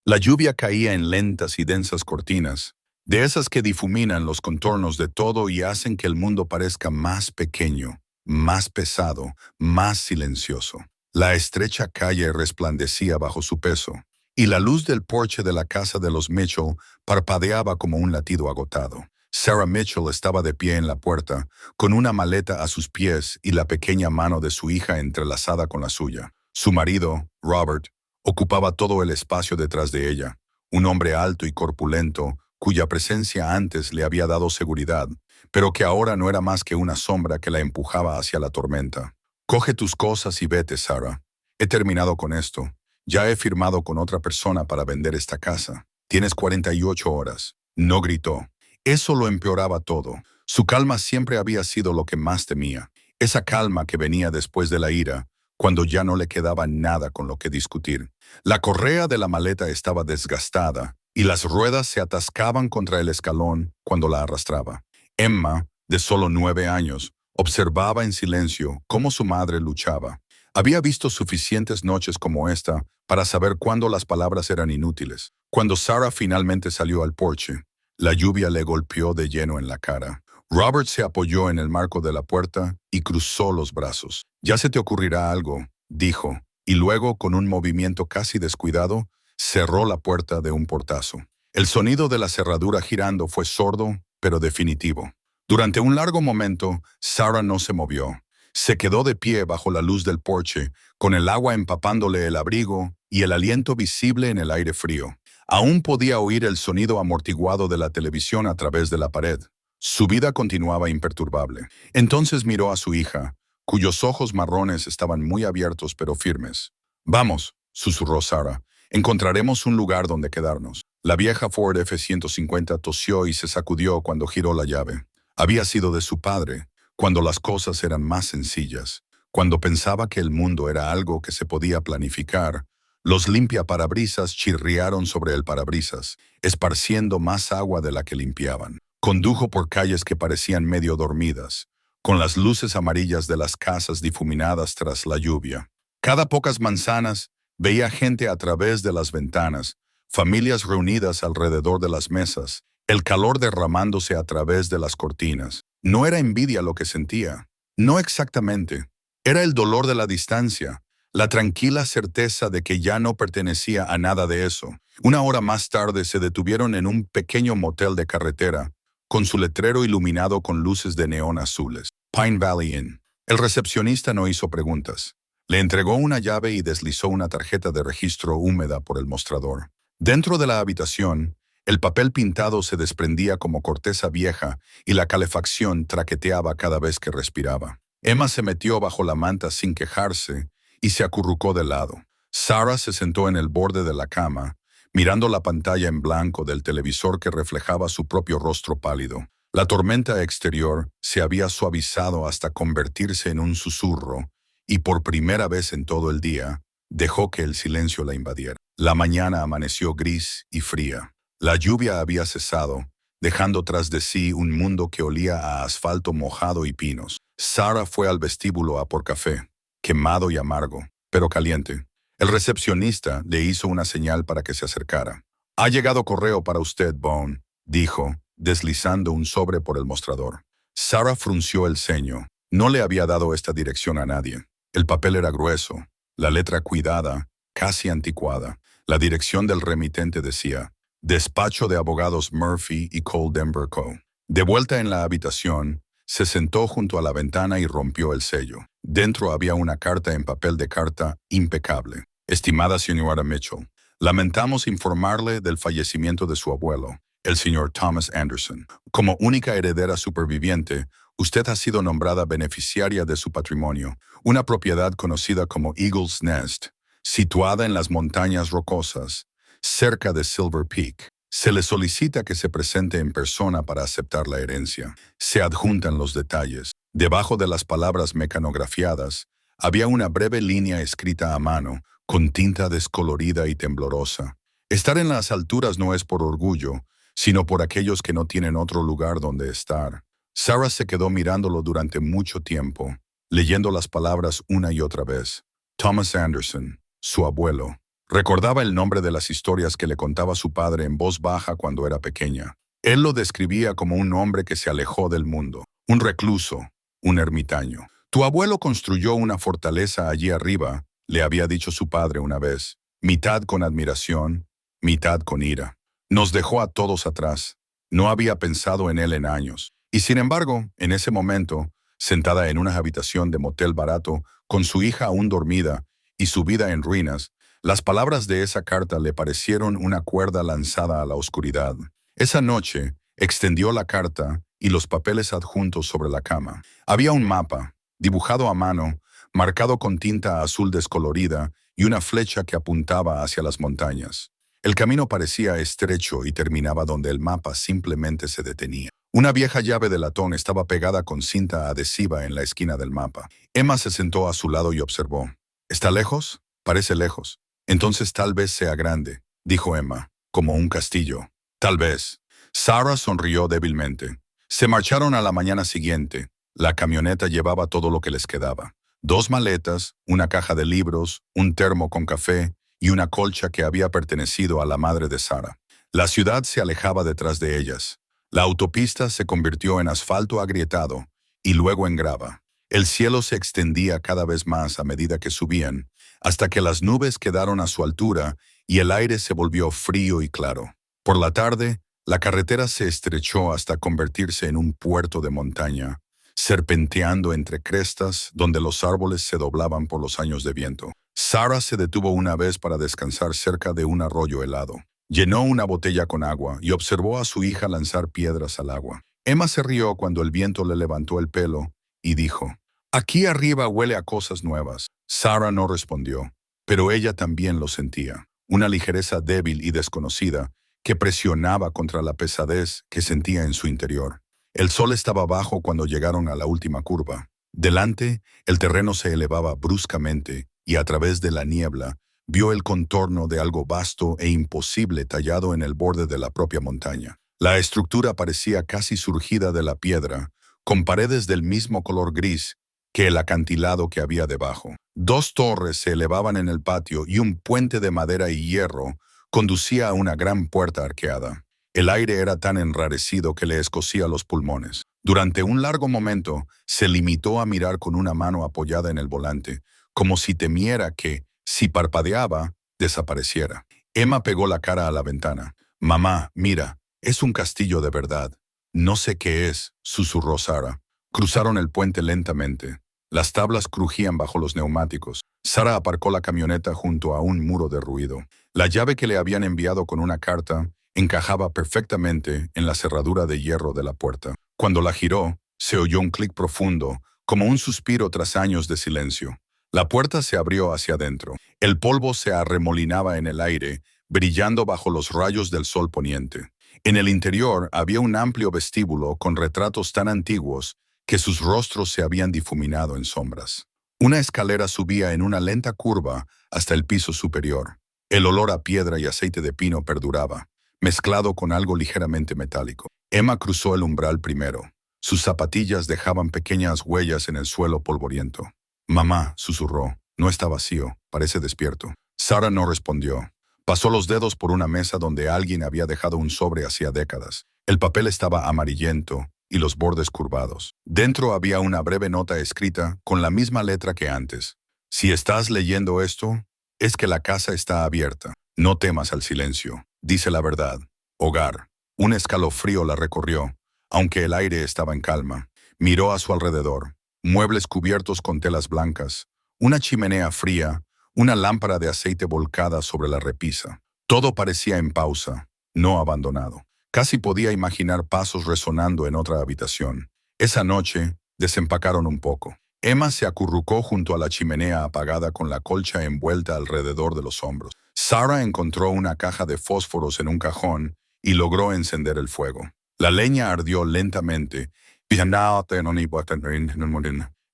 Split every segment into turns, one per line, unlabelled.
La lluvia caía en lentas y densas cortinas, de esas que difuminan los contornos de todo y hacen que el mundo parezca más pequeño, más pesado, más silencioso. La estrecha calle resplandecía bajo su peso, y la luz del porche de la casa de los Mitchell parpadeaba como un latido agotado. Sarah Mitchell estaba de pie en la puerta, con una maleta a sus pies y la pequeña mano de su hija entrelazada con la suya. Su marido, Robert, ocupaba todo el espacio detrás de ella, un hombre alto y corpulento, cuya presencia antes le había dado seguridad, pero que ahora no era más que una sombra que la empujaba hacia la tormenta. Coge tus cosas y vete, Sarah. He terminado con esto. Ya he firmado con otra persona para vender esta casa. Tienes 48 horas. No gritó. Eso lo empeoraba todo. Su calma siempre había sido lo que más temía. Esa calma que venía después de la ira, cuando ya no le quedaba nada con lo que discutir. La correa de la maleta estaba desgastada y las ruedas se atascaban contra el escalón cuando la arrastraba. Emma, de solo 9 años, observaba en silencio cómo su madre luchaba. Había visto suficientes noches como esta para saber cuándo las palabras eran inútiles. Cuando Sarah finalmente salió al porche, la lluvia le golpeó de lleno en la cara. Robert se apoyó en el marco de la puerta y cruzó los brazos. «Ya se te ocurrirá algo», dijo, y luego, con un movimiento casi descuidado, cerró la puerta de un portazo. El sonido de la cerradura girando fue sordo, pero definitivo. Durante un largo momento, Sarah no se movió. Se quedó de pie bajo la luz del porche, con el agua empapándole el abrigo y el aliento visible en el aire frío. Aún podía oír el sonido amortiguado de la televisión a través de la pared. Su vida continuaba imperturbable. Entonces miró a su hija, cuyos ojos marrones estaban muy abiertos pero firmes. «Vamos», susurró Sarah, «encontraremos un lugar donde quedarnos». La vieja Ford F-150 tosió y se sacudió cuando giró la llave. Había sido de su padre, cuando las cosas eran más sencillas, cuando pensaba que el mundo era algo que se podía planificar. Los limpiaparabrisas chirriaron sobre el parabrisas, esparciendo más agua de la que limpiaban. Condujo por calles que parecían medio dormidas, con las luces amarillas de las casas difuminadas tras la lluvia. Cada pocas manzanas veía gente a través de las ventanas, familias reunidas alrededor de las mesas, el calor derramándose a través de las cortinas. No era envidia lo que sentía, no exactamente. Era el dolor de la distancia, la tranquila certeza de que ya no pertenecía a nada de eso. Una hora más tarde se detuvieron en un pequeño motel de carretera, con su letrero iluminado con luces de neón azules. Pine Valley Inn. El recepcionista no hizo preguntas. Le entregó una llave y deslizó una tarjeta de registro húmeda por el mostrador. Dentro de la habitación, el papel pintado se desprendía como corteza vieja y la calefacción traqueteaba cada vez que respiraba. Emma se metió bajo la manta sin quejarse y se acurrucó de lado. Sarah se sentó en el borde de la cama, mirando la pantalla en blanco del televisor que reflejaba su propio rostro pálido. La tormenta exterior se había suavizado hasta convertirse en un susurro, y por primera vez en todo el día, dejó que el silencio la invadiera. La mañana amaneció gris y fría. La lluvia había cesado, dejando tras de sí un mundo que olía a asfalto mojado y pinos. Sarah fue al vestíbulo a por café, quemado y amargo, pero caliente. El recepcionista le hizo una señal para que se acercara. «Ha llegado correo para usted, Bone», dijo, deslizando un sobre por el mostrador. Sarah frunció el ceño. No le había dado esta dirección a nadie. El papel era grueso, la letra cuidada, casi anticuada. La dirección del remitente decía: «Despacho de abogados Murphy y Cole Denver Co». De vuelta en la habitación, se sentó junto a la ventana y rompió el sello. Dentro había una carta en papel de carta impecable. «Estimada señora Mitchell, lamentamos informarle del fallecimiento de su abuelo, el señor Thomas Anderson. Como única heredera superviviente, usted ha sido nombrada beneficiaria de su patrimonio, una propiedad conocida como Eagle's Nest, situada en las montañas rocosas, cerca de Silver Peak. Se le solicita que se presente en persona para aceptar la herencia». Se adjuntan los detalles. Debajo de las palabras mecanografiadas, había una breve línea escrita a mano, con tinta descolorida y temblorosa. «Estar en las alturas no es por orgullo, sino por aquellos que no tienen otro lugar donde estar». Sarah se quedó mirándolo durante mucho tiempo, leyendo las palabras una y otra vez. Thomas Anderson, su abuelo, Recordaba el nombre de las historias que le contaba su padre en voz baja cuando era pequeña. Él lo describía como un hombre que se alejó del mundo, un recluso, un ermitaño. Tu abuelo construyó una fortaleza allí arriba, le había dicho su padre una vez, mitad con admiración, mitad con ira. Nos dejó a todos atrás. No había pensado en él en años. Y sin embargo, en ese momento, sentada en una habitación de motel barato, con su hija aún dormida y su vida en ruinas, las palabras de esa carta le parecieron una cuerda lanzada a la oscuridad. Esa noche, extendió la carta y los papeles adjuntos sobre la cama. Había un mapa, dibujado a mano, marcado con tinta azul descolorida y una flecha que apuntaba hacia las montañas. El camino parecía estrecho y terminaba donde el mapa simplemente se detenía. Una vieja llave de latón estaba pegada con cinta adhesiva en la esquina del mapa. Emma se sentó a su lado y observó. ¿Está lejos? Parece lejos. Entonces tal vez sea grande, dijo Emma, como un castillo. Tal vez. Sarah sonrió débilmente. Se marcharon a la mañana siguiente. La camioneta llevaba todo lo que les quedaba. 2 maletas, una caja de libros, un termo con café y una colcha que había pertenecido a la madre de Sarah. La ciudad se alejaba detrás de ellas. La autopista se convirtió en asfalto agrietado y luego en grava. El cielo se extendía cada vez más a medida que subían, hasta que las nubes quedaron a su altura y el aire se volvió frío y claro. Por la tarde, la carretera se estrechó hasta convertirse en un puerto de montaña, serpenteando entre crestas donde los árboles se doblaban por los años de viento. Sarah se detuvo una vez para descansar cerca de un arroyo helado. Llenó una botella con agua y observó a su hija lanzar piedras al agua. Emma se rió cuando el viento le levantó el pelo y dijo, «Aquí arriba huele a cosas nuevas». Sarah no respondió, pero ella también lo sentía, una ligereza débil y desconocida que presionaba contra la pesadez que sentía en su interior. El sol estaba bajo cuando llegaron a la última curva. Delante, el terreno se elevaba bruscamente y a través de la niebla vio el contorno de algo vasto e imposible tallado en el borde de la propia montaña. La estructura parecía casi surgida de la piedra, con paredes del mismo color gris que el acantilado que había debajo. 2 torres se elevaban en el patio y un puente de madera y hierro conducía a una gran puerta arqueada. El aire era tan enrarecido que le escocía los pulmones. Durante un largo momento, se limitó a mirar con una mano apoyada en el volante, como si temiera que, si parpadeaba, desapareciera. Emma pegó la cara a la ventana. «Mamá, mira, es un castillo de verdad». «No sé qué es», susurró Sarah. Cruzaron el puente lentamente. Las tablas crujían bajo los neumáticos. Sarah aparcó la camioneta junto a un muro de ruido. La llave que le habían enviado con una carta encajaba perfectamente en la cerradura de hierro de la puerta. Cuando la giró, se oyó un clic profundo, como un suspiro tras años de silencio. La puerta se abrió hacia adentro. El polvo se arremolinaba en el aire, brillando bajo los rayos del sol poniente. En el interior había un amplio vestíbulo con retratos tan antiguos que sus rostros se habían difuminado en sombras. Una escalera subía en una lenta curva hasta el piso superior. El olor a piedra y aceite de pino perduraba, mezclado con algo ligeramente metálico. Emma cruzó el umbral primero. Sus zapatillas dejaban pequeñas huellas en el suelo polvoriento. «Mamá», susurró, «no está vacío, parece despierto». Sarah no respondió. Pasó los dedos por una mesa donde alguien había dejado un sobre hacía décadas. El papel estaba amarillento y los bordes curvados. Dentro había una breve nota escrita con la misma letra que antes. «Si estás leyendo esto, es que la casa está abierta. No temas al silencio. Dice la verdad. Hogar». Un escalofrío la recorrió, aunque el aire estaba en calma. Miró a su alrededor. Muebles cubiertos con telas blancas, una chimenea fría, una lámpara de aceite volcada sobre la repisa. Todo parecía en pausa, no abandonado. Casi podía imaginar pasos resonando en otra habitación. Esa noche, desempacaron un poco. Emma se acurrucó junto a la chimenea apagada con la colcha envuelta alrededor de los hombros. Sarah encontró una caja de fósforos en un cajón y logró encender el fuego. La leña ardió lentamente,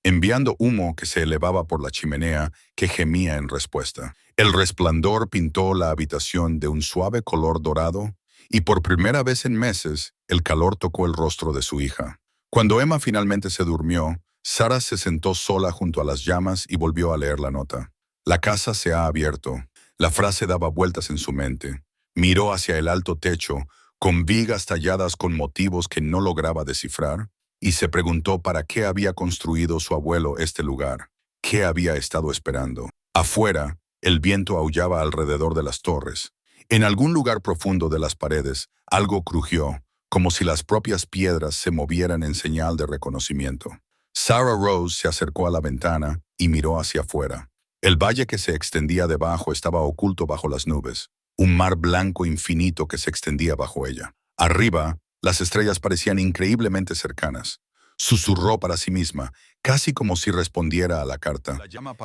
enviando humo que se elevaba por la chimenea que gemía en respuesta. El resplandor pintó la habitación de un suave color dorado y por primera vez en meses el calor tocó el rostro de su hija. Cuando Emma finalmente se durmió, Sarah se sentó sola junto a las llamas y volvió a leer la nota. «La casa se ha abierto. La frase daba vueltas en su mente. Miró hacia el alto techo, con vigas talladas con motivos que no lograba descifrar, y se preguntó para qué había construido su abuelo este lugar. ¿Qué había estado esperando? Afuera, el viento aullaba alrededor de las torres. En algún lugar profundo de las paredes, algo crujió, como si las propias piedras se movieran en señal de reconocimiento. Sarah Rose se acercó a la ventana y miró hacia afuera. El valle que se extendía debajo estaba oculto bajo las nubes, un mar blanco infinito que se extendía bajo ella. Arriba, las estrellas parecían increíblemente cercanas. Susurró para sí misma, casi como si respondiera a la carta.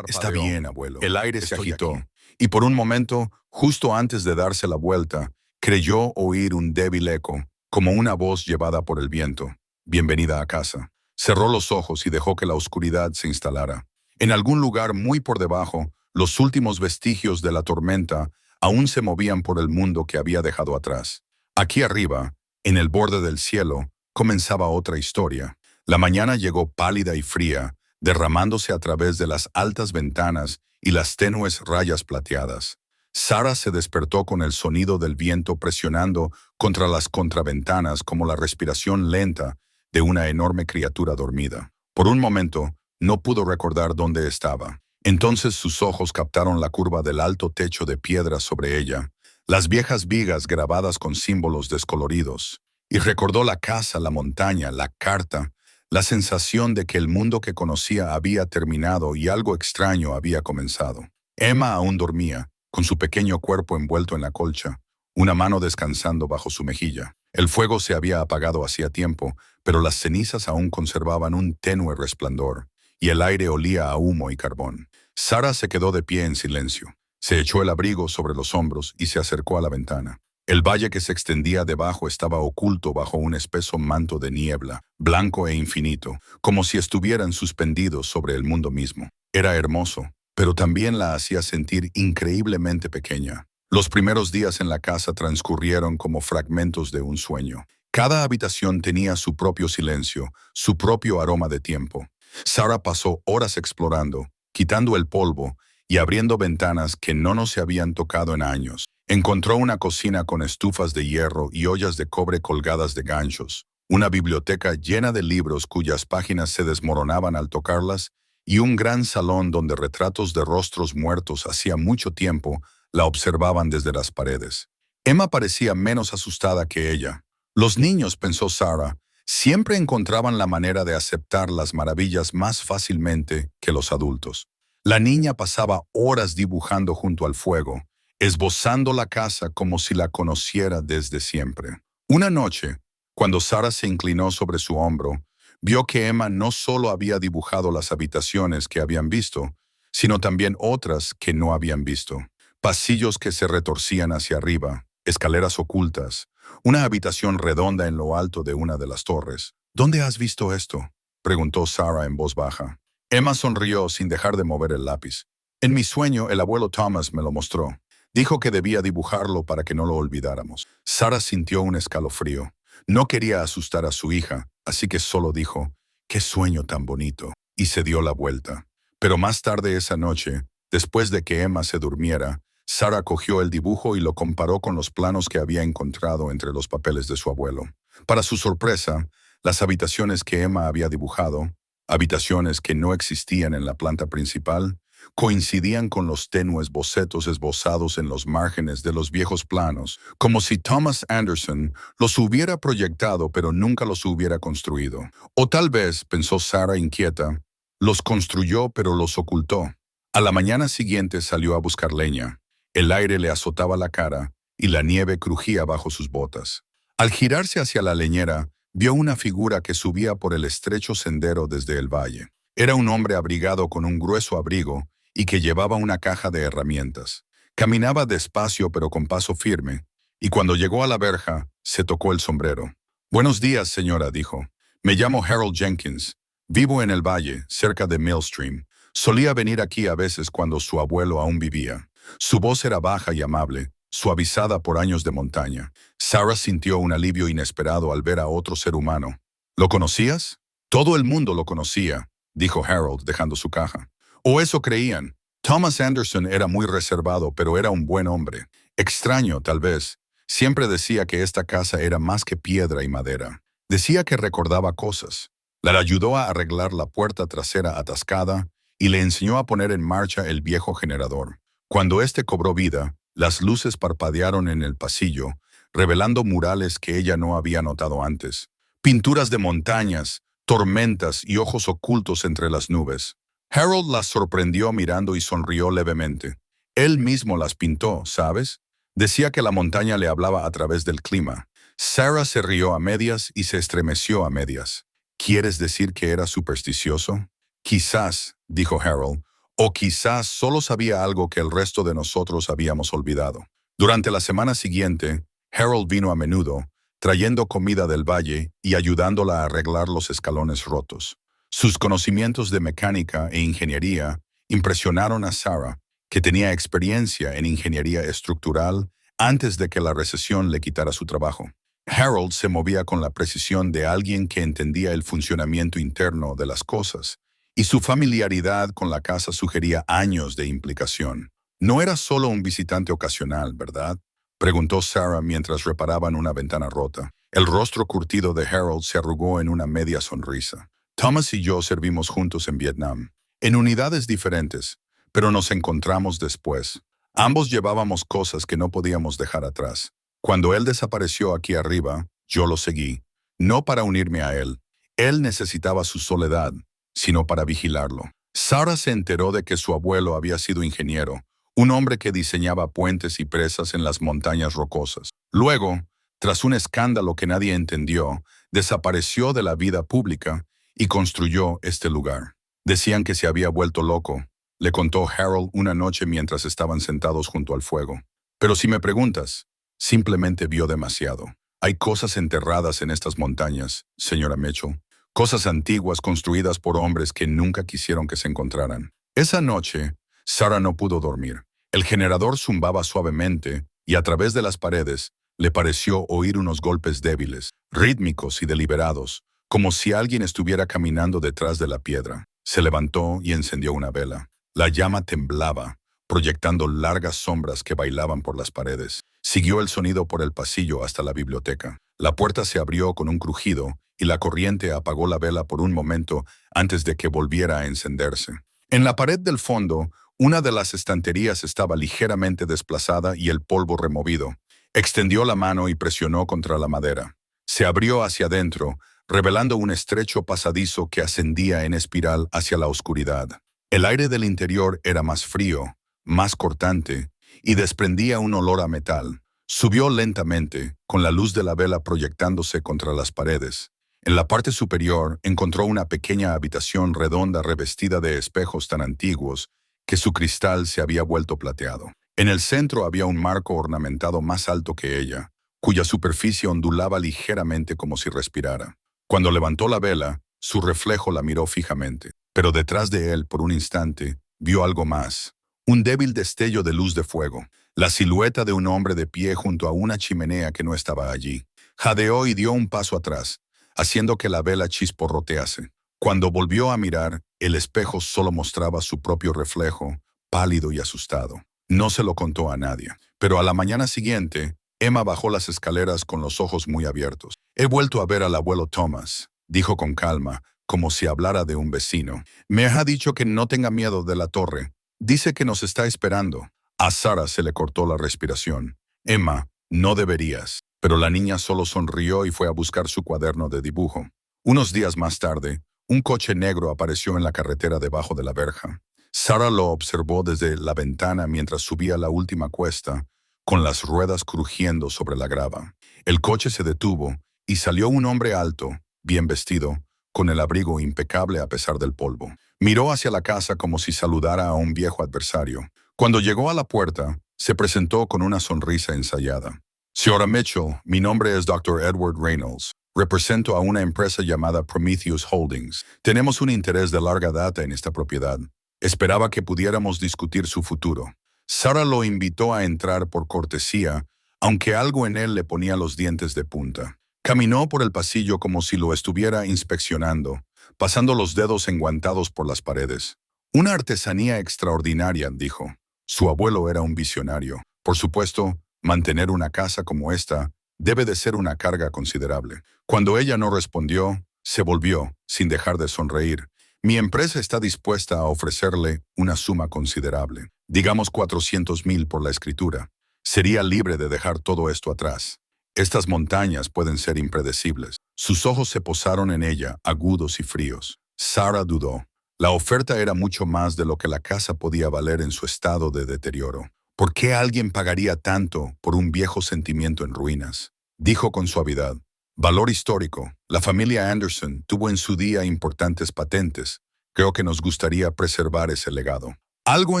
Está bien, abuelo. El aire se agitó, y por un momento, justo antes de darse la vuelta, creyó oír un débil eco, como una voz llevada por el viento. Bienvenida a casa. Cerró los ojos y dejó que la oscuridad se instalara. En algún lugar muy por debajo, los últimos vestigios de la tormenta aún se movían por el mundo que había dejado atrás. Aquí arriba, en el borde del cielo, comenzaba otra historia. La mañana llegó pálida y fría, derramándose a través de las altas ventanas y las tenues rayas plateadas. Sarah se despertó con el sonido del viento presionando contra las contraventanas como la respiración lenta de una enorme criatura dormida. Por un momento, no pudo recordar dónde estaba. Entonces sus ojos captaron la curva del alto techo de piedra sobre ella, las viejas vigas grabadas con símbolos descoloridos, y recordó la casa, la montaña, la carta, la sensación de que el mundo que conocía había terminado y algo extraño había comenzado. Emma aún dormía, con su pequeño cuerpo envuelto en la colcha, una mano descansando bajo su mejilla. El fuego se había apagado hacía tiempo, pero las cenizas aún conservaban un tenue resplandor, y el aire olía a humo y carbón. Sarah se quedó de pie en silencio. Se echó el abrigo sobre los hombros y se acercó a la ventana. El valle que se extendía debajo estaba oculto bajo un espeso manto de niebla, blanco e infinito, como si estuvieran suspendidos sobre el mundo mismo. Era hermoso, pero también la hacía sentir increíblemente pequeña. Los primeros días en la casa transcurrieron como fragmentos de un sueño. Cada habitación tenía su propio silencio, su propio aroma de tiempo. Sarah pasó horas explorando, quitando el polvo y abriendo ventanas que no se habían tocado en años. Encontró una cocina con estufas de hierro y ollas de cobre colgadas de ganchos, una biblioteca llena de libros cuyas páginas se desmoronaban al tocarlas, y un gran salón donde retratos de rostros muertos hacía mucho tiempo la observaban desde las paredes. Emma parecía menos asustada que ella. Los niños, pensó Sarah, siempre encontraban la manera de aceptar las maravillas más fácilmente que los adultos. La niña pasaba horas dibujando junto al fuego, esbozando la casa como si la conociera desde siempre. Una noche, cuando Sarah se inclinó sobre su hombro, vio que Emma no solo había dibujado las habitaciones que habían visto, sino también otras que no habían visto. Pasillos que se retorcían hacia arriba, escaleras ocultas, una habitación redonda en lo alto de una de las torres. ¿Dónde has visto esto?, preguntó Sarah en voz baja. Emma sonrió sin dejar de mover el lápiz. En mi sueño, el abuelo Thomas me lo mostró. Dijo que debía dibujarlo para que no lo olvidáramos. Sarah sintió un escalofrío. No quería asustar a su hija, así que solo dijo, «¡Qué sueño tan bonito!», y se dio la vuelta. Pero más tarde esa noche, después de que Emma se durmiera, Sarah cogió el dibujo y lo comparó con los planos que había encontrado entre los papeles de su abuelo. Para su sorpresa, las habitaciones que Emma había dibujado, habitaciones que no existían en la planta principal, coincidían con los tenues bocetos esbozados en los márgenes de los viejos planos, como si Thomas Anderson los hubiera proyectado pero nunca los hubiera construido. O tal vez, pensó Sarah inquieta, los construyó pero los ocultó. A la mañana siguiente salió a buscar leña. El aire le azotaba la cara y la nieve crujía bajo sus botas. Al girarse hacia la leñera, vio una figura que subía por el estrecho sendero desde el valle. Era un hombre abrigado con un grueso abrigo y que llevaba una caja de herramientas. Caminaba despacio pero con paso firme, y cuando llegó a la verja, se tocó el sombrero. «Buenos días, señora», dijo. «Me llamo Harold Jenkins. Vivo en el valle, cerca de Millstream. Solía venir aquí a veces cuando su abuelo aún vivía». Su voz era baja y amable, suavizada por años de montaña. Sarah sintió un alivio inesperado al ver a otro ser humano. «¿Lo conocías?» «Todo el mundo lo conocía», dijo Harold, dejando su caja. «O eso creían. Thomas Anderson era muy reservado, pero era un buen hombre. Extraño, tal vez. Siempre decía que esta casa era más que piedra y madera. Decía que recordaba cosas. Le ayudó a arreglar la puerta trasera atascada y le enseñó a poner en marcha el viejo generador. Cuando éste cobró vida, las luces parpadearon en el pasillo, revelando murales que ella no había notado antes. Pinturas de montañas, tormentas y ojos ocultos entre las nubes. Harold las sorprendió mirando y sonrió levemente. Él mismo las pintó, ¿sabes? Decía que la montaña le hablaba a través del clima. Sarah se rió a medias y se estremeció a medias. ¿Quieres decir que era supersticioso? Quizás, dijo Harold, o quizás solo sabía algo que el resto de nosotros habíamos olvidado. Durante la semana siguiente, Harold vino a menudo, trayendo comida del valle y ayudándola a arreglar los escalones rotos. Sus conocimientos de mecánica e ingeniería impresionaron a Sarah, que tenía experiencia en ingeniería estructural antes de que la recesión le quitara su trabajo. Harold se movía con la precisión de alguien que entendía el funcionamiento interno de las cosas, y su familiaridad con la casa sugería años de implicación. No era solo un visitante ocasional, ¿verdad?, preguntó Sarah mientras reparaban una ventana rota. El rostro curtido de Harold se arrugó en una media sonrisa. Thomas y yo servimos juntos en Vietnam, en unidades diferentes, pero nos encontramos después. Ambos llevábamos cosas que no podíamos dejar atrás. Cuando él desapareció aquí arriba, yo lo seguí, no para unirme a él. Él necesitaba su soledad, sino para vigilarlo. Sarah se enteró de que su abuelo había sido ingeniero, un hombre que diseñaba puentes y presas en las montañas rocosas. Luego, tras un escándalo que nadie entendió, desapareció de la vida pública y construyó este lugar. Decían que se había vuelto loco, le contó Harold una noche mientras estaban sentados junto al fuego. Pero si me preguntas, simplemente vio demasiado. Hay cosas enterradas en estas montañas, señora Mitchell. Cosas antiguas construidas por hombres que nunca quisieron que se encontraran. Esa noche, Sarah no pudo dormir. El generador zumbaba suavemente y a través de las paredes le pareció oír unos golpes débiles, rítmicos y deliberados, como si alguien estuviera caminando detrás de la piedra. Se levantó y encendió una vela. La llama temblaba, proyectando largas sombras que bailaban por las paredes. Siguió el sonido por el pasillo hasta la biblioteca. La puerta se abrió con un crujido y la corriente apagó la vela por un momento antes de que volviera a encenderse. En la pared del fondo, una de las estanterías estaba ligeramente desplazada y el polvo removido. Extendió la mano y presionó contra la madera. Se abrió hacia adentro, revelando un estrecho pasadizo que ascendía en espiral hacia la oscuridad. El aire del interior era más frío, más cortante, y desprendía un olor a metal. Subió lentamente, con la luz de la vela proyectándose contra las paredes. En la parte superior encontró una pequeña habitación redonda revestida de espejos tan antiguos que su cristal se había vuelto plateado. En el centro había un marco ornamentado más alto que ella, cuya superficie ondulaba ligeramente como si respirara. Cuando levantó la vela, su reflejo la miró fijamente, pero detrás de él, por un instante, vio algo más. Un débil destello de luz de fuego, la silueta de un hombre de pie junto a una chimenea que no estaba allí. Jadeó y dio un paso atrás, haciendo que la vela chisporrotease. Cuando volvió a mirar, el espejo solo mostraba su propio reflejo, pálido y asustado. No se lo contó a nadie, pero a la mañana siguiente, Emma bajó las escaleras con los ojos muy abiertos. «He vuelto a ver al abuelo Thomas», dijo con calma, como si hablara de un vecino. «Me ha dicho que no tenga miedo de la torre. Dice que nos está esperando». A Sarah se le cortó la respiración. «Emma, no deberías». Pero la niña solo sonrió y fue a buscar su cuaderno de dibujo. Unos días más tarde, un coche negro apareció en la carretera debajo de la verja. Sarah lo observó desde la ventana mientras subía la última cuesta, con las ruedas crujiendo sobre la grava. El coche se detuvo y salió un hombre alto, bien vestido, con el abrigo impecable a pesar del polvo. Miró hacia la casa como si saludara a un viejo adversario. Cuando llegó a la puerta, se presentó con una sonrisa ensayada. «Señora Mitchell, mi nombre es Dr. Edward Reynolds. Represento a una empresa llamada Prometheus Holdings. Tenemos un interés de larga data en esta propiedad. Esperaba que pudiéramos discutir su futuro». Sarah lo invitó a entrar por cortesía, aunque algo en él le ponía los dientes de punta. Caminó por el pasillo como si lo estuviera inspeccionando, pasando los dedos enguantados por las paredes. Una artesanía extraordinaria, dijo. Su abuelo era un visionario. Por supuesto, mantener una casa como esta debe de ser una carga considerable. Cuando ella no respondió, se volvió, sin dejar de sonreír. Mi empresa está dispuesta a ofrecerle una suma considerable, digamos 400,000 por la escritura. Sería libre de dejar todo esto atrás. Estas montañas pueden ser impredecibles. Sus ojos se posaron en ella, agudos y fríos. Sarah dudó. La oferta era mucho más de lo que la casa podía valer en su estado de deterioro. ¿Por qué alguien pagaría tanto por un viejo sentimiento en ruinas? Dijo con suavidad. Valor histórico. La familia Anderson tuvo en su día importantes patentes. Creo que nos gustaría preservar ese legado. Algo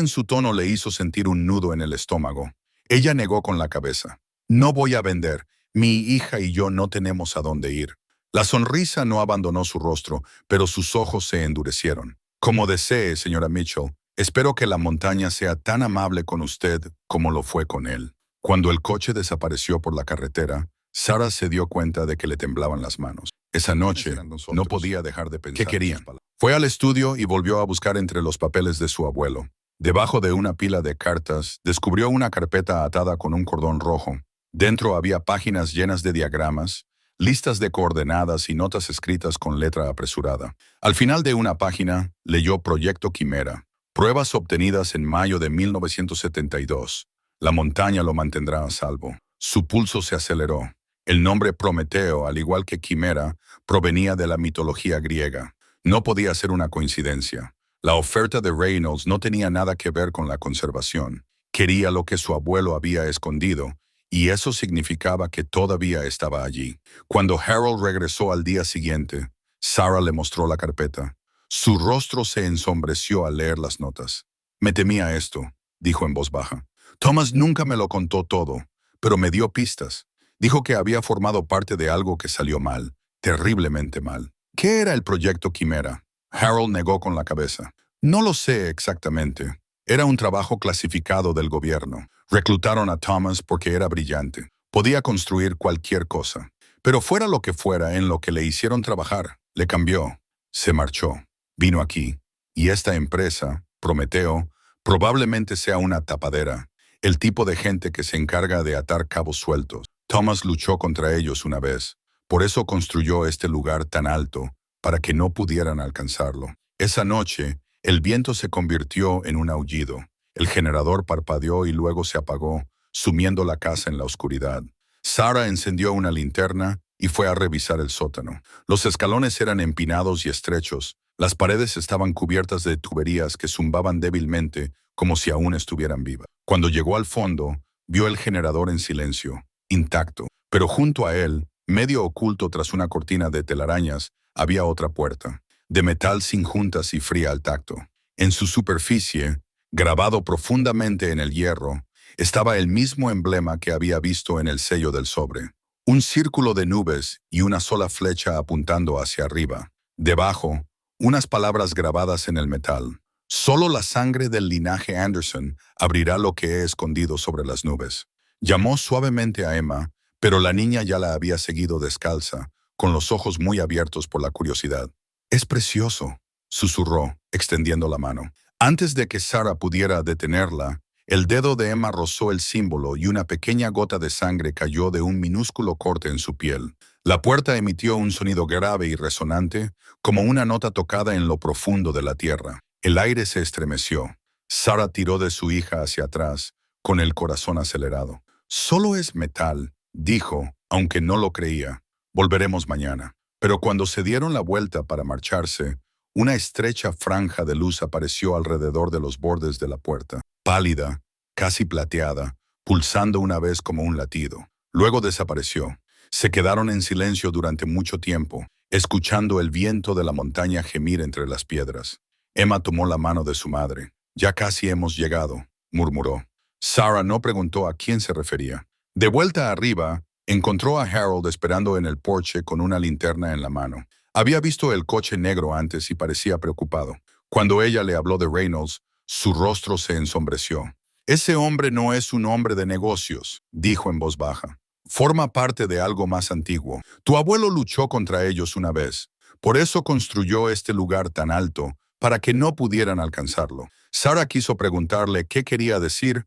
en su tono le hizo sentir un nudo en el estómago. Ella negó con la cabeza. No voy a vender. Mi hija y yo no tenemos a dónde ir. La sonrisa no abandonó su rostro, pero sus ojos se endurecieron. Como desee, señora Mitchell, espero que la montaña sea tan amable con usted como lo fue con él. Cuando el coche desapareció por la carretera, Sarah se dio cuenta de que le temblaban las manos. Esa noche no podía dejar de pensar. ¿Qué querían? Fue al estudio y volvió a buscar entre los papeles de su abuelo. Debajo de una pila de cartas, descubrió una carpeta atada con un cordón rojo. Dentro había páginas llenas de diagramas, listas de coordenadas y notas escritas con letra apresurada. Al final de una página, leyó Proyecto Quimera. Pruebas obtenidas en mayo de 1972. La montaña lo mantendrá a salvo. Su pulso se aceleró. El nombre Prometeo, al igual que Quimera, provenía de la mitología griega. No podía ser una coincidencia. La oferta de Reynolds no tenía nada que ver con la conservación. Quería lo que su abuelo había escondido, y eso significaba que todavía estaba allí. Cuando Harold regresó al día siguiente, Sarah le mostró la carpeta. Su rostro se ensombreció al leer las notas. Me temía esto, dijo en voz baja. Thomas nunca me lo contó todo, pero me dio pistas. Dijo que había formado parte de algo que salió mal, terriblemente mal. ¿Qué era el proyecto Quimera? Harold negó con la cabeza. No lo sé exactamente. Era un trabajo clasificado del gobierno. Reclutaron a Thomas porque era brillante. Podía construir cualquier cosa. Pero fuera lo que fuera en lo que le hicieron trabajar, le cambió. Se marchó. Vino aquí. Y esta empresa, Prometeo, probablemente sea una tapadera. El tipo de gente que se encarga de atar cabos sueltos. Thomas luchó contra ellos una vez. Por eso construyó este lugar tan alto, para que no pudieran alcanzarlo. Esa noche, el viento se convirtió en un aullido. El generador parpadeó y luego se apagó, sumiendo la casa en la oscuridad. Sarah encendió una linterna y fue a revisar el sótano. Los escalones eran empinados y estrechos. Las paredes estaban cubiertas de tuberías que zumbaban débilmente, como si aún estuvieran vivas. Cuando llegó al fondo, vio el generador en silencio, intacto, pero junto a él, medio oculto tras una cortina de telarañas, había otra puerta, de metal sin juntas y fría al tacto. En su superficie, grabado profundamente en el hierro, estaba el mismo emblema que había visto en el sello del sobre. Un círculo de nubes y una sola flecha apuntando hacia arriba. Debajo, unas palabras grabadas en el metal. Solo la sangre del linaje Anderson abrirá lo que he escondido sobre las nubes. Llamó suavemente a Emma, pero la niña ya la había seguido descalza, con los ojos muy abiertos por la curiosidad. «Es precioso», susurró, extendiendo la mano. Antes de que Sarah pudiera detenerla, el dedo de Emma rozó el símbolo y una pequeña gota de sangre cayó de un minúsculo corte en su piel. La puerta emitió un sonido grave y resonante, como una nota tocada en lo profundo de la tierra. El aire se estremeció. Sarah tiró de su hija hacia atrás, con el corazón acelerado. «Solo es metal», dijo, aunque no lo creía. «Volveremos mañana». Pero cuando se dieron la vuelta para marcharse, una estrecha franja de luz apareció alrededor de los bordes de la puerta, pálida, casi plateada, pulsando una vez como un latido. Luego desapareció. Se quedaron en silencio durante mucho tiempo, escuchando el viento de la montaña gemir entre las piedras. Emma tomó la mano de su madre. «Ya casi hemos llegado», murmuró. Sarah no preguntó a quién se refería. De vuelta arriba, encontró a Harold esperando en el porche con una linterna en la mano. Había visto el coche negro antes y parecía preocupado. Cuando ella le habló de Reynolds, su rostro se ensombreció. «Ese hombre no es un hombre de negocios», dijo en voz baja. «Forma parte de algo más antiguo. Tu abuelo luchó contra ellos una vez. Por eso construyó este lugar tan alto, para que no pudieran alcanzarlo. Sarah quiso preguntarle qué quería decir,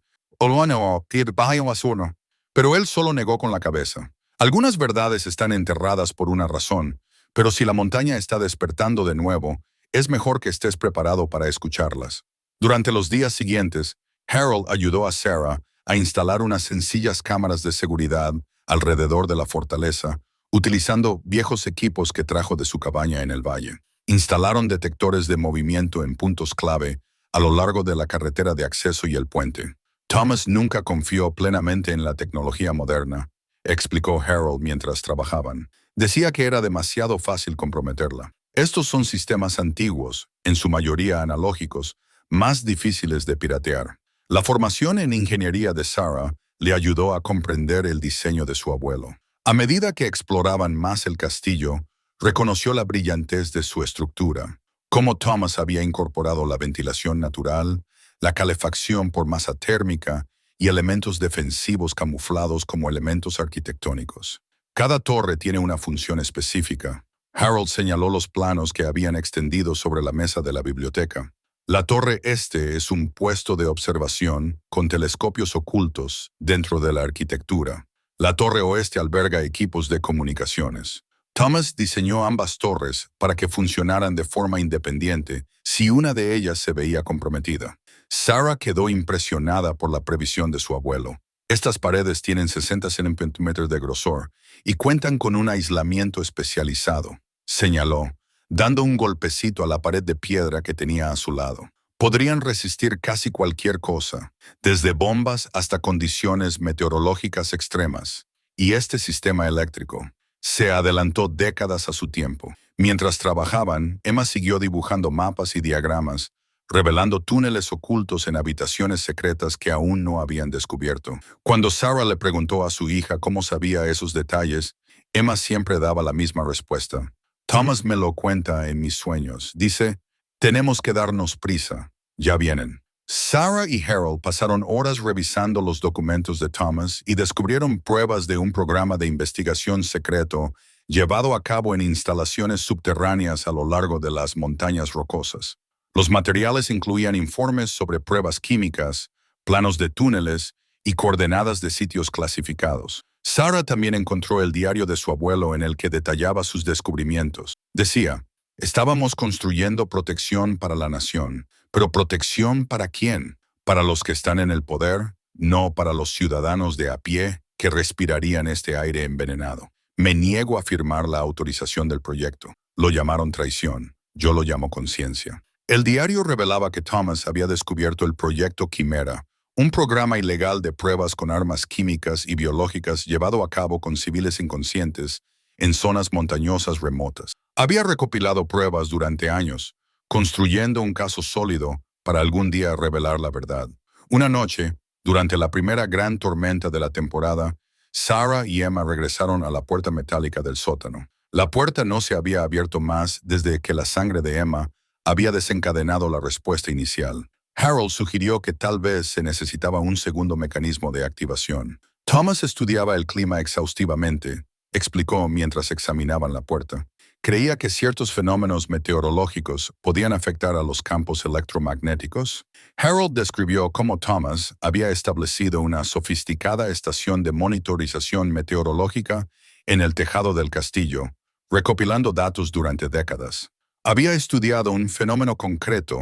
pero él solo negó con la cabeza. Algunas verdades están enterradas por una razón, pero si la montaña está despertando de nuevo, es mejor que estés preparado para escucharlas. Durante los días siguientes, Harold ayudó a Sarah a instalar unas sencillas cámaras de seguridad alrededor de la fortaleza, utilizando viejos equipos que trajo de su cabaña en el valle. Instalaron detectores de movimiento en puntos clave a lo largo de la carretera de acceso y el puente. Thomas nunca confió plenamente en la tecnología moderna, explicó Harold mientras trabajaban. Decía que era demasiado fácil comprometerla. Estos son sistemas antiguos, en su mayoría analógicos, más difíciles de piratear. La formación en ingeniería de Sarah le ayudó a comprender el diseño de su abuelo. A medida que exploraban más el castillo, reconoció la brillantez de su estructura, cómo Thomas había incorporado la ventilación natural, la calefacción por masa térmica y elementos defensivos camuflados como elementos arquitectónicos. Cada torre tiene una función específica. Harold señaló los planos que habían extendido sobre la mesa de la biblioteca. La torre este es un puesto de observación con telescopios ocultos dentro de la arquitectura. La torre oeste alberga equipos de comunicaciones. Thomas diseñó ambas torres para que funcionaran de forma independiente si una de ellas se veía comprometida. Sarah quedó impresionada por la previsión de su abuelo. Estas paredes tienen 60 centímetros de grosor y cuentan con un aislamiento especializado, señaló, dando un golpecito a la pared de piedra que tenía a su lado. Podrían resistir casi cualquier cosa, desde bombas hasta condiciones meteorológicas extremas. Y este sistema eléctrico se adelantó décadas a su tiempo. Mientras trabajaban, Emma siguió dibujando mapas y diagramas, revelando túneles ocultos en habitaciones secretas que aún no habían descubierto. Cuando Sarah le preguntó a su hija cómo sabía esos detalles, Emma siempre daba la misma respuesta. Thomas me lo cuenta en mis sueños. Dice, tenemos que darnos prisa. Ya vienen. Sarah y Harold pasaron horas revisando los documentos de Thomas y descubrieron pruebas de un programa de investigación secreto llevado a cabo en instalaciones subterráneas a lo largo de las montañas rocosas. Los materiales incluían informes sobre pruebas químicas, planos de túneles y coordenadas de sitios clasificados. Sarah también encontró el diario de su abuelo en el que detallaba sus descubrimientos. Decía, estábamos construyendo protección para la nación, pero ¿protección para quién? Para los que están en el poder, no para los ciudadanos de a pie que respirarían este aire envenenado. Me niego a firmar la autorización del proyecto. Lo llamaron traición. Yo lo llamo conciencia. El diario revelaba que Thomas había descubierto el proyecto Quimera, un programa ilegal de pruebas con armas químicas y biológicas llevado a cabo con civiles inconscientes en zonas montañosas remotas. Había recopilado pruebas durante años, construyendo un caso sólido para algún día revelar la verdad. Una noche, durante la primera gran tormenta de la temporada, Sarah y Emma regresaron a la puerta metálica del sótano. La puerta no se había abierto más desde que la sangre de Emma había desencadenado la respuesta inicial. Harold sugirió que tal vez se necesitaba un segundo mecanismo de activación. Thomas estudiaba el clima exhaustivamente, explicó mientras examinaban la puerta. Creía que ciertos fenómenos meteorológicos podían afectar a los campos electromagnéticos. Harold describió cómo Thomas había establecido una sofisticada estación de monitorización meteorológica en el tejado del castillo, recopilando datos durante décadas. Había estudiado un fenómeno concreto,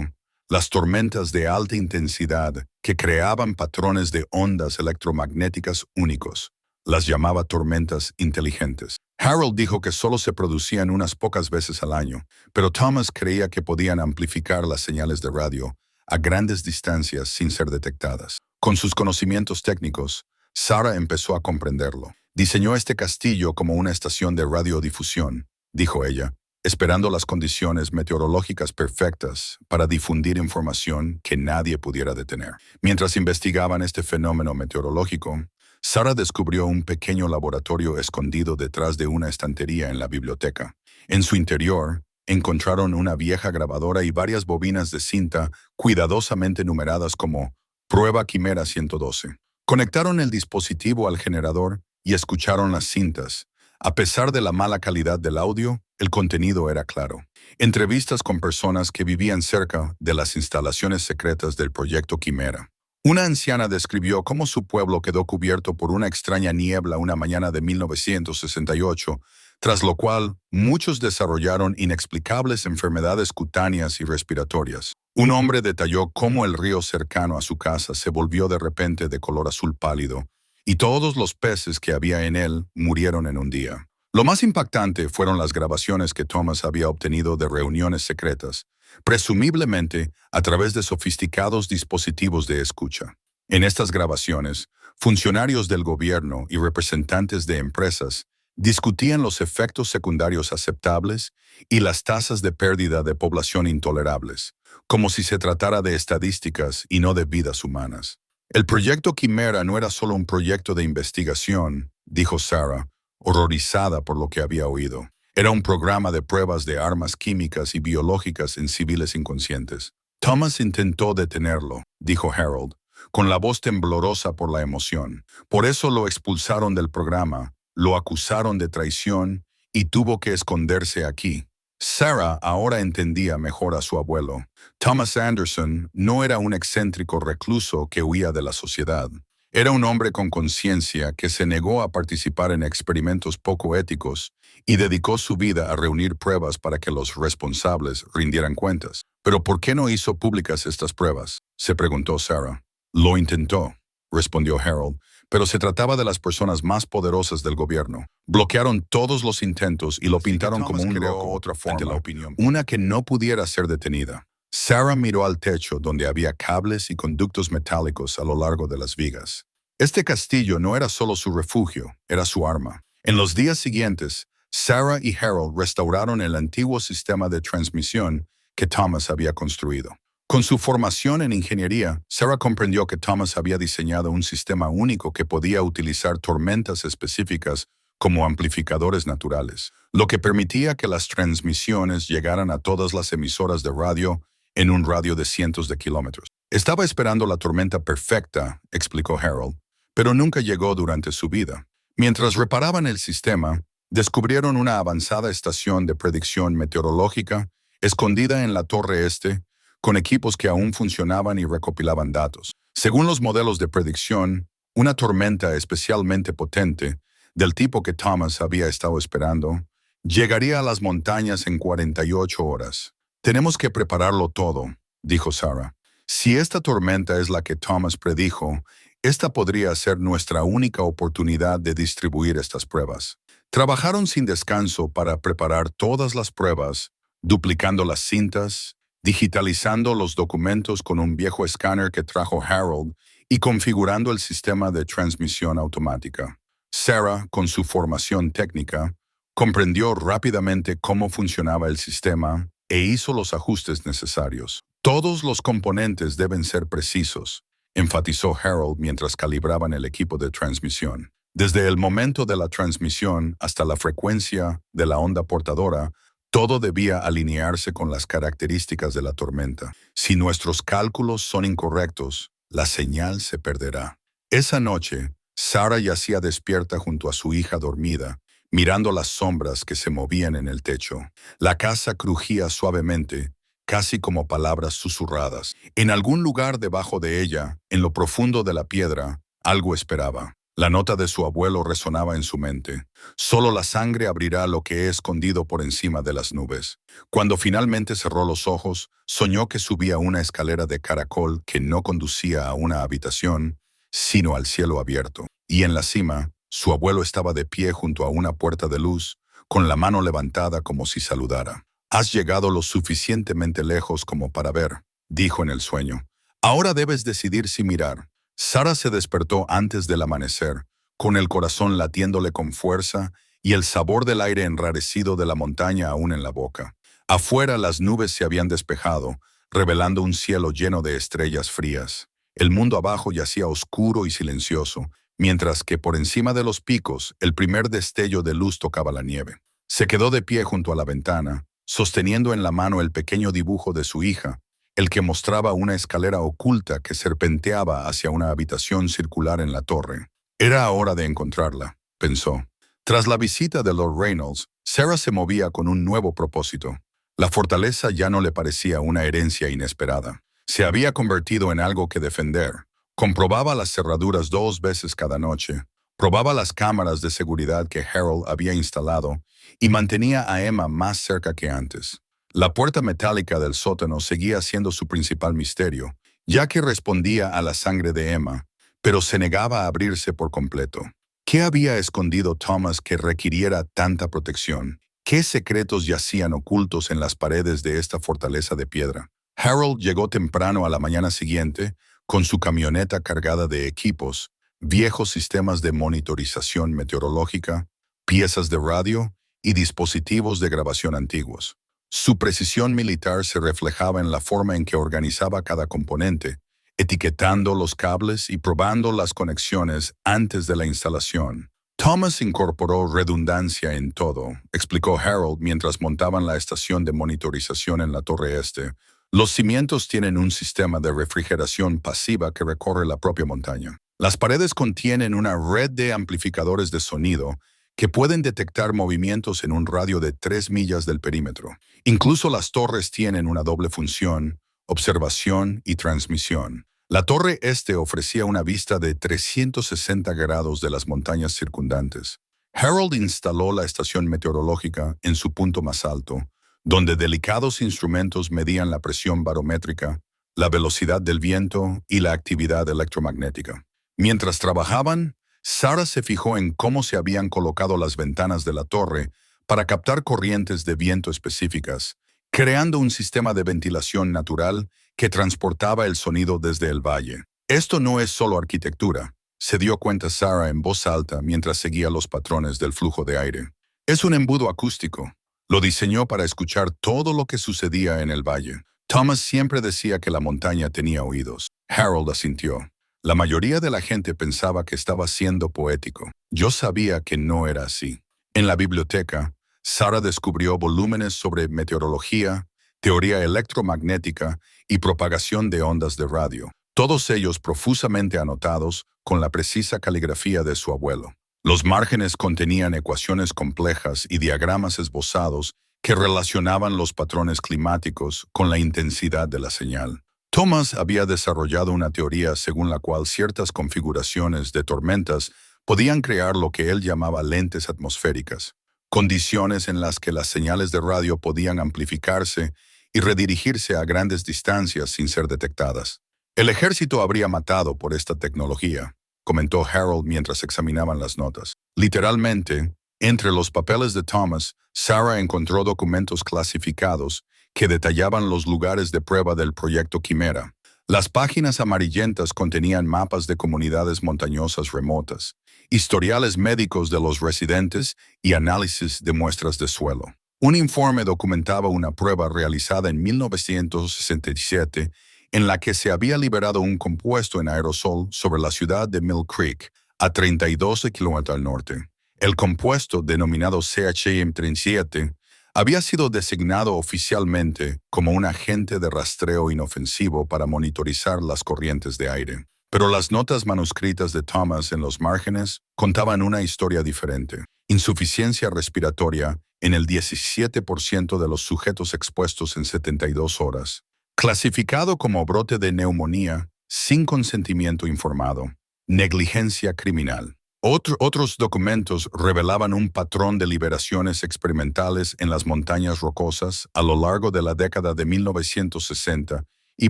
las tormentas de alta intensidad que creaban patrones de ondas electromagnéticas únicos. Las llamaba tormentas inteligentes. Harold dijo que solo se producían unas pocas veces al año, pero Thomas creía que podían amplificar las señales de radio a grandes distancias sin ser detectadas. Con sus conocimientos técnicos, Sarah empezó a comprenderlo. Diseñó este castillo como una estación de radiodifusión, dijo ella, esperando las condiciones meteorológicas perfectas para difundir información que nadie pudiera detener. Mientras investigaban este fenómeno meteorológico, Sarah descubrió un pequeño laboratorio escondido detrás de una estantería en la biblioteca. En su interior, encontraron una vieja grabadora y varias bobinas de cinta cuidadosamente numeradas como Prueba Quimera 112. Conectaron el dispositivo al generador y escucharon las cintas. A pesar de la mala calidad del audio, El contenido era claro. Entrevistas con personas que vivían cerca de las instalaciones secretas del proyecto Quimera. Una anciana describió cómo su pueblo quedó cubierto por una extraña niebla una mañana de 1968, tras lo cual muchos desarrollaron inexplicables enfermedades cutáneas y respiratorias. Un hombre detalló cómo el río cercano a su casa se volvió de repente de color azul pálido, y todos los peces que había en él murieron en un día. Lo más impactante fueron las grabaciones que Thomas había obtenido de reuniones secretas, presumiblemente a través de sofisticados dispositivos de escucha. En estas grabaciones, funcionarios del gobierno y representantes de empresas discutían los efectos secundarios aceptables y las tasas de pérdida de población intolerables, como si se tratara de estadísticas y no de vidas humanas. El proyecto Quimera no era solo un proyecto de investigación, dijo Sarah, horrorizada por lo que había oído. Era un programa de pruebas de armas químicas y biológicas en civiles inconscientes. Thomas intentó detenerlo, dijo Harold, con la voz temblorosa por la emoción. Por eso lo expulsaron del programa, lo acusaron de traición y tuvo que esconderse aquí. Sarah ahora entendía mejor a su abuelo. Thomas Anderson no era un excéntrico recluso que huía de la sociedad. Era un hombre con conciencia que se negó a participar en experimentos poco éticos y dedicó su vida a reunir pruebas para que los responsables rindieran cuentas. ¿Pero por qué no hizo públicas estas pruebas?, se preguntó Sarah. Lo intentó, respondió Harold, pero se trataba de las personas más poderosas del gobierno. Bloquearon todos los intentos y lo pintaron como un loco, otra forma, ante la opinión, una que no pudiera ser detenida. Sarah miró al techo donde había cables y conductos metálicos a lo largo de las vigas. Este castillo no era solo su refugio, era su arma. En los días siguientes, Sarah y Harold restauraron el antiguo sistema de transmisión que Thomas había construido. Con su formación en ingeniería, Sarah comprendió que Thomas había diseñado un sistema único que podía utilizar tormentas específicas como amplificadores naturales, lo que permitía que las transmisiones llegaran a todas las emisoras de radio en un radio de cientos de kilómetros. Estaba esperando la tormenta perfecta, explicó Harold, pero nunca llegó durante su vida. Mientras reparaban el sistema, descubrieron una avanzada estación de predicción meteorológica escondida en la torre este, con equipos que aún funcionaban y recopilaban datos. Según los modelos de predicción, una tormenta especialmente potente, del tipo que Thomas había estado esperando, llegaría a las montañas en 48 horas. Tenemos que prepararlo todo, dijo Sarah. Si esta tormenta es la que Thomas predijo, esta podría ser nuestra única oportunidad de distribuir estas pruebas. Trabajaron sin descanso para preparar todas las pruebas, duplicando las cintas, digitalizando los documentos con un viejo escáner que trajo Harold y configurando el sistema de transmisión automática. Sarah, con su formación técnica, comprendió rápidamente cómo funcionaba el sistema e hizo los ajustes necesarios. Todos los componentes deben ser precisos, enfatizó Harold mientras calibraban el equipo de transmisión. Desde el momento de la transmisión hasta la frecuencia de la onda portadora, todo debía alinearse con las características de la tormenta. Si nuestros cálculos son incorrectos, la señal se perderá. Esa noche, Sarah yacía despierta junto a su hija dormida, mirando las sombras que se movían en el techo. La casa crujía suavemente, casi como palabras susurradas. En algún lugar debajo de ella, en lo profundo de la piedra, algo esperaba. La nota de su abuelo resonaba en su mente. Solo la sangre abrirá lo que he escondido por encima de las nubes. Cuando finalmente cerró los ojos, soñó que subía una escalera de caracol que no conducía a una habitación, sino al cielo abierto. Y en la cima, su abuelo estaba de pie junto a una puerta de luz, con la mano levantada como si saludara. «Has llegado lo suficientemente lejos como para ver», dijo en el sueño. «Ahora debes decidir si mirar». Sarah se despertó antes del amanecer, con el corazón latiéndole con fuerza y el sabor del aire enrarecido de la montaña aún en la boca. Afuera las nubes se habían despejado, revelando un cielo lleno de estrellas frías. El mundo abajo yacía oscuro y silencioso, mientras que por encima de los picos el primer destello de luz tocaba la nieve. Se quedó de pie junto a la ventana, sosteniendo en la mano el pequeño dibujo de su hija, el que mostraba una escalera oculta que serpenteaba hacia una habitación circular en la torre. Era hora de encontrarla, pensó. Tras la visita de Lord Reynolds, Sarah se movía con un nuevo propósito. La fortaleza ya no le parecía una herencia inesperada. Se había convertido en algo que defender. Comprobaba las cerraduras 2 veces cada noche, probaba las cámaras de seguridad que Harold había instalado y mantenía a Emma más cerca que antes. La puerta metálica del sótano seguía siendo su principal misterio, ya que respondía a la sangre de Emma, pero se negaba a abrirse por completo. ¿Qué había escondido Thomas que requiriera tanta protección? ¿Qué secretos yacían ocultos en las paredes de esta fortaleza de piedra? Harold llegó temprano a la mañana siguiente con su camioneta cargada de equipos, viejos sistemas de monitorización meteorológica, piezas de radio y dispositivos de grabación antiguos. Su precisión militar se reflejaba en la forma en que organizaba cada componente, etiquetando los cables y probando las conexiones antes de la instalación. Thomas incorporó redundancia en todo, explicó Harold mientras montaban la estación de monitorización en la Torre Este. Los cimientos tienen un sistema de refrigeración pasiva que recorre la propia montaña. Las paredes contienen una red de amplificadores de sonido que pueden detectar movimientos en un radio de 3 millas del perímetro. Incluso las torres tienen una doble función: observación y transmisión. La Torre Este ofrecía una vista de 360 grados de las montañas circundantes. Harold instaló la estación meteorológica en su punto más alto, donde delicados instrumentos medían la presión barométrica, la velocidad del viento y la actividad electromagnética. Mientras trabajaban, Sarah se fijó en cómo se habían colocado las ventanas de la torre para captar corrientes de viento específicas, creando un sistema de ventilación natural que transportaba el sonido desde el valle. Esto no es solo arquitectura, se dio cuenta Sarah en voz alta mientras seguía los patrones del flujo de aire. Es un embudo acústico. Lo diseñó para escuchar todo lo que sucedía en el valle. Thomas siempre decía que la montaña tenía oídos. Harold asintió. La mayoría de la gente pensaba que estaba siendo poético. Yo sabía que no era así. En la biblioteca, Sarah descubrió volúmenes sobre meteorología, teoría electromagnética y propagación de ondas de radio, todos ellos profusamente anotados con la precisa caligrafía de su abuelo. Los márgenes contenían ecuaciones complejas y diagramas esbozados que relacionaban los patrones climáticos con la intensidad de la señal. Thomas había desarrollado una teoría según la cual ciertas configuraciones de tormentas podían crear lo que él llamaba lentes atmosféricas, condiciones en las que las señales de radio podían amplificarse y redirigirse a grandes distancias sin ser detectadas. El ejército habría matado por esta tecnología, comentó Harold mientras examinaban las notas. Literalmente, entre los papeles de Thomas, Sarah encontró documentos clasificados que detallaban los lugares de prueba del proyecto Quimera. Las páginas amarillentas contenían mapas de comunidades montañosas remotas, historiales médicos de los residentes y análisis de muestras de suelo. Un informe documentaba una prueba realizada en 1967 en la que se había liberado un compuesto en aerosol sobre la ciudad de Mill Creek, a 32 kilómetros al norte. El compuesto, denominado CHM-37, había sido designado oficialmente como un agente de rastreo inofensivo para monitorizar las corrientes de aire. Pero las notas manuscritas de Thomas en los márgenes contaban una historia diferente. Insuficiencia respiratoria en el 17% de los sujetos expuestos en 72 horas. Clasificado como brote de neumonía sin consentimiento informado. Negligencia criminal. Otros documentos revelaban un patrón de liberaciones experimentales en las montañas rocosas a lo largo de la década de 1960 y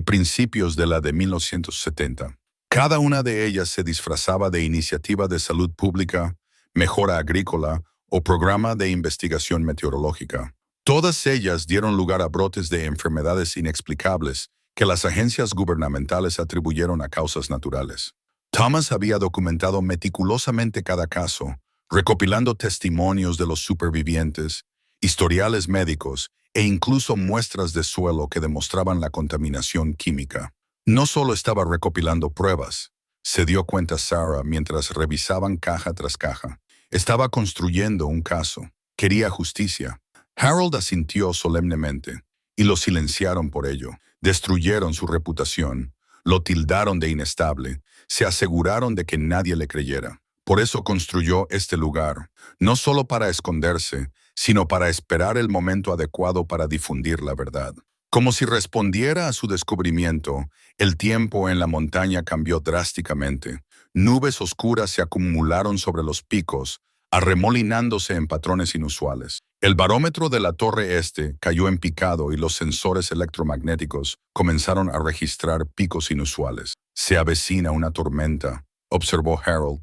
principios de la de 1970. Cada una de ellas se disfrazaba de iniciativa de salud pública, mejora agrícola o programa de investigación meteorológica. Todas ellas dieron lugar a brotes de enfermedades inexplicables que las agencias gubernamentales atribuyeron a causas naturales. Thomas había documentado meticulosamente cada caso, recopilando testimonios de los supervivientes, historiales médicos e incluso muestras de suelo que demostraban la contaminación química. No solo estaba recopilando pruebas, se dio cuenta Sarah mientras revisaban caja tras caja. Estaba construyendo un caso. Quería justicia. Harold asintió solemnemente, y lo silenciaron por ello. Destruyeron su reputación, lo tildaron de inestable, se aseguraron de que nadie le creyera. Por eso construyó este lugar, no solo para esconderse, sino para esperar el momento adecuado para difundir la verdad. Como si respondiera a su descubrimiento, el tiempo en la montaña cambió drásticamente. Nubes oscuras se acumularon sobre los picos, arremolinándose en patrones inusuales. El barómetro de la torre este cayó en picado y los sensores electromagnéticos comenzaron a registrar picos inusuales. Se avecina una tormenta, observó Harold,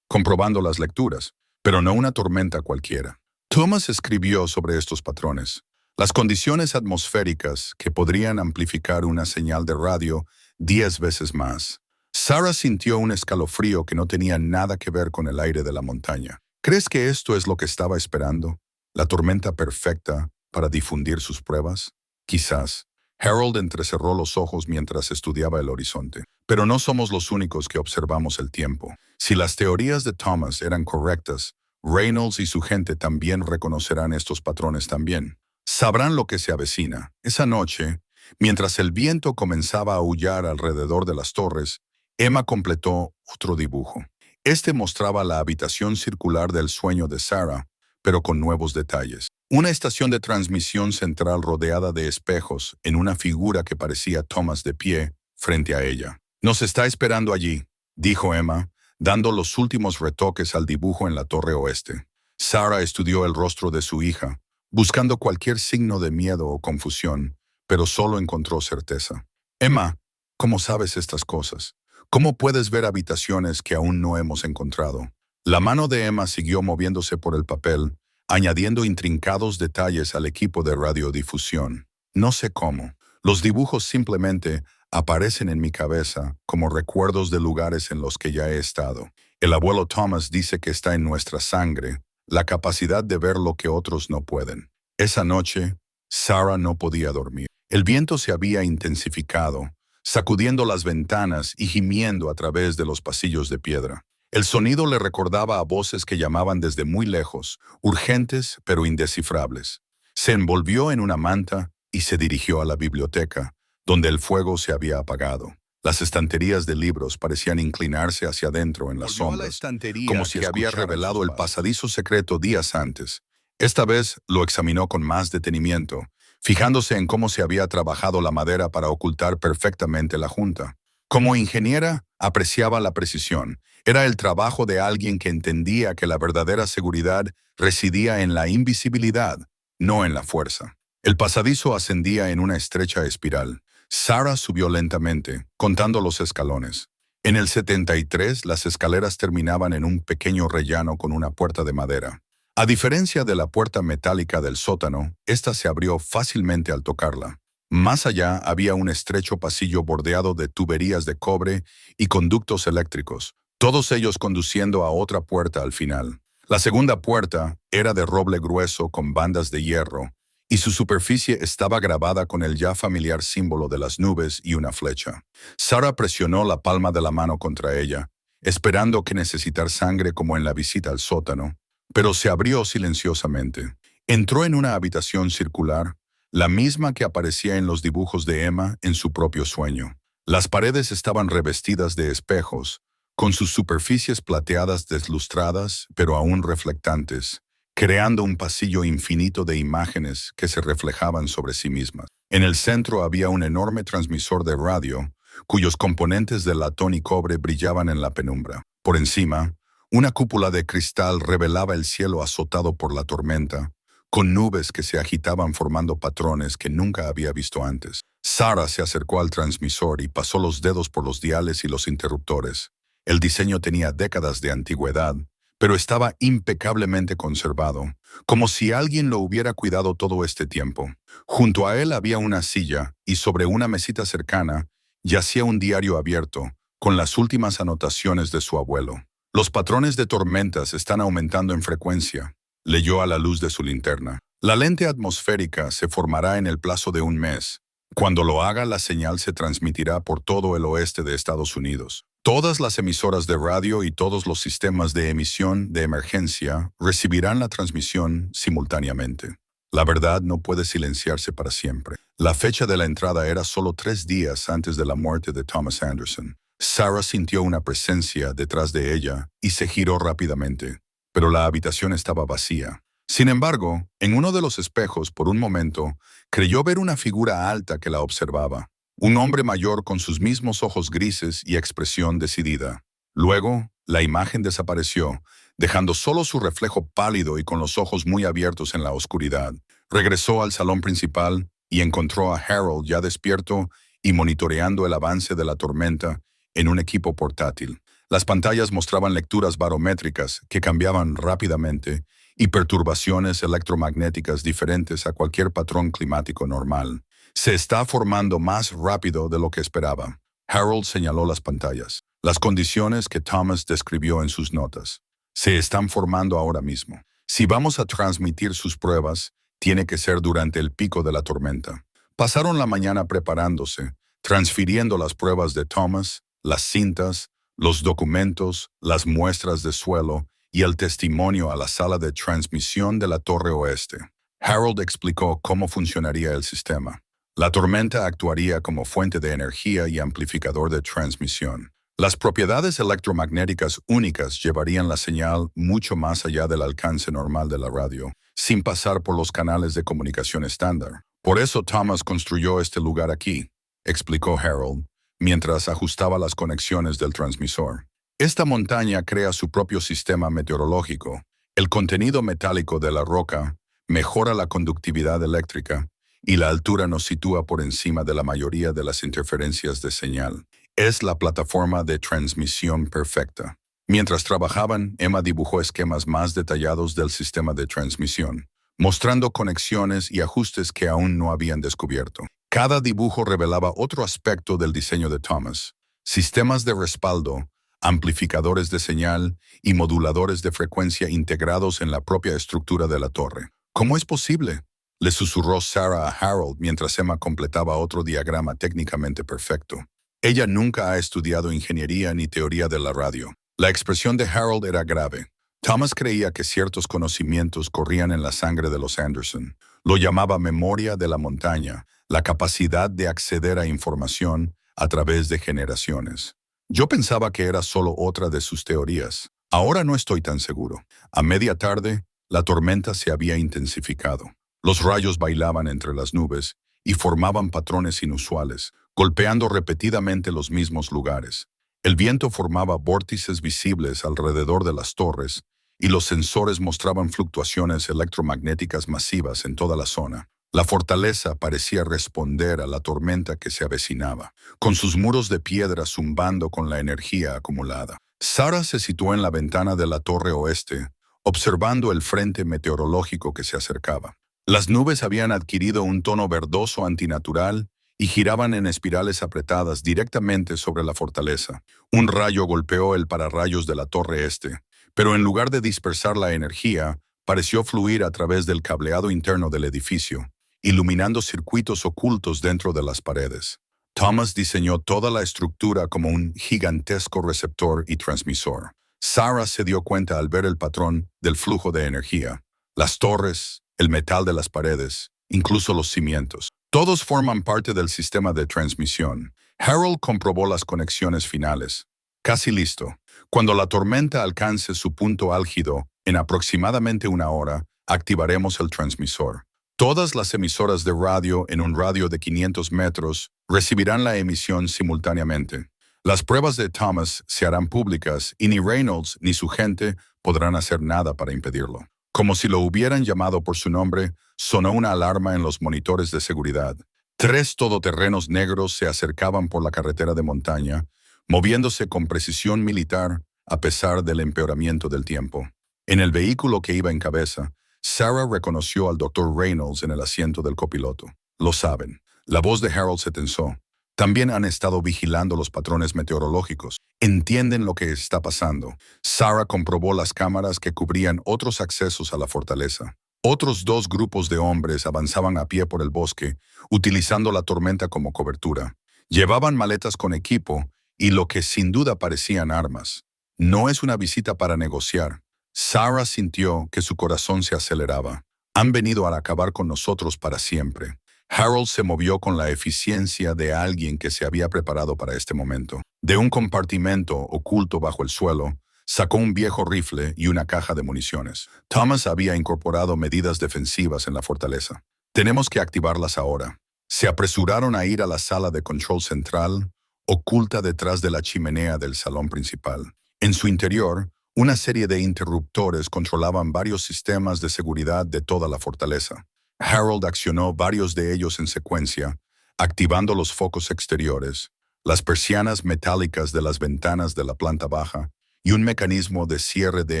comprobando las lecturas, pero no una tormenta cualquiera. Thomas escribió sobre estos patrones. Las condiciones atmosféricas que podrían amplificar una señal de radio 10 veces más. Sarah sintió un escalofrío que no tenía nada que ver con el aire de la montaña. ¿Crees que esto es lo que estaba esperando? ¿La tormenta perfecta para difundir sus pruebas? Quizás. Harold entrecerró los ojos mientras estudiaba el horizonte. Pero no somos los únicos que observamos el tiempo. Si las teorías de Thomas eran correctas, Reynolds y su gente también reconocerán estos patrones también. Sabrán lo que se avecina. Esa noche, mientras el viento comenzaba a aullar alrededor de las torres, Emma completó otro dibujo. Este mostraba la habitación circular del sueño de Sarah, pero con nuevos detalles. Una estación de transmisión central rodeada de espejos en una figura que parecía Thomas de pie frente a ella. «Nos está esperando allí», dijo Emma, dando los últimos retoques al dibujo en la torre oeste. Sarah estudió el rostro de su hija, buscando cualquier signo de miedo o confusión, pero solo encontró certeza. «Emma, ¿cómo sabes estas cosas? ¿Cómo puedes ver habitaciones que aún no hemos encontrado?» La mano de Emma siguió moviéndose por el papel, añadiendo intrincados detalles al equipo de radiodifusión. «No sé cómo. Los dibujos simplemente aparecen en mi cabeza como recuerdos de lugares en los que ya he estado. El abuelo Thomas dice que está en nuestra sangre, la capacidad de ver lo que otros no pueden». Esa noche, Sarah no podía dormir. El viento se había intensificado, sacudiendo las ventanas y gimiendo a través de los pasillos de piedra. El sonido le recordaba a voces que llamaban desde muy lejos, urgentes pero indescifrables. Se envolvió en una manta y se dirigió a la biblioteca, donde el fuego se había apagado. Las estanterías de libros parecían inclinarse hacia adentro en las sombras, como si había revelado el pasadizo secreto días antes. Esta vez lo examinó con más detenimiento, fijándose en cómo se había trabajado la madera para ocultar perfectamente la junta. Como ingeniera, apreciaba la precisión. Era el trabajo de alguien que entendía que la verdadera seguridad residía en la invisibilidad, no en la fuerza. El pasadizo ascendía en una estrecha espiral. Sarah subió lentamente, contando los escalones. En el 73, las escaleras terminaban en un pequeño rellano con una puerta de madera. A diferencia de la puerta metálica del sótano, esta se abrió fácilmente al tocarla. Más allá había un estrecho pasillo bordeado de tuberías de cobre y conductos eléctricos, todos ellos conduciendo a otra puerta al final. La segunda puerta era de roble grueso con bandas de hierro, y su superficie estaba grabada con el ya familiar símbolo de las nubes y una flecha. Sarah presionó la palma de la mano contra ella, esperando que necesitar sangre como en la visita al sótano, pero se abrió silenciosamente. Entró en una habitación circular, la misma que aparecía en los dibujos de Emma en su propio sueño. Las paredes estaban revestidas de espejos, con sus superficies plateadas deslustradas, pero aún reflectantes, creando un pasillo infinito de imágenes que se reflejaban sobre sí mismas. En el centro había un enorme transmisor de radio, cuyos componentes de latón y cobre brillaban en la penumbra. Por encima, una cúpula de cristal revelaba el cielo azotado por la tormenta, con nubes que se agitaban formando patrones que nunca había visto antes. Sarah se acercó al transmisor y pasó los dedos por los diales y los interruptores. El diseño tenía décadas de antigüedad, pero estaba impecablemente conservado, como si alguien lo hubiera cuidado todo este tiempo. Junto a él había una silla y sobre una mesita cercana yacía un diario abierto, con las últimas anotaciones de su abuelo. «Los patrones de tormentas están aumentando en frecuencia», leyó a la luz de su linterna. «La lente atmosférica se formará en el plazo de un mes. Cuando lo haga, la señal se transmitirá por todo el oeste de Estados Unidos. Todas las emisoras de radio y todos los sistemas de emisión de emergencia recibirán la transmisión simultáneamente. La verdad no puede silenciarse para siempre». La fecha de la entrada era solo 3 días antes de la muerte de Thomas Anderson. Sarah sintió una presencia detrás de ella y se giró rápidamente, pero la habitación estaba vacía. Sin embargo, en uno de los espejos, por un momento, creyó ver una figura alta que la observaba. Un hombre mayor con sus mismos ojos grises y expresión decidida. Luego, la imagen desapareció, dejando solo su reflejo pálido y con los ojos muy abiertos en la oscuridad. Regresó al salón principal y encontró a Harold ya despierto y monitoreando el avance de la tormenta en un equipo portátil. Las pantallas mostraban lecturas barométricas que cambiaban rápidamente y perturbaciones electromagnéticas diferentes a cualquier patrón climático normal. Se está formando más rápido de lo que esperaba. Harold señaló las pantallas, las condiciones que Thomas describió en sus notas. Se están formando ahora mismo. Si vamos a transmitir sus pruebas, tiene que ser durante el pico de la tormenta. Pasaron la mañana preparándose, transfiriendo las pruebas de Thomas, las cintas, los documentos, las muestras de suelo y el testimonio a la sala de transmisión de la Torre Oeste. Harold explicó cómo funcionaría el sistema. La tormenta actuaría como fuente de energía y amplificador de transmisión. Las propiedades electromagnéticas únicas llevarían la señal mucho más allá del alcance normal de la radio, sin pasar por los canales de comunicación estándar. Por eso Thomas construyó este lugar aquí, explicó Harold, mientras ajustaba las conexiones del transmisor. Esta montaña crea su propio sistema meteorológico. El contenido metálico de la roca mejora la conductividad eléctrica y la altura nos sitúa por encima de la mayoría de las interferencias de señal. Es la plataforma de transmisión perfecta. Mientras trabajaban, Emma dibujó esquemas más detallados del sistema de transmisión, mostrando conexiones y ajustes que aún no habían descubierto. Cada dibujo revelaba otro aspecto del diseño de Thomas: sistemas de respaldo, amplificadores de señal y moduladores de frecuencia integrados en la propia estructura de la torre. ¿Cómo es posible?, le susurró Sarah a Harold mientras Emma completaba otro diagrama técnicamente perfecto. Ella nunca ha estudiado ingeniería ni teoría de la radio. La expresión de Harold era grave. Thomas creía que ciertos conocimientos corrían en la sangre de los Anderson. Lo llamaba memoria de la montaña, la capacidad de acceder a información a través de generaciones. Yo pensaba que era solo otra de sus teorías. Ahora no estoy tan seguro. A media tarde, la tormenta se había intensificado. Los rayos bailaban entre las nubes y formaban patrones inusuales, golpeando repetidamente los mismos lugares. El viento formaba vórtices visibles alrededor de las torres y los sensores mostraban fluctuaciones electromagnéticas masivas en toda la zona. La fortaleza parecía responder a la tormenta que se avecinaba, con sus muros de piedra zumbando con la energía acumulada. Sarah se situó en la ventana de la Torre Oeste, observando el frente meteorológico que se acercaba. Las nubes habían adquirido un tono verdoso antinatural y giraban en espirales apretadas directamente sobre la fortaleza. Un rayo golpeó el pararrayos de la Torre Este, pero en lugar de dispersar la energía, pareció fluir a través del cableado interno del edificio, iluminando circuitos ocultos dentro de las paredes. Thomas diseñó toda la estructura como un gigantesco receptor y transmisor. Sarah se dio cuenta al ver el patrón del flujo de energía. Las torres, el metal de las paredes, incluso los cimientos. Todos forman parte del sistema de transmisión. Harold comprobó las conexiones finales. Casi listo. Cuando la tormenta alcance su punto álgido, en aproximadamente una hora, activaremos el transmisor. Todas las emisoras de radio en un radio de 500 metros recibirán la emisión simultáneamente. Las pruebas de Thomas se harán públicas y ni Reynolds ni su gente podrán hacer nada para impedirlo. Como si lo hubieran llamado por su nombre, sonó una alarma en los monitores de seguridad. 3 todoterrenos negros se acercaban por la carretera de montaña, moviéndose con precisión militar a pesar del empeoramiento del tiempo. En el vehículo que iba en cabeza, Sarah reconoció al Dr. Reynolds en el asiento del copiloto. Lo saben. La voz de Harold se tensó. También han estado vigilando los patrones meteorológicos. Entienden lo que está pasando. Sarah comprobó las cámaras que cubrían otros accesos a la fortaleza. Otros 2 grupos de hombres avanzaban a pie por el bosque, utilizando la tormenta como cobertura. Llevaban maletas con equipo y lo que sin duda parecían armas. No es una visita para negociar. Sarah sintió que su corazón se aceleraba. Han venido a acabar con nosotros para siempre. Harold se movió con la eficiencia de alguien que se había preparado para este momento. De un compartimento oculto bajo el suelo, sacó un viejo rifle y una caja de municiones. Thomas había incorporado medidas defensivas en la fortaleza. Tenemos que activarlas ahora. Se apresuraron a ir a la sala de control central, oculta detrás de la chimenea del salón principal. En su interior, una serie de interruptores controlaban varios sistemas de seguridad de toda la fortaleza. Harold accionó varios de ellos en secuencia, activando los focos exteriores, las persianas metálicas de las ventanas de la planta baja y un mecanismo de cierre de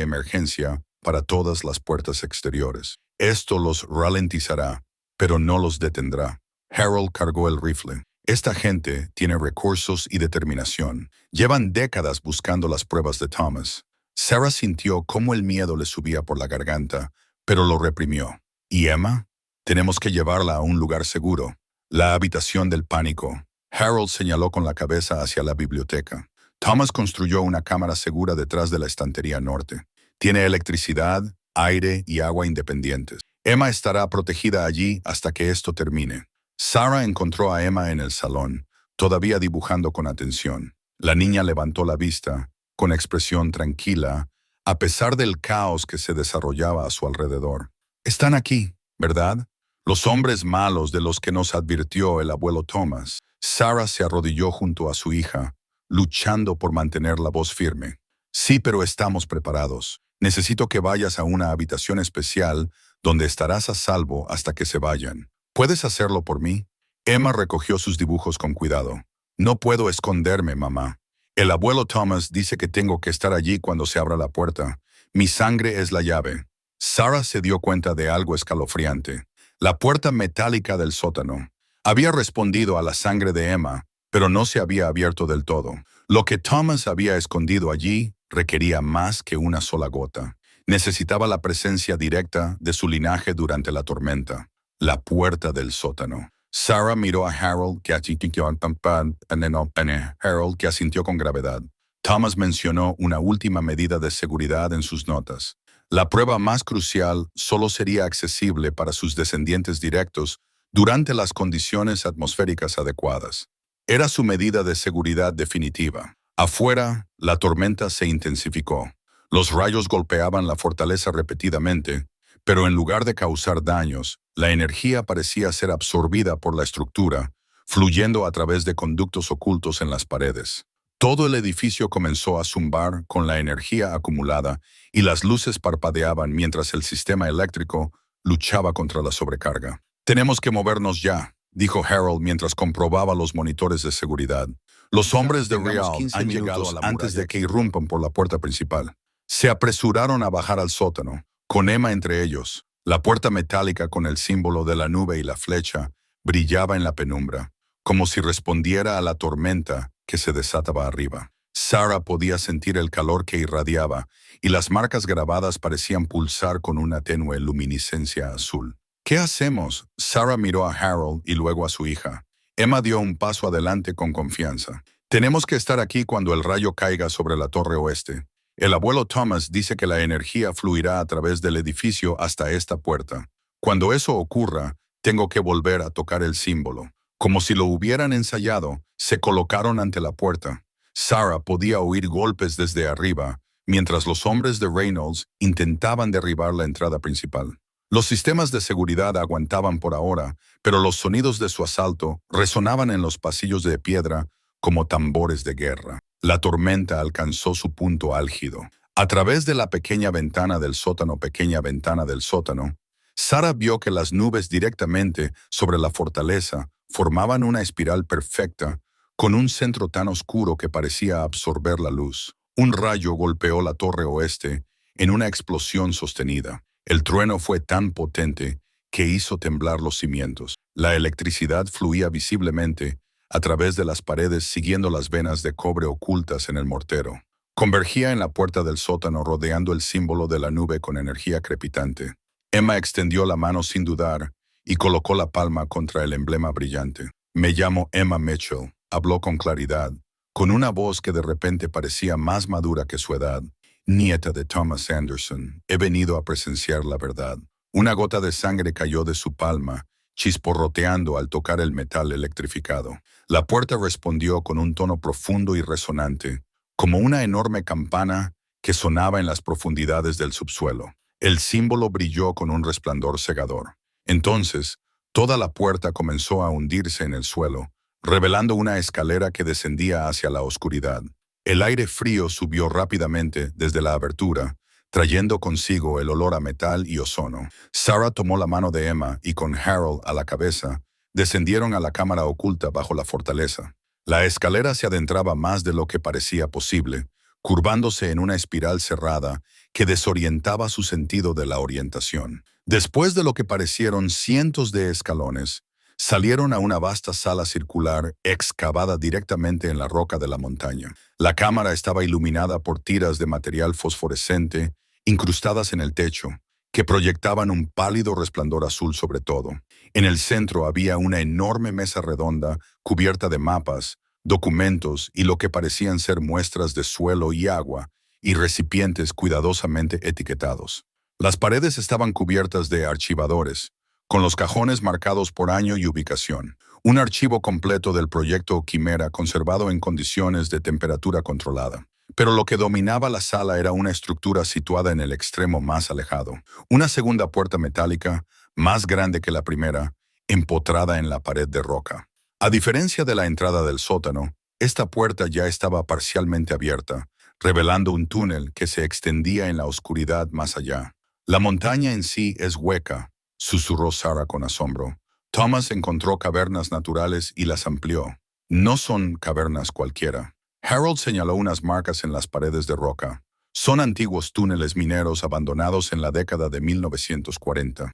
emergencia para todas las puertas exteriores. Esto los ralentizará, pero no los detendrá. Harold cargó el rifle. Esta gente tiene recursos y determinación. Llevan décadas buscando las pruebas de Thomas. Sarah sintió cómo el miedo le subía por la garganta, pero lo reprimió. ¿Y Emma? Tenemos que llevarla a un lugar seguro. La habitación del pánico. Harold señaló con la cabeza hacia la biblioteca. Thomas construyó una cámara segura detrás de la estantería norte. Tiene electricidad, aire y agua independientes. Emma estará protegida allí hasta que esto termine. Sarah encontró a Emma en el salón, todavía dibujando con atención. La niña levantó la vista, con expresión tranquila, a pesar del caos que se desarrollaba a su alrededor. Están aquí, ¿verdad? Los hombres malos de los que nos advirtió el abuelo Thomas. Sarah se arrodilló junto a su hija, luchando por mantener la voz firme. Sí, pero estamos preparados. Necesito que vayas a una habitación especial donde estarás a salvo hasta que se vayan. ¿Puedes hacerlo por mí? Emma recogió sus dibujos con cuidado. No puedo esconderme, mamá. El abuelo Thomas dice que tengo que estar allí cuando se abra la puerta. Mi sangre es la llave. Sarah se dio cuenta de algo escalofriante. La puerta metálica del sótano había respondido a la sangre de Emma, pero no se había abierto del todo. Lo que Thomas había escondido allí requería más que una sola gota. Necesitaba la presencia directa de su linaje durante la tormenta. La puerta del sótano. Sarah miró a Harold, que asintió con gravedad. Thomas mencionó una última medida de seguridad en sus notas. La prueba más crucial solo sería accesible para sus descendientes directos durante las condiciones atmosféricas adecuadas. Era su medida de seguridad definitiva. Afuera, la tormenta se intensificó. Los rayos golpeaban la fortaleza repetidamente, pero en lugar de causar daños, la energía parecía ser absorbida por la estructura, fluyendo a través de conductos ocultos en las paredes. Todo el edificio comenzó a zumbar con la energía acumulada y las luces parpadeaban mientras el sistema eléctrico luchaba contra la sobrecarga. Tenemos que movernos ya, dijo Harold mientras comprobaba los monitores de seguridad. Los hombres de Real han llegado a la antes de que irrumpan por la puerta principal. Se apresuraron a bajar al sótano, con Emma entre ellos. La puerta metálica con el símbolo de la nube y la flecha brillaba en la penumbra, como si respondiera a la tormenta que se desataba arriba. Sarah podía sentir el calor que irradiaba y las marcas grabadas parecían pulsar con una tenue luminiscencia azul. ¿Qué hacemos? Sarah miró a Harold y luego a su hija. Emma dio un paso adelante con confianza. Tenemos que estar aquí cuando el rayo caiga sobre la torre oeste. El abuelo Thomas dice que la energía fluirá a través del edificio hasta esta puerta. Cuando eso ocurra, tengo que volver a tocar el símbolo. Como si lo hubieran ensayado, se colocaron ante la puerta. Sarah podía oír golpes desde arriba, mientras los hombres de Reynolds intentaban derribar la entrada principal. Los sistemas de seguridad aguantaban por ahora, pero los sonidos de su asalto resonaban en los pasillos de piedra como tambores de guerra. La tormenta alcanzó su punto álgido. A través de la pequeña ventana del sótano, Sarah vio que las nubes directamente sobre la fortaleza formaban una espiral perfecta, con un centro tan oscuro que parecía absorber la luz. Un rayo golpeó la torre oeste en una explosión sostenida. El trueno fue tan potente que hizo temblar los cimientos. La electricidad fluía visiblemente a través de las paredes siguiendo las venas de cobre ocultas en el mortero. Convergía en la puerta del sótano rodeando el símbolo de la nube con energía crepitante. Emma extendió la mano sin dudar y colocó la palma contra el emblema brillante. Me llamo Emma Mitchell, habló con claridad, con una voz que de repente parecía más madura que su edad. Nieta de Thomas Anderson, he venido a presenciar la verdad. Una gota de sangre cayó de su palma chisporroteando al tocar el metal electrificado. La puerta respondió con un tono profundo y resonante, como una enorme campana que sonaba en las profundidades del subsuelo. El símbolo brilló con un resplandor cegador. Entonces, toda la puerta comenzó a hundirse en el suelo, revelando una escalera que descendía hacia la oscuridad. El aire frío subió rápidamente desde la abertura, trayendo consigo el olor a metal y ozono. Sarah tomó la mano de Emma y con Harold a la cabeza, descendieron a la cámara oculta bajo la fortaleza. La escalera se adentraba más de lo que parecía posible, curvándose en una espiral cerrada que desorientaba su sentido de la orientación. Después de lo que parecieron cientos de escalones, salieron a una vasta sala circular excavada directamente en la roca de la montaña. La cámara estaba iluminada por tiras de material fosforescente incrustadas en el techo, que proyectaban un pálido resplandor azul sobre todo. En el centro había una enorme mesa redonda cubierta de mapas, documentos y lo que parecían ser muestras de suelo y agua, y recipientes cuidadosamente etiquetados. Las paredes estaban cubiertas de archivadores, con los cajones marcados por año y ubicación. Un archivo completo del proyecto Quimera conservado en condiciones de temperatura controlada. Pero lo que dominaba la sala era una estructura situada en el extremo más alejado. Una segunda puerta metálica, más grande que la primera, empotrada en la pared de roca. A diferencia de la entrada del sótano, esta puerta ya estaba parcialmente abierta, revelando un túnel que se extendía en la oscuridad más allá. La montaña en sí es hueca, susurró Sarah con asombro. Thomas encontró cavernas naturales y las amplió. No son cavernas cualquiera. Harold señaló unas marcas en las paredes de roca. Son antiguos túneles mineros abandonados en la década de 1940.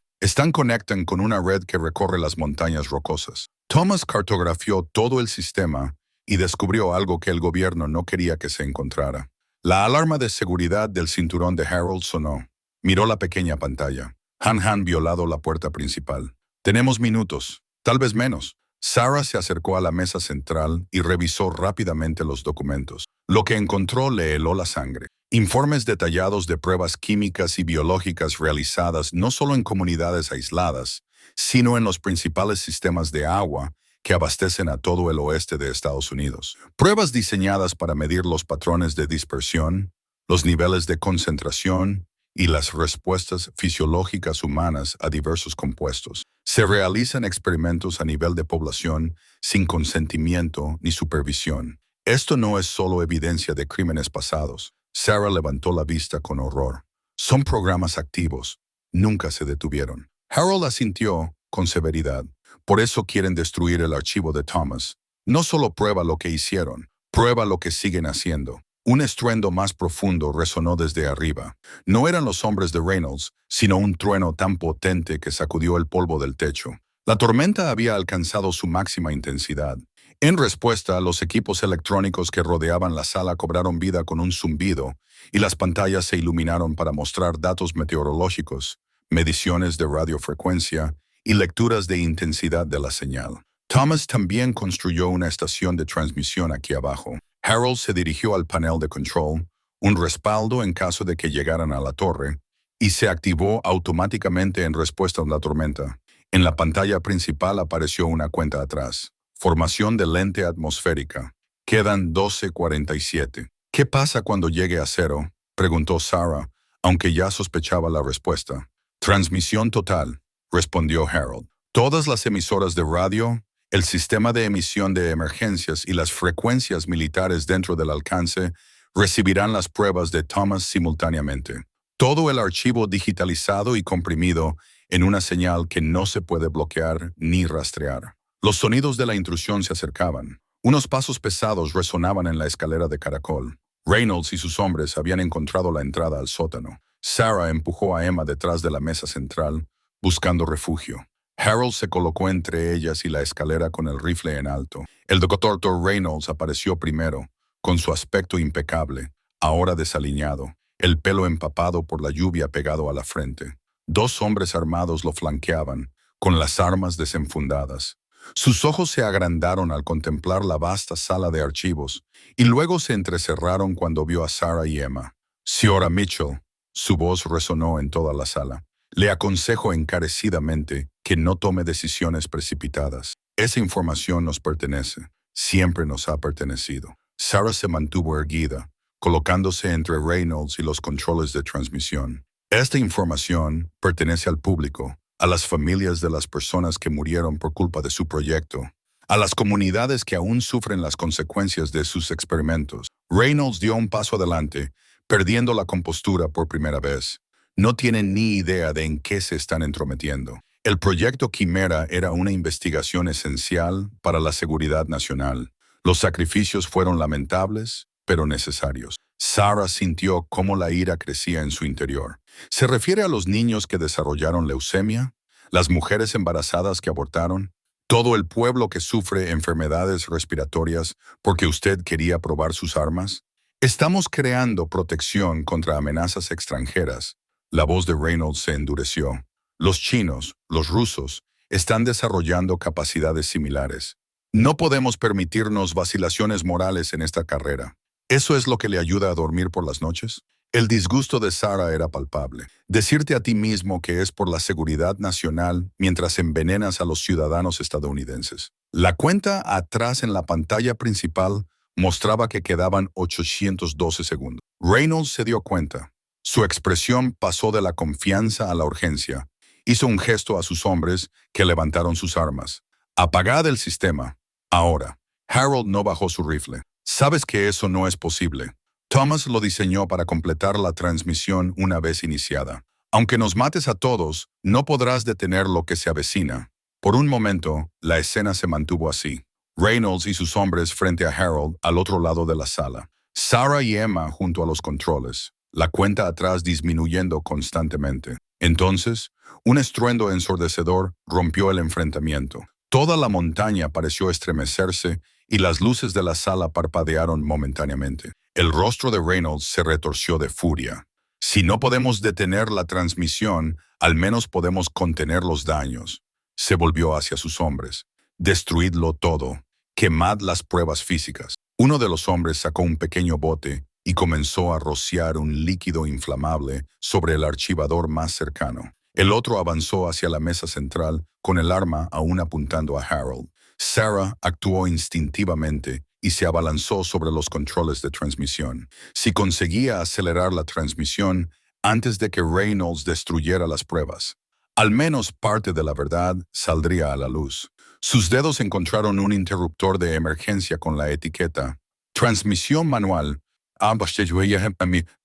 Conectan con una red que recorre las montañas rocosas. Thomas cartografió todo el sistema y descubrió algo que el gobierno no quería que se encontrara. La alarma de seguridad del cinturón de Harold sonó. Miró la pequeña pantalla. Han violado la puerta principal. Tenemos minutos, tal vez menos. Sarah se acercó a la mesa central y revisó rápidamente los documentos. Lo que encontró le heló la sangre. Informes detallados de pruebas químicas y biológicas realizadas no solo en comunidades aisladas, sino en los principales sistemas de agua que abastecen a todo el oeste de Estados Unidos. Pruebas diseñadas para medir los patrones de dispersión, los niveles de concentración y las respuestas fisiológicas humanas a diversos compuestos. Se realizan experimentos a nivel de población sin consentimiento ni supervisión. Esto no es solo evidencia de crímenes pasados. Sarah levantó la vista con horror. Son programas activos. Nunca se detuvieron. Harold asintió con severidad. Por eso quieren destruir el archivo de Thomas. No solo prueba lo que hicieron, prueba lo que siguen haciendo. Un estruendo más profundo resonó desde arriba. No eran los hombres de Reynolds, sino un trueno tan potente que sacudió el polvo del techo. La tormenta había alcanzado su máxima intensidad. En respuesta, los equipos electrónicos que rodeaban la sala cobraron vida con un zumbido, y las pantallas se iluminaron para mostrar datos meteorológicos, mediciones de radiofrecuencia y lecturas de intensidad de la señal. Thomas también construyó una estación de transmisión aquí abajo. Harold se dirigió al panel de control, un respaldo en caso de que llegaran a la torre, y se activó automáticamente en respuesta a la tormenta. En la pantalla principal apareció una cuenta atrás. Formación de lente atmosférica. Quedan 12:47. ¿Qué pasa cuando llegue a cero?, preguntó Sarah, aunque ya sospechaba la respuesta. Transmisión total, respondió Harold. Todas las emisoras de radio, el sistema de emisión de emergencias y las frecuencias militares dentro del alcance recibirán las pruebas de Thomas simultáneamente. Todo el archivo digitalizado y comprimido en una señal que no se puede bloquear ni rastrear. Los sonidos de la intrusión se acercaban. Unos pasos pesados resonaban en la escalera de caracol. Reynolds y sus hombres habían encontrado la entrada al sótano. Sarah empujó a Emma detrás de la mesa central, buscando refugio. Harold se colocó entre ellas y la escalera con el rifle en alto. El doctor Reynolds apareció primero, con su aspecto impecable, ahora desaliñado, el pelo empapado por la lluvia pegado a la frente. Dos hombres armados lo flanqueaban, con las armas desenfundadas. Sus ojos se agrandaron al contemplar la vasta sala de archivos, y luego se entrecerraron cuando vio a Sarah y Emma. Señora Mitchell, su voz resonó en toda la sala. Le aconsejo encarecidamente que no tome decisiones precipitadas. Esa información nos pertenece, siempre nos ha pertenecido. Sarah se mantuvo erguida, colocándose entre Reynolds y los controles de transmisión. Esta información pertenece al público, a las familias de las personas que murieron por culpa de su proyecto, a las comunidades que aún sufren las consecuencias de sus experimentos. Reynolds dio un paso adelante, perdiendo la compostura por primera vez. No tienen ni idea de en qué se están entrometiendo. El proyecto Quimera era una investigación esencial para la seguridad nacional. Los sacrificios fueron lamentables, pero necesarios. Sarah sintió cómo la ira crecía en su interior. ¿Se refiere a los niños que desarrollaron leucemia? ¿Las mujeres embarazadas que abortaron? ¿Todo el pueblo que sufre enfermedades respiratorias porque usted quería probar sus armas? Estamos creando protección contra amenazas extranjeras. La voz de Reynolds se endureció. Los chinos, los rusos, están desarrollando capacidades similares. No podemos permitirnos vacilaciones morales en esta carrera. ¿Eso es lo que le ayuda a dormir por las noches? El disgusto de Sarah era palpable. Decirte a ti mismo que es por la seguridad nacional mientras envenenas a los ciudadanos estadounidenses. La cuenta atrás en la pantalla principal mostraba que quedaban 812 segundos. Reynolds se dio cuenta. Su expresión pasó de la confianza a la urgencia. Hizo un gesto a sus hombres que levantaron sus armas. Apagad el sistema. Ahora. Harold no bajó su rifle. Sabes que eso no es posible. Thomas lo diseñó para completar la transmisión una vez iniciada. Aunque nos mates a todos, no podrás detener lo que se avecina. Por un momento, la escena se mantuvo así. Reynolds y sus hombres frente a Harold al otro lado de la sala. Sarah y Emma junto a los controles. La cuenta atrás disminuyendo constantemente. Entonces, un estruendo ensordecedor rompió el enfrentamiento. Toda la montaña pareció estremecerse y las luces de la sala parpadearon momentáneamente. El rostro de Reynolds se retorció de furia. Si no podemos detener la transmisión, al menos podemos contener los daños. Se volvió hacia sus hombres. Destruidlo todo. Quemad las pruebas físicas. Uno de los hombres sacó un pequeño bote y comenzó a rociar un líquido inflamable sobre el archivador más cercano. El otro avanzó hacia la mesa central con el arma aún apuntando a Harold. Sarah actuó instintivamente y se abalanzó sobre los controles de transmisión. Si conseguía acelerar la transmisión antes de que Reynolds destruyera las pruebas, al menos parte de la verdad saldría a la luz. Sus dedos encontraron un interruptor de emergencia con la etiqueta Transmisión manual.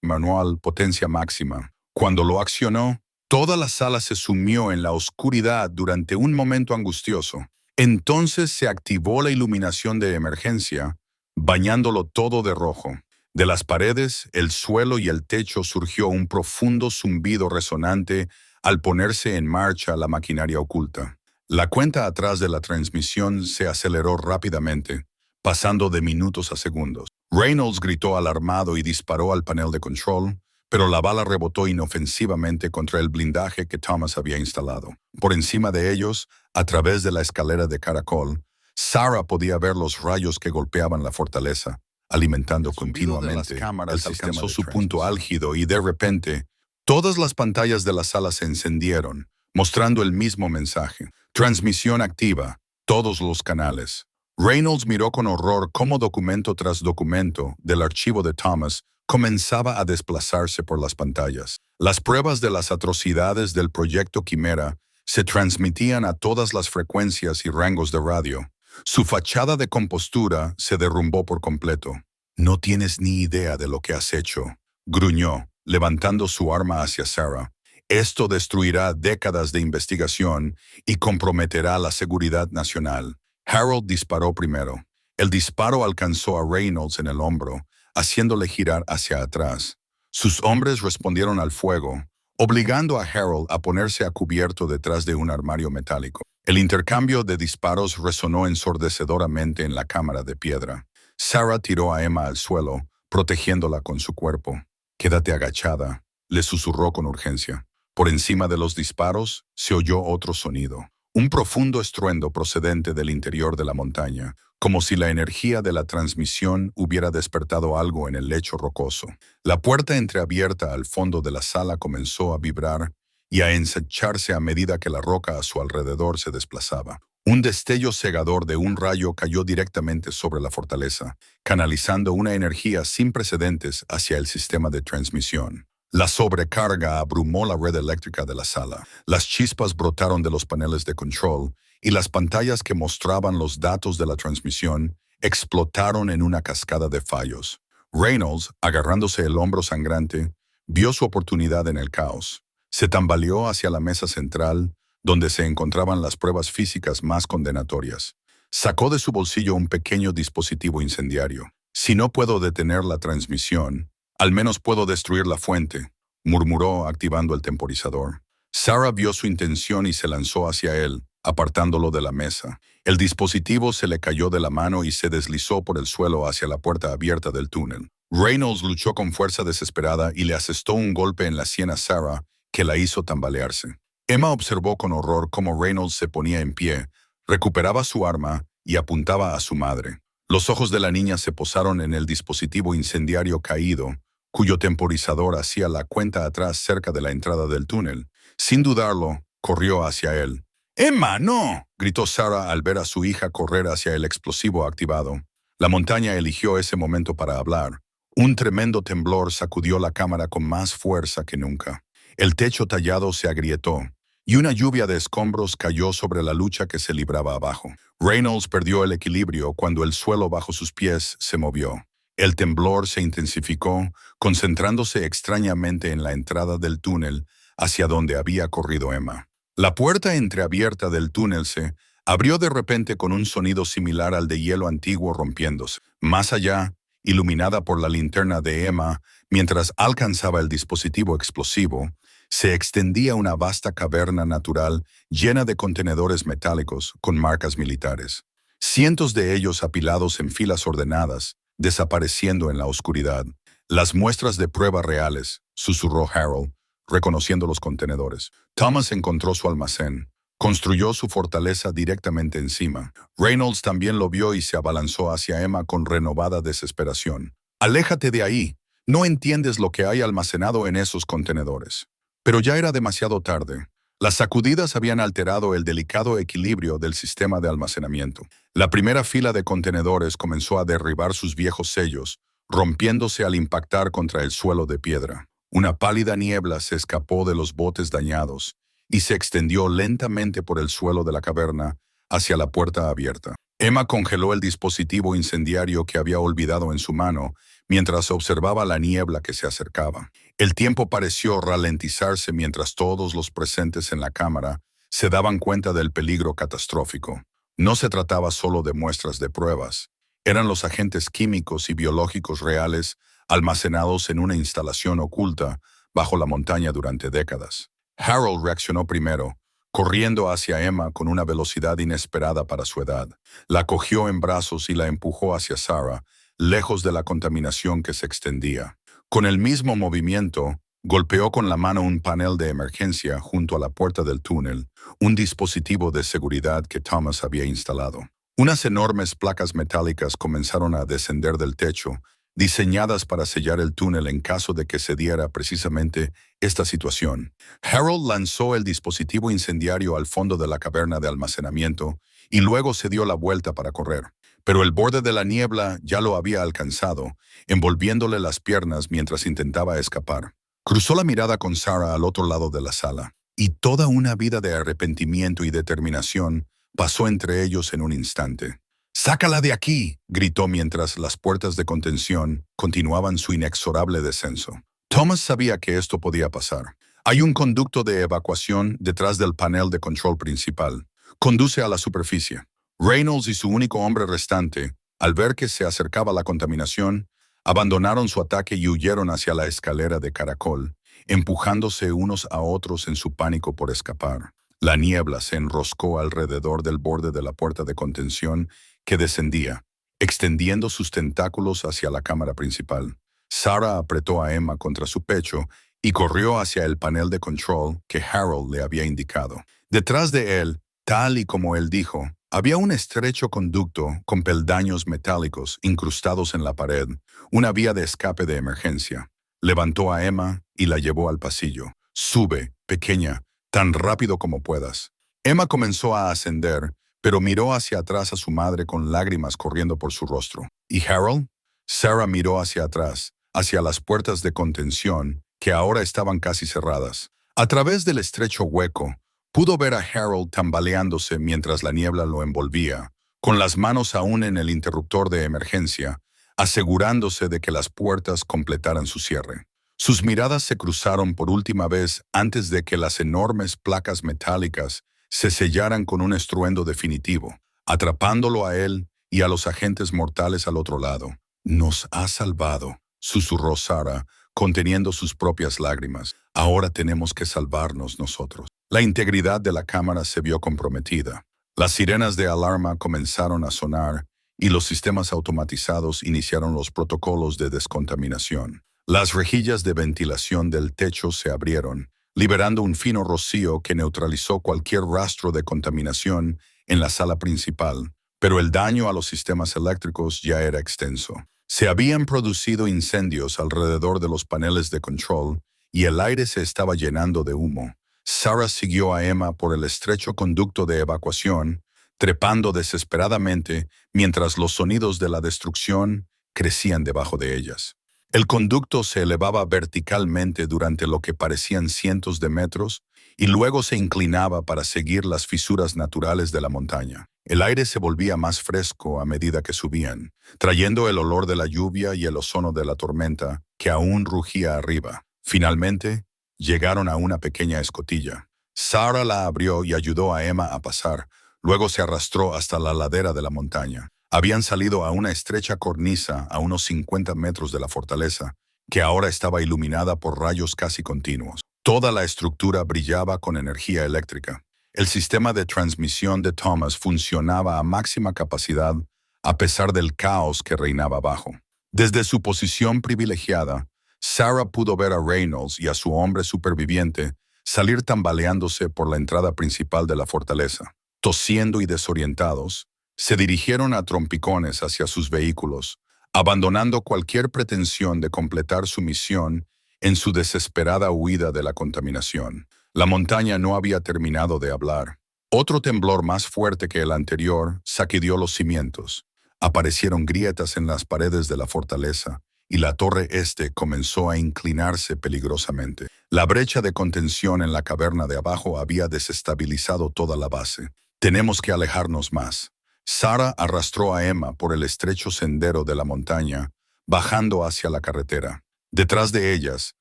Manual potencia máxima. Cuando lo accionó, toda la sala se sumió en la oscuridad durante un momento angustioso. Entonces se activó la iluminación de emergencia, bañándolo todo de rojo. De las paredes, el suelo y el techo surgió un profundo zumbido resonante al ponerse en marcha la maquinaria oculta. La cuenta atrás de la transmisión se aceleró rápidamente, pasando de minutos a segundos. Reynolds gritó alarmado y disparó al panel de control, pero la bala rebotó inofensivamente contra el blindaje que Thomas había instalado. Por encima de ellos, a través de la escalera de caracol, Sarah podía ver los rayos que golpeaban la fortaleza, alimentando continuamente. El sistema alcanzó su punto álgido y de repente, todas las pantallas de la sala se encendieron, mostrando el mismo mensaje. Transmisión activa, todos los canales. Reynolds miró con horror cómo documento tras documento del archivo de Thomas comenzaba a desplazarse por las pantallas. Las pruebas de las atrocidades del proyecto Quimera se transmitían a todas las frecuencias y rangos de radio. Su fachada de compostura se derrumbó por completo. «No tienes ni idea de lo que has hecho», gruñó, levantando su arma hacia Sarah. «Esto destruirá décadas de investigación y comprometerá la seguridad nacional». Harold disparó primero. El disparo alcanzó a Reynolds en el hombro, haciéndole girar hacia atrás. Sus hombres respondieron al fuego, obligando a Harold a ponerse a cubierto detrás de un armario metálico. El intercambio de disparos resonó ensordecedoramente en la cámara de piedra. Sarah tiró a Emma al suelo, protegiéndola con su cuerpo. «Quédate agachada», le susurró con urgencia. Por encima de los disparos se oyó otro sonido. Un profundo estruendo procedente del interior de la montaña, como si la energía de la transmisión hubiera despertado algo en el lecho rocoso. La puerta entreabierta al fondo de la sala comenzó a vibrar y a ensancharse a medida que la roca a su alrededor se desplazaba. Un destello cegador de un rayo cayó directamente sobre la fortaleza, canalizando una energía sin precedentes hacia el sistema de transmisión. La sobrecarga abrumó la red eléctrica de la sala. Las chispas brotaron de los paneles de control y las pantallas que mostraban los datos de la transmisión explotaron en una cascada de fallos. Reynolds, agarrándose el hombro sangrante, vio su oportunidad en el caos. Se tambaleó hacia la mesa central, donde se encontraban las pruebas físicas más condenatorias. Sacó de su bolsillo un pequeño dispositivo incendiario. «Si no puedo detener la transmisión, al menos puedo destruir la fuente», murmuró activando el temporizador. Sarah vio su intención y se lanzó hacia él, apartándolo de la mesa. El dispositivo se le cayó de la mano y se deslizó por el suelo hacia la puerta abierta del túnel. Reynolds luchó con fuerza desesperada y le asestó un golpe en la sien a Sarah que la hizo tambalearse. Emma observó con horror cómo Reynolds se ponía en pie, recuperaba su arma y apuntaba a su madre. Los ojos de la niña se posaron en el dispositivo incendiario caído, cuyo temporizador hacía la cuenta atrás cerca de la entrada del túnel. Sin dudarlo, corrió hacia él. «¡Emma, no!», gritó Sarah al ver a su hija correr hacia el explosivo activado. La montaña eligió ese momento para hablar. Un tremendo temblor sacudió la cámara con más fuerza que nunca. El techo tallado se agrietó, y una lluvia de escombros cayó sobre la lucha que se libraba abajo. Reynolds perdió el equilibrio cuando el suelo bajo sus pies se movió. El temblor se intensificó, concentrándose extrañamente en la entrada del túnel hacia donde había corrido Emma. La puerta entreabierta del túnel se abrió de repente con un sonido similar al de hielo antiguo rompiéndose. Más allá, iluminada por la linterna de Emma, mientras alcanzaba el dispositivo explosivo, se extendía una vasta caverna natural llena de contenedores metálicos con marcas militares. Cientos de ellos apilados en filas ordenadas, desapareciendo en la oscuridad. «Las muestras de prueba reales», susurró Harold, reconociendo los contenedores. Thomas encontró su almacén. Construyó su fortaleza directamente encima. Reynolds también lo vio y se abalanzó hacia Emma con renovada desesperación. «Aléjate de ahí. No entiendes lo que hay almacenado en esos contenedores». Pero ya era demasiado tarde. Las sacudidas habían alterado el delicado equilibrio del sistema de almacenamiento. La primera fila de contenedores comenzó a derribar sus viejos sellos, rompiéndose al impactar contra el suelo de piedra. Una pálida niebla se escapó de los botes dañados y se extendió lentamente por el suelo de la caverna hacia la puerta abierta. Emma congeló el dispositivo incendiario que había olvidado en su mano mientras observaba la niebla que se acercaba. El tiempo pareció ralentizarse mientras todos los presentes en la cámara se daban cuenta del peligro catastrófico. No se trataba solo de muestras de pruebas. Eran los agentes químicos y biológicos reales almacenados en una instalación oculta bajo la montaña durante décadas. Harold reaccionó primero, corriendo hacia Emma con una velocidad inesperada para su edad. La cogió en brazos y la empujó hacia Sarah, lejos de la contaminación que se extendía. Con el mismo movimiento, golpeó con la mano un panel de emergencia junto a la puerta del túnel, un dispositivo de seguridad que Thomas había instalado. Unas enormes placas metálicas comenzaron a descender del techo, diseñadas para sellar el túnel en caso de que se diera precisamente esta situación. Harold lanzó el dispositivo incendiario al fondo de la caverna de almacenamiento y luego se dio la vuelta para correr. Pero el borde de la niebla ya lo había alcanzado, envolviéndole las piernas mientras intentaba escapar. Cruzó la mirada con Sarah al otro lado de la sala, y toda una vida de arrepentimiento y determinación pasó entre ellos en un instante. «¡Sácala de aquí!», gritó mientras las puertas de contención continuaban su inexorable descenso. Thomas sabía que esto podía pasar. «Hay un conducto de evacuación detrás del panel de control principal. Conduce a la superficie». Reynolds y su único hombre restante, al ver que se acercaba la contaminación, abandonaron su ataque y huyeron hacia la escalera de caracol, empujándose unos a otros en su pánico por escapar. La niebla se enroscó alrededor del borde de la puerta de contención que descendía, extendiendo sus tentáculos hacia la cámara principal. Sarah apretó a Emma contra su pecho y corrió hacia el panel de control que Harold le había indicado. Detrás de él, tal y como él dijo, había un estrecho conducto con peldaños metálicos incrustados en la pared, una vía de escape de emergencia. Levantó a Emma y la llevó al pasillo. «Sube», pequeña, tan rápido como puedas. Emma comenzó a ascender, pero miró hacia atrás a su madre con lágrimas corriendo por su rostro. ¿Y Harold? Sarah miró hacia atrás, hacia las puertas de contención, que ahora estaban casi cerradas. A través del estrecho hueco, pudo ver a Harold tambaleándose mientras la niebla lo envolvía, con las manos aún en el interruptor de emergencia, asegurándose de que las puertas completaran su cierre. Sus miradas se cruzaron por última vez antes de que las enormes placas metálicas se sellaran con un estruendo definitivo, atrapándolo a él y a los agentes mortales al otro lado. «Nos ha salvado», susurró Sarah, conteniendo sus propias lágrimas. «Ahora tenemos que salvarnos nosotros». La integridad de la cámara se vio comprometida. Las sirenas de alarma comenzaron a sonar y los sistemas automatizados iniciaron los protocolos de descontaminación. Las rejillas de ventilación del techo se abrieron, liberando un fino rocío que neutralizó cualquier rastro de contaminación en la sala principal, pero el daño a los sistemas eléctricos ya era extenso. Se habían producido incendios alrededor de los paneles de control y el aire se estaba llenando de humo. Sarah siguió a Emma por el estrecho conducto de evacuación, trepando desesperadamente mientras los sonidos de la destrucción crecían debajo de ellas. El conducto se elevaba verticalmente durante lo que parecían cientos de metros y luego se inclinaba para seguir las fisuras naturales de la montaña. El aire se volvía más fresco a medida que subían, trayendo el olor de la lluvia y el ozono de la tormenta que aún rugía arriba. Finalmente, llegaron a una pequeña escotilla. Sarah la abrió y ayudó a Emma a pasar. Luego se arrastró hasta la ladera de la montaña. Habían salido a una estrecha cornisa a unos 50 metros de la fortaleza, que ahora estaba iluminada por rayos casi continuos. Toda la estructura brillaba con energía eléctrica. El sistema de transmisión de Thomas funcionaba a máxima capacidad a pesar del caos que reinaba abajo. Desde su posición privilegiada, Sarah pudo ver a Reynolds y a su hombre superviviente salir tambaleándose por la entrada principal de la fortaleza. Tosiendo y desorientados, se dirigieron a trompicones hacia sus vehículos, abandonando cualquier pretensión de completar su misión en su desesperada huida de la contaminación. La montaña no había terminado de hablar. Otro temblor más fuerte que el anterior sacudió los cimientos. Aparecieron grietas en las paredes de la fortaleza y la torre este comenzó a inclinarse peligrosamente. La brecha de contención en la caverna de abajo había desestabilizado toda la base. «Tenemos que alejarnos más». Sarah arrastró a Emma por el estrecho sendero de la montaña, bajando hacia la carretera. Detrás de ellas,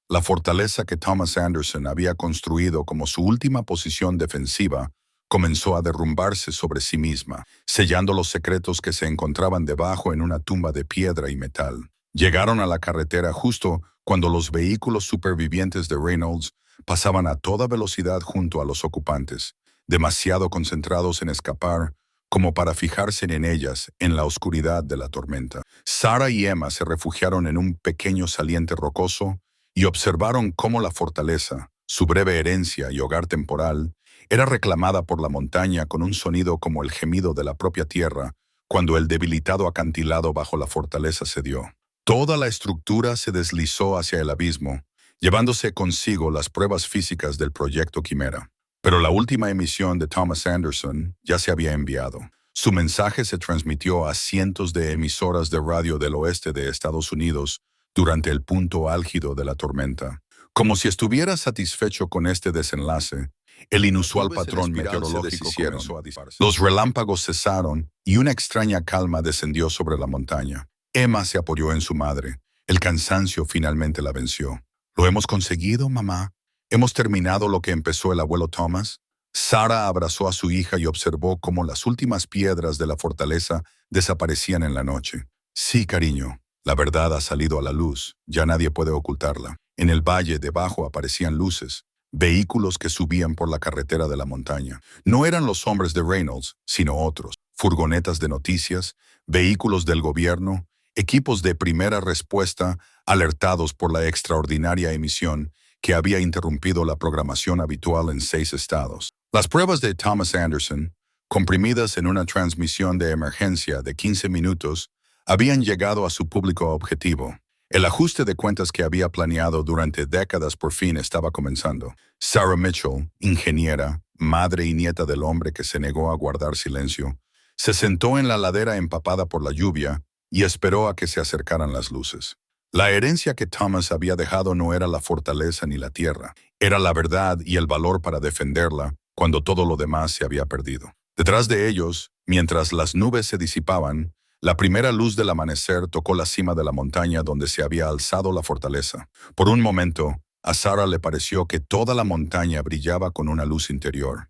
la fortaleza que Thomas Anderson había construido como su última posición defensiva comenzó a derrumbarse sobre sí misma, sellando los secretos que se encontraban debajo en una tumba de piedra y metal. Llegaron a la carretera justo cuando los vehículos supervivientes de Reynolds pasaban a toda velocidad junto a los ocupantes, demasiado concentrados en escapar como para fijarse en ellas en la oscuridad de la tormenta. Sarah y Emma se refugiaron en un pequeño saliente rocoso y observaron cómo la fortaleza, su breve herencia y hogar temporal, era reclamada por la montaña con un sonido como el gemido de la propia tierra cuando el debilitado acantilado bajo la fortaleza cedió. Toda la estructura se deslizó hacia el abismo, llevándose consigo las pruebas físicas del proyecto Quimera. Pero la última emisión de Thomas Anderson ya se había enviado. Su mensaje se transmitió a cientos de emisoras de radio del oeste de Estados Unidos durante el punto álgido de la tormenta. Como si estuviera satisfecho con este desenlace, el inusual patrón meteorológico comenzó a dispararse. Los relámpagos cesaron y una extraña calma descendió sobre la montaña. Emma se apoyó en su madre. El cansancio finalmente la venció. «¿Lo hemos conseguido, mamá? ¿Hemos terminado lo que empezó el abuelo Thomas?» Sarah abrazó a su hija y observó cómo las últimas piedras de la fortaleza desaparecían en la noche. «Sí, cariño, la verdad ha salido a la luz, ya nadie puede ocultarla». En el valle debajo aparecían luces, vehículos que subían por la carretera de la montaña. No eran los hombres de Reynolds, sino otros. Furgonetas de noticias, vehículos del gobierno, equipos de primera respuesta alertados por la extraordinaria emisión que había interrumpido la programación habitual en 6 estados. Las pruebas de Thomas Anderson, comprimidas en una transmisión de emergencia de 15 minutos, habían llegado a su público objetivo. El ajuste de cuentas que había planeado durante décadas por fin estaba comenzando. Sarah Mitchell, ingeniera, madre y nieta del hombre que se negó a guardar silencio, se sentó en la ladera empapada por la lluvia y esperó a que se acercaran las luces. La herencia que Thomas había dejado no era la fortaleza ni la tierra, era la verdad y el valor para defenderla cuando todo lo demás se había perdido. Detrás de ellos, mientras las nubes se disipaban, la primera luz del amanecer tocó la cima de la montaña donde se había alzado la fortaleza. Por un momento, a Sarah le pareció que toda la montaña brillaba con una luz interior.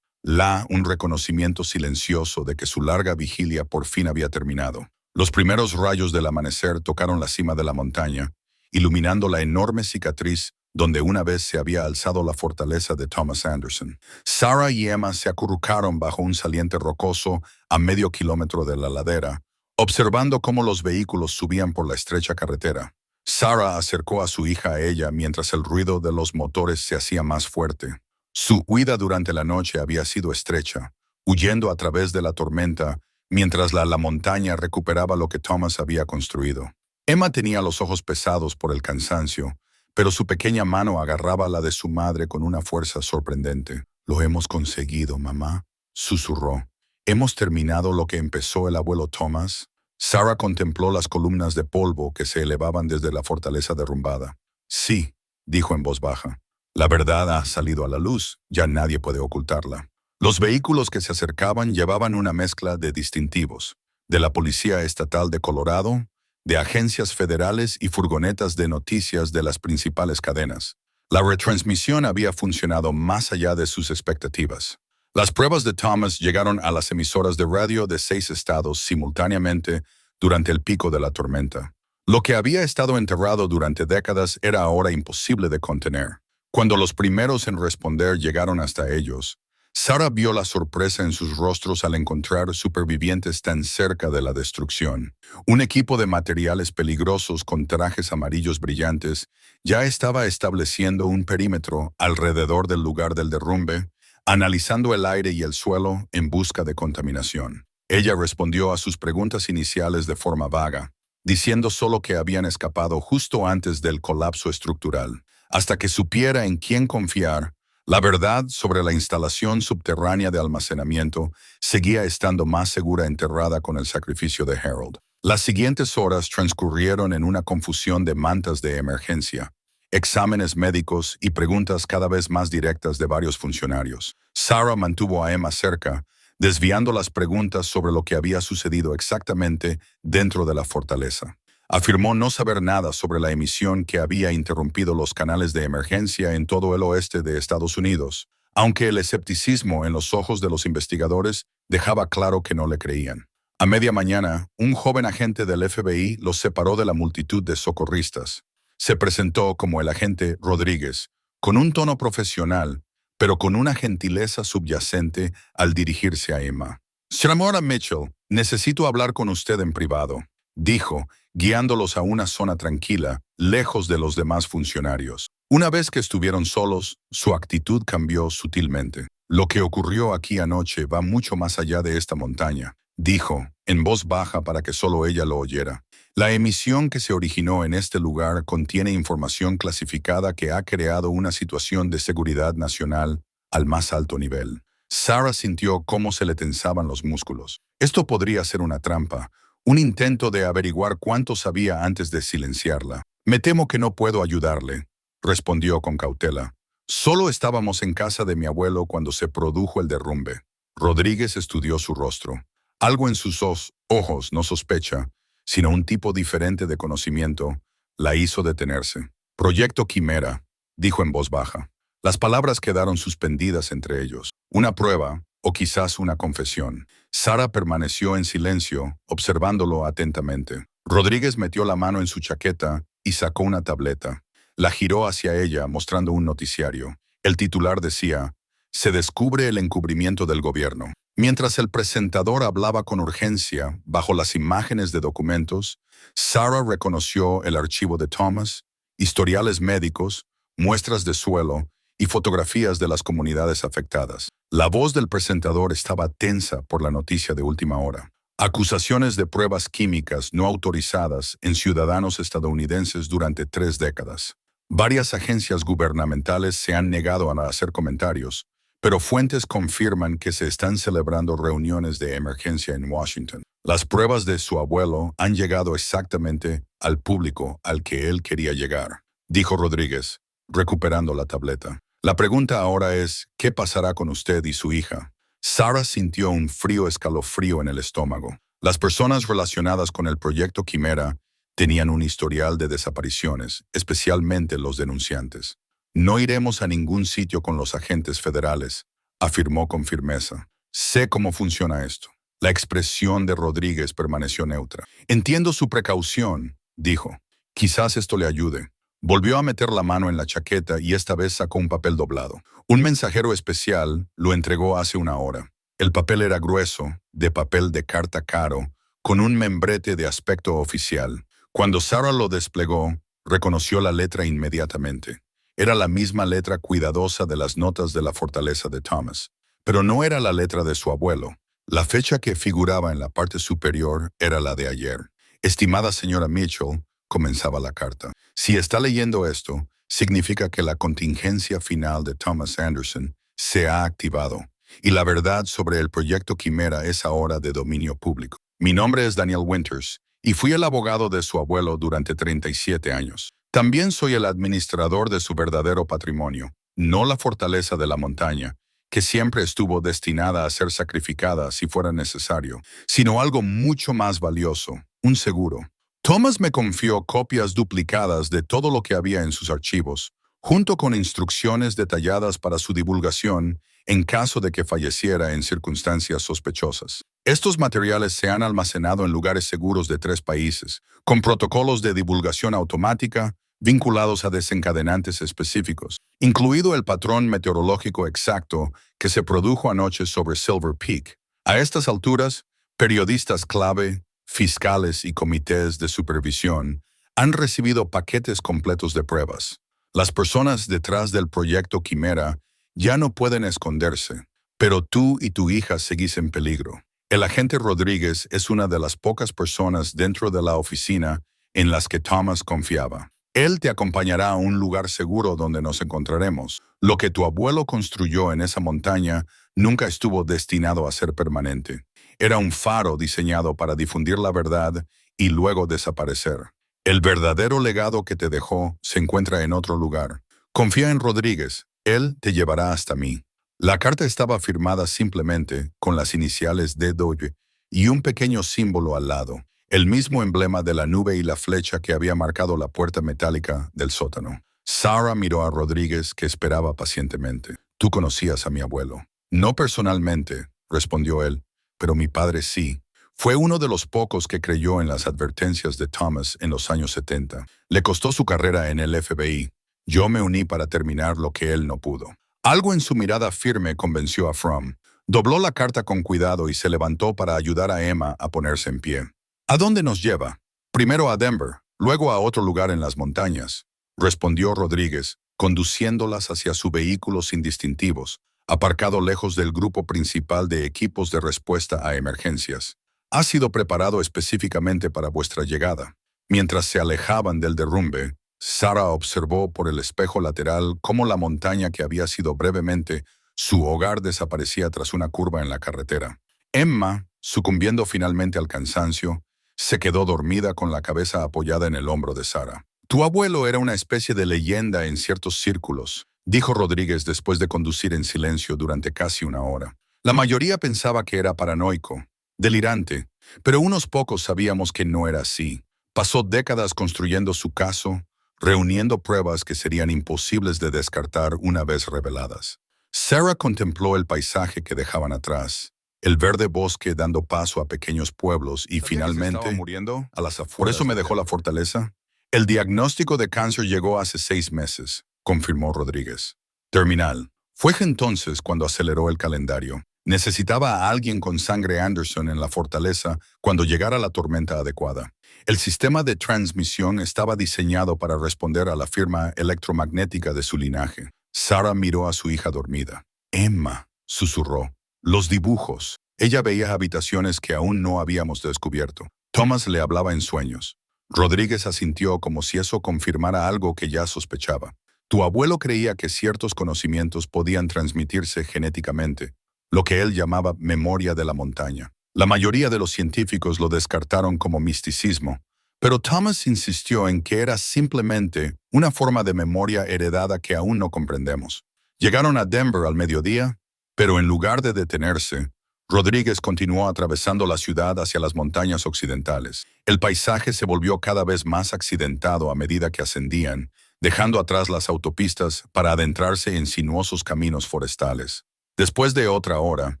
Un reconocimiento silencioso de que su larga vigilia por fin había terminado. Los primeros rayos del amanecer tocaron la cima de la montaña, iluminando la enorme cicatriz donde una vez se había alzado la fortaleza de Thomas Anderson. Sarah y Emma se acurrucaron bajo un saliente rocoso a medio kilómetro de la ladera, observando cómo los vehículos subían por la estrecha carretera. Sarah acercó a su hija a ella mientras el ruido de los motores se hacía más fuerte. Su huida durante la noche había sido estrecha, huyendo a través de la tormenta mientras la montaña recuperaba lo que Thomas había construido. Emma tenía los ojos pesados por el cansancio, pero su pequeña mano agarraba la de su madre con una fuerza sorprendente. «Lo hemos conseguido, mamá», susurró. «¿Hemos terminado lo que empezó el abuelo Thomas?» Sarah contempló las columnas de polvo que se elevaban desde la fortaleza derrumbada. «Sí», dijo en voz baja. «La verdad ha salido a la luz, ya nadie puede ocultarla». Los vehículos que se acercaban llevaban una mezcla de distintivos, de la Policía Estatal de Colorado, de agencias federales y furgonetas de noticias de las principales cadenas. La retransmisión había funcionado más allá de sus expectativas. Las pruebas de Thomas llegaron a las emisoras de radio de 6 estados simultáneamente durante el pico de la tormenta. Lo que había estado enterrado durante décadas era ahora imposible de contener. Cuando los primeros en responder llegaron hasta ellos, Sarah vio la sorpresa en sus rostros al encontrar supervivientes tan cerca de la destrucción. Un equipo de materiales peligrosos con trajes amarillos brillantes ya estaba estableciendo un perímetro alrededor del lugar del derrumbe, analizando el aire y el suelo en busca de contaminación. Ella respondió a sus preguntas iniciales de forma vaga, diciendo solo que habían escapado justo antes del colapso estructural. Hasta que supiera en quién confiar, la verdad sobre la instalación subterránea de almacenamiento seguía estando más segura enterrada con el sacrificio de Harold. Las siguientes horas transcurrieron en una confusión de mantas de emergencia, exámenes médicos y preguntas cada vez más directas de varios funcionarios. Sarah mantuvo a Emma cerca, desviando las preguntas sobre lo que había sucedido exactamente dentro de la fortaleza. Afirmó no saber nada sobre la emisión que había interrumpido los canales de emergencia en todo el oeste de Estados Unidos, aunque el escepticismo en los ojos de los investigadores dejaba claro que no le creían. A media mañana, un joven agente del FBI los separó de la multitud de socorristas. Se presentó como el agente Rodríguez, con un tono profesional, pero con una gentileza subyacente al dirigirse a Emma. «Señora Mitchell, necesito hablar con usted en privado», dijo, guiándolos a una zona tranquila, lejos de los demás funcionarios. Una vez que estuvieron solos, su actitud cambió sutilmente. «Lo que ocurrió aquí anoche va mucho más allá de esta montaña», dijo, en voz baja para que solo ella lo oyera. «La emisión que se originó en este lugar contiene información clasificada que ha creado una situación de seguridad nacional al más alto nivel». Sarah sintió cómo se le tensaban los músculos. Esto podría ser una trampa, un intento de averiguar cuánto sabía antes de silenciarla. «Me temo que no puedo ayudarle», respondió con cautela. «Solo estábamos en casa de mi abuelo cuando se produjo el derrumbe». Rodríguez estudió su rostro. Algo en sus ojos, no sospecha, sino un tipo diferente de conocimiento, la hizo detenerse. «Proyecto Quimera», dijo en voz baja. Las palabras quedaron suspendidas entre ellos. Una prueba, o quizás una confesión. Sarah permaneció en silencio, observándolo atentamente. Rodríguez metió la mano en su chaqueta y sacó una tableta. La giró hacia ella, mostrando un noticiario. El titular decía: «Se descubre el encubrimiento del gobierno». Mientras el presentador hablaba con urgencia, bajo las imágenes de documentos, Sarah reconoció el archivo de Thomas, historiales médicos, muestras de suelo y fotografías de las comunidades afectadas. La voz del presentador estaba tensa por la noticia de última hora. Acusaciones de pruebas químicas no autorizadas en ciudadanos estadounidenses durante 3 décadas. Varias agencias gubernamentales se han negado a hacer comentarios, pero fuentes confirman que se están celebrando reuniones de emergencia en Washington. Las pruebas de su abuelo han llegado exactamente al público al que él quería llegar, dijo Rodríguez, recuperando la tableta. La pregunta ahora es, ¿qué pasará con usted y su hija? Sarah sintió un frío escalofrío en el estómago. Las personas relacionadas con el proyecto Quimera tenían un historial de desapariciones, especialmente los denunciantes. No iremos a ningún sitio con los agentes federales, afirmó con firmeza. Sé cómo funciona esto. La expresión de Rodríguez permaneció neutra. Entiendo su precaución, dijo. Quizás esto le ayude. Volvió a meter la mano en la chaqueta y esta vez sacó un papel doblado. Un mensajero especial lo entregó hace una hora. El papel era grueso, de papel de carta caro, con un membrete de aspecto oficial. Cuando Sarah lo desplegó, reconoció la letra inmediatamente. Era la misma letra cuidadosa de las notas de la fortaleza de Thomas, pero no era la letra de su abuelo. La fecha que figuraba en la parte superior era la de ayer. Estimada señora Mitchell, comenzaba la carta. Si está leyendo esto, significa que la contingencia final de Thomas Anderson se ha activado y la verdad sobre el proyecto Quimera es ahora de dominio público. Mi nombre es Daniel Winters y fui el abogado de su abuelo durante 37 años. También soy el administrador de su verdadero patrimonio, no la fortaleza de la montaña, que siempre estuvo destinada a ser sacrificada si fuera necesario, sino algo mucho más valioso, un seguro. Thomas me confió copias duplicadas de todo lo que había en sus archivos, junto con instrucciones detalladas para su divulgación en caso de que falleciera en circunstancias sospechosas. Estos materiales se han almacenado en lugares seguros de 3 países, con protocolos de divulgación automática vinculados a desencadenantes específicos, incluido el patrón meteorológico exacto que se produjo anoche sobre Silver Peak. A estas alturas, periodistas clave, fiscales y comités de supervisión han recibido paquetes completos de pruebas. Las personas detrás del proyecto Quimera ya no pueden esconderse, pero tú y tu hija seguís en peligro. El agente Rodríguez es una de las pocas personas dentro de la oficina en las que Thomas confiaba. Él te acompañará a un lugar seguro donde nos encontraremos. Lo que tu abuelo construyó en esa montaña nunca estuvo destinado a ser permanente. Era un faro diseñado para difundir la verdad y luego desaparecer. El verdadero legado que te dejó se encuentra en otro lugar. Confía en Rodríguez, él te llevará hasta mí. La carta estaba firmada simplemente con las iniciales DW y un pequeño símbolo al lado, el mismo emblema de la nube y la flecha que había marcado la puerta metálica del sótano. Sarah miró a Rodríguez, que esperaba pacientemente. Tú conocías a mi abuelo. No personalmente, respondió él, pero mi padre sí. Fue uno de los pocos que creyó en las advertencias de Thomas en los años 70. Le costó su carrera en el FBI. Yo me uní para terminar lo que él no pudo. Algo en su mirada firme convenció a Fromm. Dobló la carta con cuidado y se levantó para ayudar a Emma a ponerse en pie. ¿A dónde nos lleva? Primero a Denver, luego a otro lugar en las montañas, respondió Rodríguez, conduciéndolas hacia su vehículo sin distintivos, aparcado lejos del grupo principal de equipos de respuesta a emergencias. Ha sido preparado específicamente para vuestra llegada. Mientras se alejaban del derrumbe, Sarah observó por el espejo lateral cómo la montaña que había sido brevemente su hogar desaparecía tras una curva en la carretera. Emma, sucumbiendo finalmente al cansancio, se quedó dormida con la cabeza apoyada en el hombro de Sarah. Tu abuelo era una especie de leyenda en ciertos círculos, dijo Rodríguez después de conducir en silencio durante casi una hora. La mayoría pensaba que era paranoico, delirante, pero unos pocos sabíamos que no era así. Pasó décadas construyendo su caso, reuniendo pruebas que serían imposibles de descartar una vez reveladas. Sarah contempló el paisaje que dejaban atrás, el verde bosque dando paso a pequeños pueblos y finalmente, muriendo a las afueras. ¿Por eso me dejó la fortaleza? El diagnóstico de cáncer llegó hace 6 meses, confirmó Rodríguez. Terminal. Fue entonces cuando aceleró el calendario. Necesitaba a alguien con sangre Anderson en la fortaleza cuando llegara la tormenta adecuada. El sistema de transmisión estaba diseñado para responder a la firma electromagnética de su linaje. Sarah miró a su hija dormida. Emma, susurró. Los dibujos. Ella veía habitaciones que aún no habíamos descubierto. Thomas le hablaba en sueños. Rodríguez asintió como si eso confirmara algo que ya sospechaba. Tu abuelo creía que ciertos conocimientos podían transmitirse genéticamente, lo que él llamaba memoria de la montaña. La mayoría de los científicos lo descartaron como misticismo, pero Thomas insistió en que era simplemente una forma de memoria heredada que aún no comprendemos. Llegaron a Denver al mediodía, pero en lugar de detenerse, Rodríguez continuó atravesando la ciudad hacia las montañas occidentales. El paisaje se volvió cada vez más accidentado a medida que ascendían, dejando atrás las autopistas para adentrarse en sinuosos caminos forestales. Después de otra hora,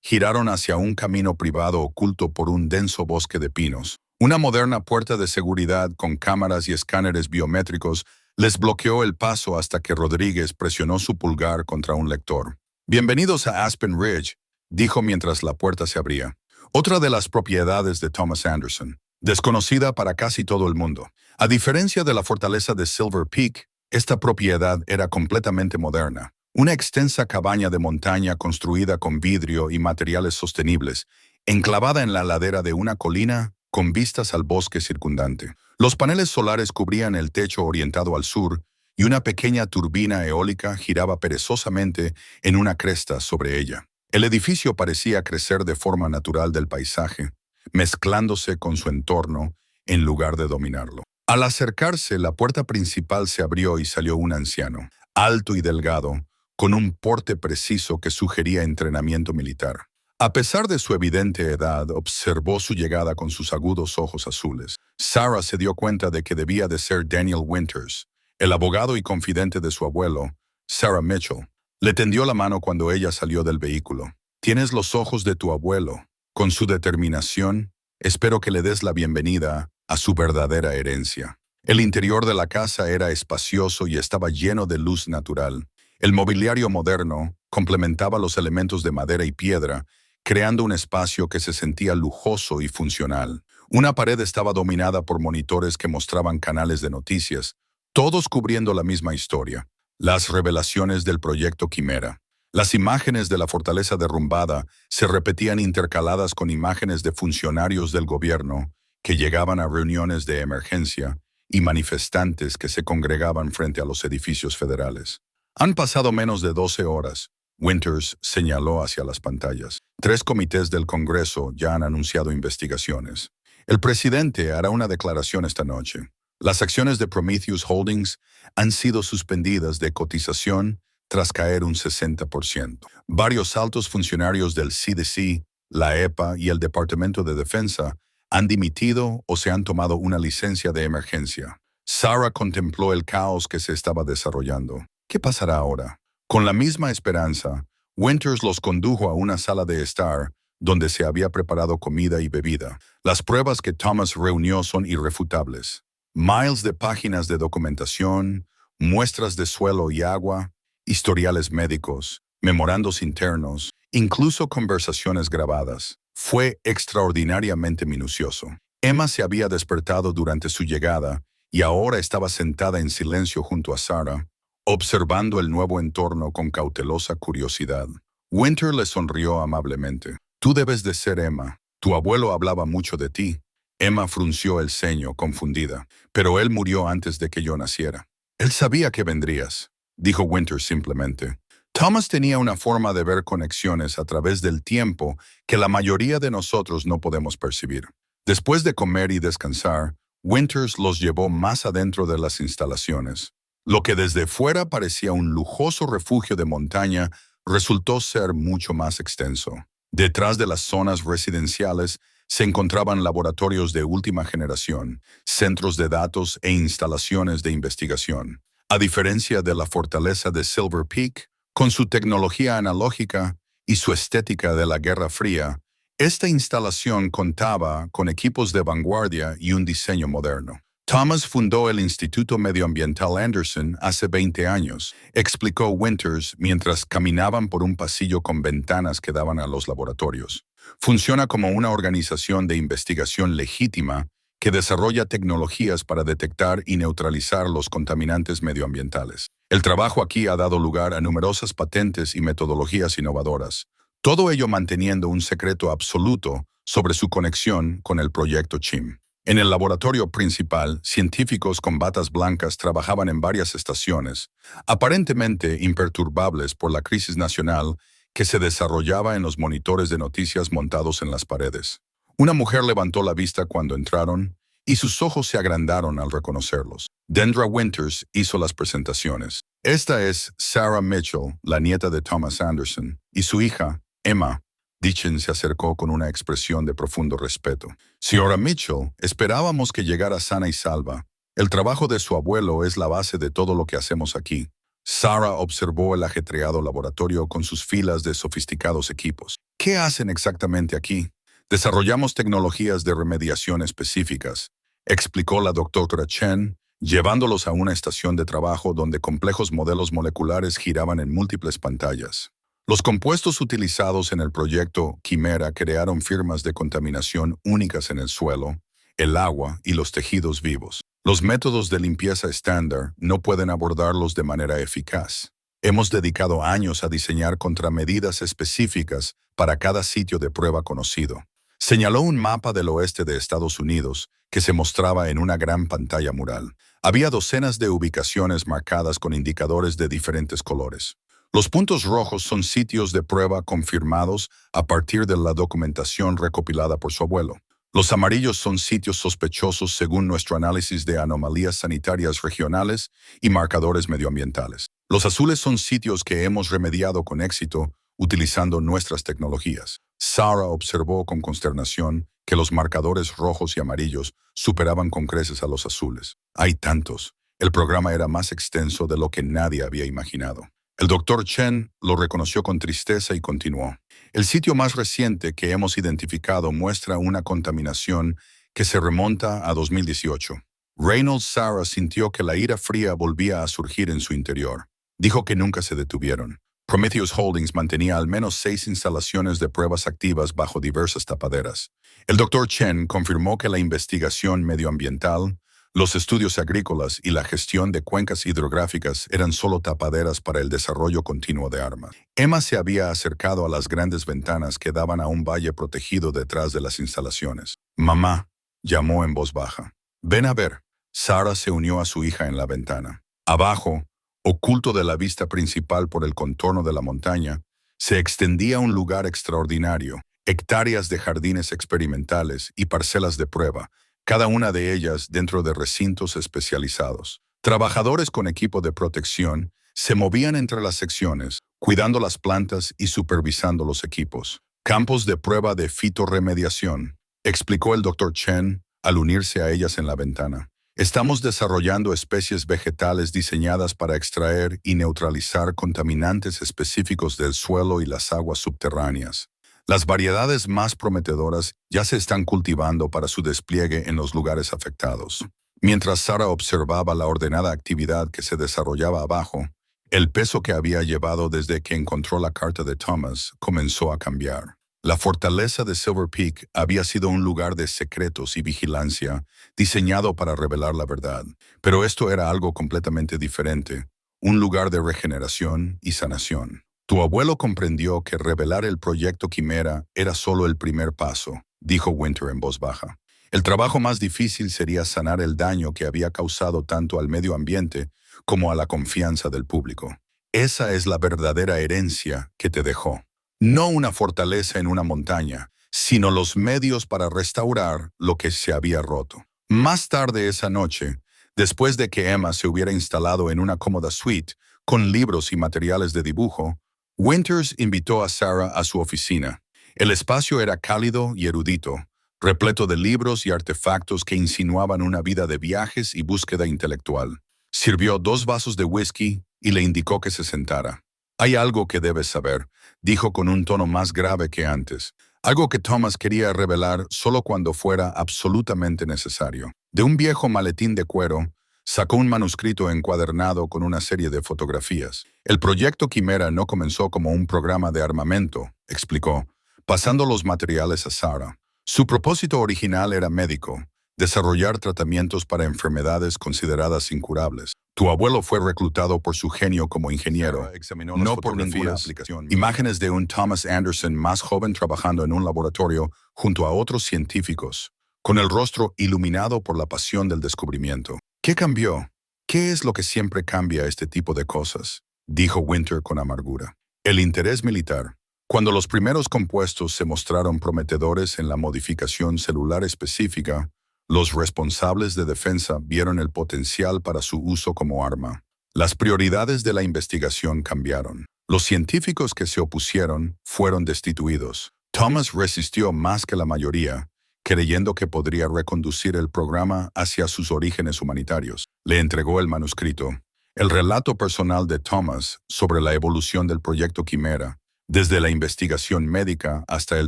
giraron hacia un camino privado oculto por un denso bosque de pinos. Una moderna puerta de seguridad con cámaras y escáneres biométricos les bloqueó el paso hasta que Rodríguez presionó su pulgar contra un lector. «Bienvenidos a Aspen Ridge», dijo mientras la puerta se abría. Otra de las propiedades de Thomas Anderson, desconocida para casi todo el mundo. A diferencia de la fortaleza de Silver Peak, esta propiedad era completamente moderna. Una extensa cabaña de montaña construida con vidrio y materiales sostenibles, enclavada en la ladera de una colina con vistas al bosque circundante. Los paneles solares cubrían el techo orientado al sur y una pequeña turbina eólica giraba perezosamente en una cresta sobre ella. El edificio parecía crecer de forma natural del paisaje, mezclándose con su entorno en lugar de dominarlo. Al acercarse, la puerta principal se abrió y salió un anciano, alto y delgado, con un porte preciso que sugería entrenamiento militar. A pesar de su evidente edad, observó su llegada con sus agudos ojos azules. Sarah se dio cuenta de que debía de ser Daniel Winters, el abogado y confidente de su abuelo, Sarah Mitchell. Le tendió la mano cuando ella salió del vehículo. «Tienes los ojos de tu abuelo. Con su determinación, espero que le des la bienvenida a su verdadera herencia». El interior de la casa era espacioso y estaba lleno de luz natural. El mobiliario moderno complementaba los elementos de madera y piedra, creando un espacio que se sentía lujoso y funcional. Una pared estaba dominada por monitores que mostraban canales de noticias, todos cubriendo la misma historia: las revelaciones del proyecto Quimera. Las imágenes de la fortaleza derrumbada se repetían intercaladas con imágenes de funcionarios del gobierno que llegaban a reuniones de emergencia y manifestantes que se congregaban frente a los edificios federales. Han pasado menos de 12 horas. Winters señaló hacia las pantallas. 3 comités del Congreso ya han anunciado investigaciones. El presidente hará una declaración esta noche. Las acciones de Prometheus Holdings han sido suspendidas de cotización tras caer un 60%. Varios altos funcionarios del CDC, la EPA y el Departamento de Defensa han dimitido o se han tomado una licencia de emergencia. Sarah contempló el caos que se estaba desarrollando. ¿Qué pasará ahora? Con la misma esperanza, Winters los condujo a una sala de estar donde se había preparado comida y bebida. Las pruebas que Thomas reunió son irrefutables. Miles de páginas de documentación, muestras de suelo y agua, historiales médicos, memorandos internos, incluso conversaciones grabadas. Fue extraordinariamente minucioso. Emma se había despertado durante su llegada y ahora estaba sentada en silencio junto a Sarah, observando el nuevo entorno con cautelosa curiosidad. Winter le sonrió amablemente. «Tú debes de ser Emma. Tu abuelo hablaba mucho de ti». Emma frunció el ceño, confundida. «Pero él murió antes de que yo naciera». «Él sabía que vendrías», dijo Winter simplemente. Thomas tenía una forma de ver conexiones a través del tiempo que la mayoría de nosotros no podemos percibir. Después de comer y descansar, Winters los llevó más adentro de las instalaciones. Lo que desde fuera parecía un lujoso refugio de montaña resultó ser mucho más extenso. Detrás de las zonas residenciales se encontraban laboratorios de última generación, centros de datos e instalaciones de investigación. A diferencia de la fortaleza de Silver Peak, con su tecnología analógica y su estética de la Guerra Fría, esta instalación contaba con equipos de vanguardia y un diseño moderno. Thomas fundó el Instituto Medioambiental Anderson hace 20 años, explicó Winters mientras caminaban por un pasillo con ventanas que daban a los laboratorios. Funciona como una organización de investigación legítima que desarrolla tecnologías para detectar y neutralizar los contaminantes medioambientales. El trabajo aquí ha dado lugar a numerosas patentes y metodologías innovadoras, Todo ello manteniendo un secreto absoluto sobre su conexión con el proyecto CHIM. En el laboratorio principal, científicos con batas blancas trabajaban en varias estaciones, aparentemente imperturbables por la crisis nacional que se desarrollaba en los monitores de noticias montados en las paredes. Una mujer levantó la vista cuando entraron y sus ojos se agrandaron al reconocerlos. Dendra Winters hizo las presentaciones. Esta es Sarah Mitchell, la nieta de Thomas Anderson, y su hija, Emma. Ditchen se acercó con una expresión de profundo respeto. Señora Mitchell, esperábamos que llegara sana y salva. El trabajo de su abuelo es la base de todo lo que hacemos aquí. Sarah observó el ajetreado laboratorio con sus filas de sofisticados equipos. ¿Qué hacen exactamente aquí? Desarrollamos tecnologías de remediación específicas, explicó la doctora Chen, llevándolos a una estación de trabajo donde complejos modelos moleculares giraban en múltiples pantallas. Los compuestos utilizados en el proyecto Quimera crearon firmas de contaminación únicas en el suelo, el agua y los tejidos vivos. Los métodos de limpieza estándar no pueden abordarlos de manera eficaz. Hemos dedicado años a diseñar contramedidas específicas para cada sitio de prueba conocido. Señaló un mapa del oeste de Estados Unidos que se mostraba en una gran pantalla mural. Había docenas de ubicaciones marcadas con indicadores de diferentes colores. Los puntos rojos son sitios de prueba confirmados a partir de la documentación recopilada por su abuelo. Los amarillos son sitios sospechosos según nuestro análisis de anomalías sanitarias regionales y marcadores medioambientales. Los azules son sitios que hemos remediado con éxito utilizando nuestras tecnologías. Sarah observó con consternación que los marcadores rojos y amarillos superaban con creces a los azules. Hay tantos. El programa era más extenso de lo que nadie había imaginado. El doctor Chen lo reconoció con tristeza y continuó. El sitio más reciente que hemos identificado muestra una contaminación que se remonta a 2018. Reynolds Sarah sintió que la ira fría volvía a surgir en su interior. Dijo que nunca se detuvieron. Prometheus Holdings mantenía al menos 6 instalaciones de pruebas activas bajo diversas tapaderas. El doctor Chen confirmó que la investigación medioambiental, los estudios agrícolas y la gestión de cuencas hidrográficas eran solo tapaderas para el desarrollo continuo de armas. Emma se había acercado a las grandes ventanas que daban a un valle protegido detrás de las instalaciones. «Mamá», llamó en voz baja. «Ven a ver». Sarah se unió a su hija en la ventana. Abajo, oculto de la vista principal por el contorno de la montaña, se extendía un lugar extraordinario, hectáreas de jardines experimentales y parcelas de prueba, cada una de ellas dentro de recintos especializados. Trabajadores con equipo de protección se movían entre las secciones, cuidando las plantas y supervisando los equipos. Campos de prueba de fitorremediación, explicó el Dr. Chen al unirse a ellas en la ventana. Estamos desarrollando especies vegetales diseñadas para extraer y neutralizar contaminantes específicos del suelo y las aguas subterráneas. Las variedades más prometedoras ya se están cultivando para su despliegue en los lugares afectados. Mientras Sarah observaba la ordenada actividad que se desarrollaba abajo, el peso que había llevado desde que encontró la carta de Thomas comenzó a cambiar. La fortaleza de Silver Peak había sido un lugar de secretos y vigilancia diseñado para revelar la verdad. Pero esto era algo completamente diferente, un lugar de regeneración y sanación. Tu abuelo comprendió que revelar el proyecto Quimera era solo el primer paso, dijo Winter en voz baja. El trabajo más difícil sería sanar el daño que había causado tanto al medio ambiente como a la confianza del público. Esa es la verdadera herencia que te dejó. No una fortaleza en una montaña, sino los medios para restaurar lo que se había roto. Más tarde esa noche, después de que Emma se hubiera instalado en una cómoda suite con libros y materiales de dibujo, Winters invitó a Sarah a su oficina. El espacio era cálido y erudito, repleto de libros y artefactos que insinuaban una vida de viajes y búsqueda intelectual. Sirvió 2 vasos de whisky y le indicó que se sentara. «Hay algo que debes saber», dijo con un tono más grave que antes. Algo que Thomas quería revelar solo cuando fuera absolutamente necesario. De un viejo maletín de cuero, sacó un manuscrito encuadernado con una serie de fotografías. El proyecto Quimera no comenzó como un programa de armamento, explicó, pasando los materiales a Sarah. Su propósito original era médico, desarrollar tratamientos para enfermedades consideradas incurables. Tu abuelo fue reclutado por su genio como ingeniero, no por ninguna aplicación. Imágenes de un Thomas Anderson más joven trabajando en un laboratorio junto a otros científicos, con el rostro iluminado por la pasión del descubrimiento. ¿Qué cambió? ¿Qué es lo que siempre cambia este tipo de cosas?, dijo Winter con amargura. El interés militar. Cuando los primeros compuestos se mostraron prometedores en la modificación celular específica, los responsables de defensa vieron el potencial para su uso como arma. Las prioridades de la investigación cambiaron. Los científicos que se opusieron fueron destituidos. Thomas resistió más que la mayoría, creyendo que podría reconducir el programa hacia sus orígenes humanitarios. Le entregó el manuscrito, el relato personal de Thomas sobre la evolución del proyecto Quimera, desde la investigación médica hasta el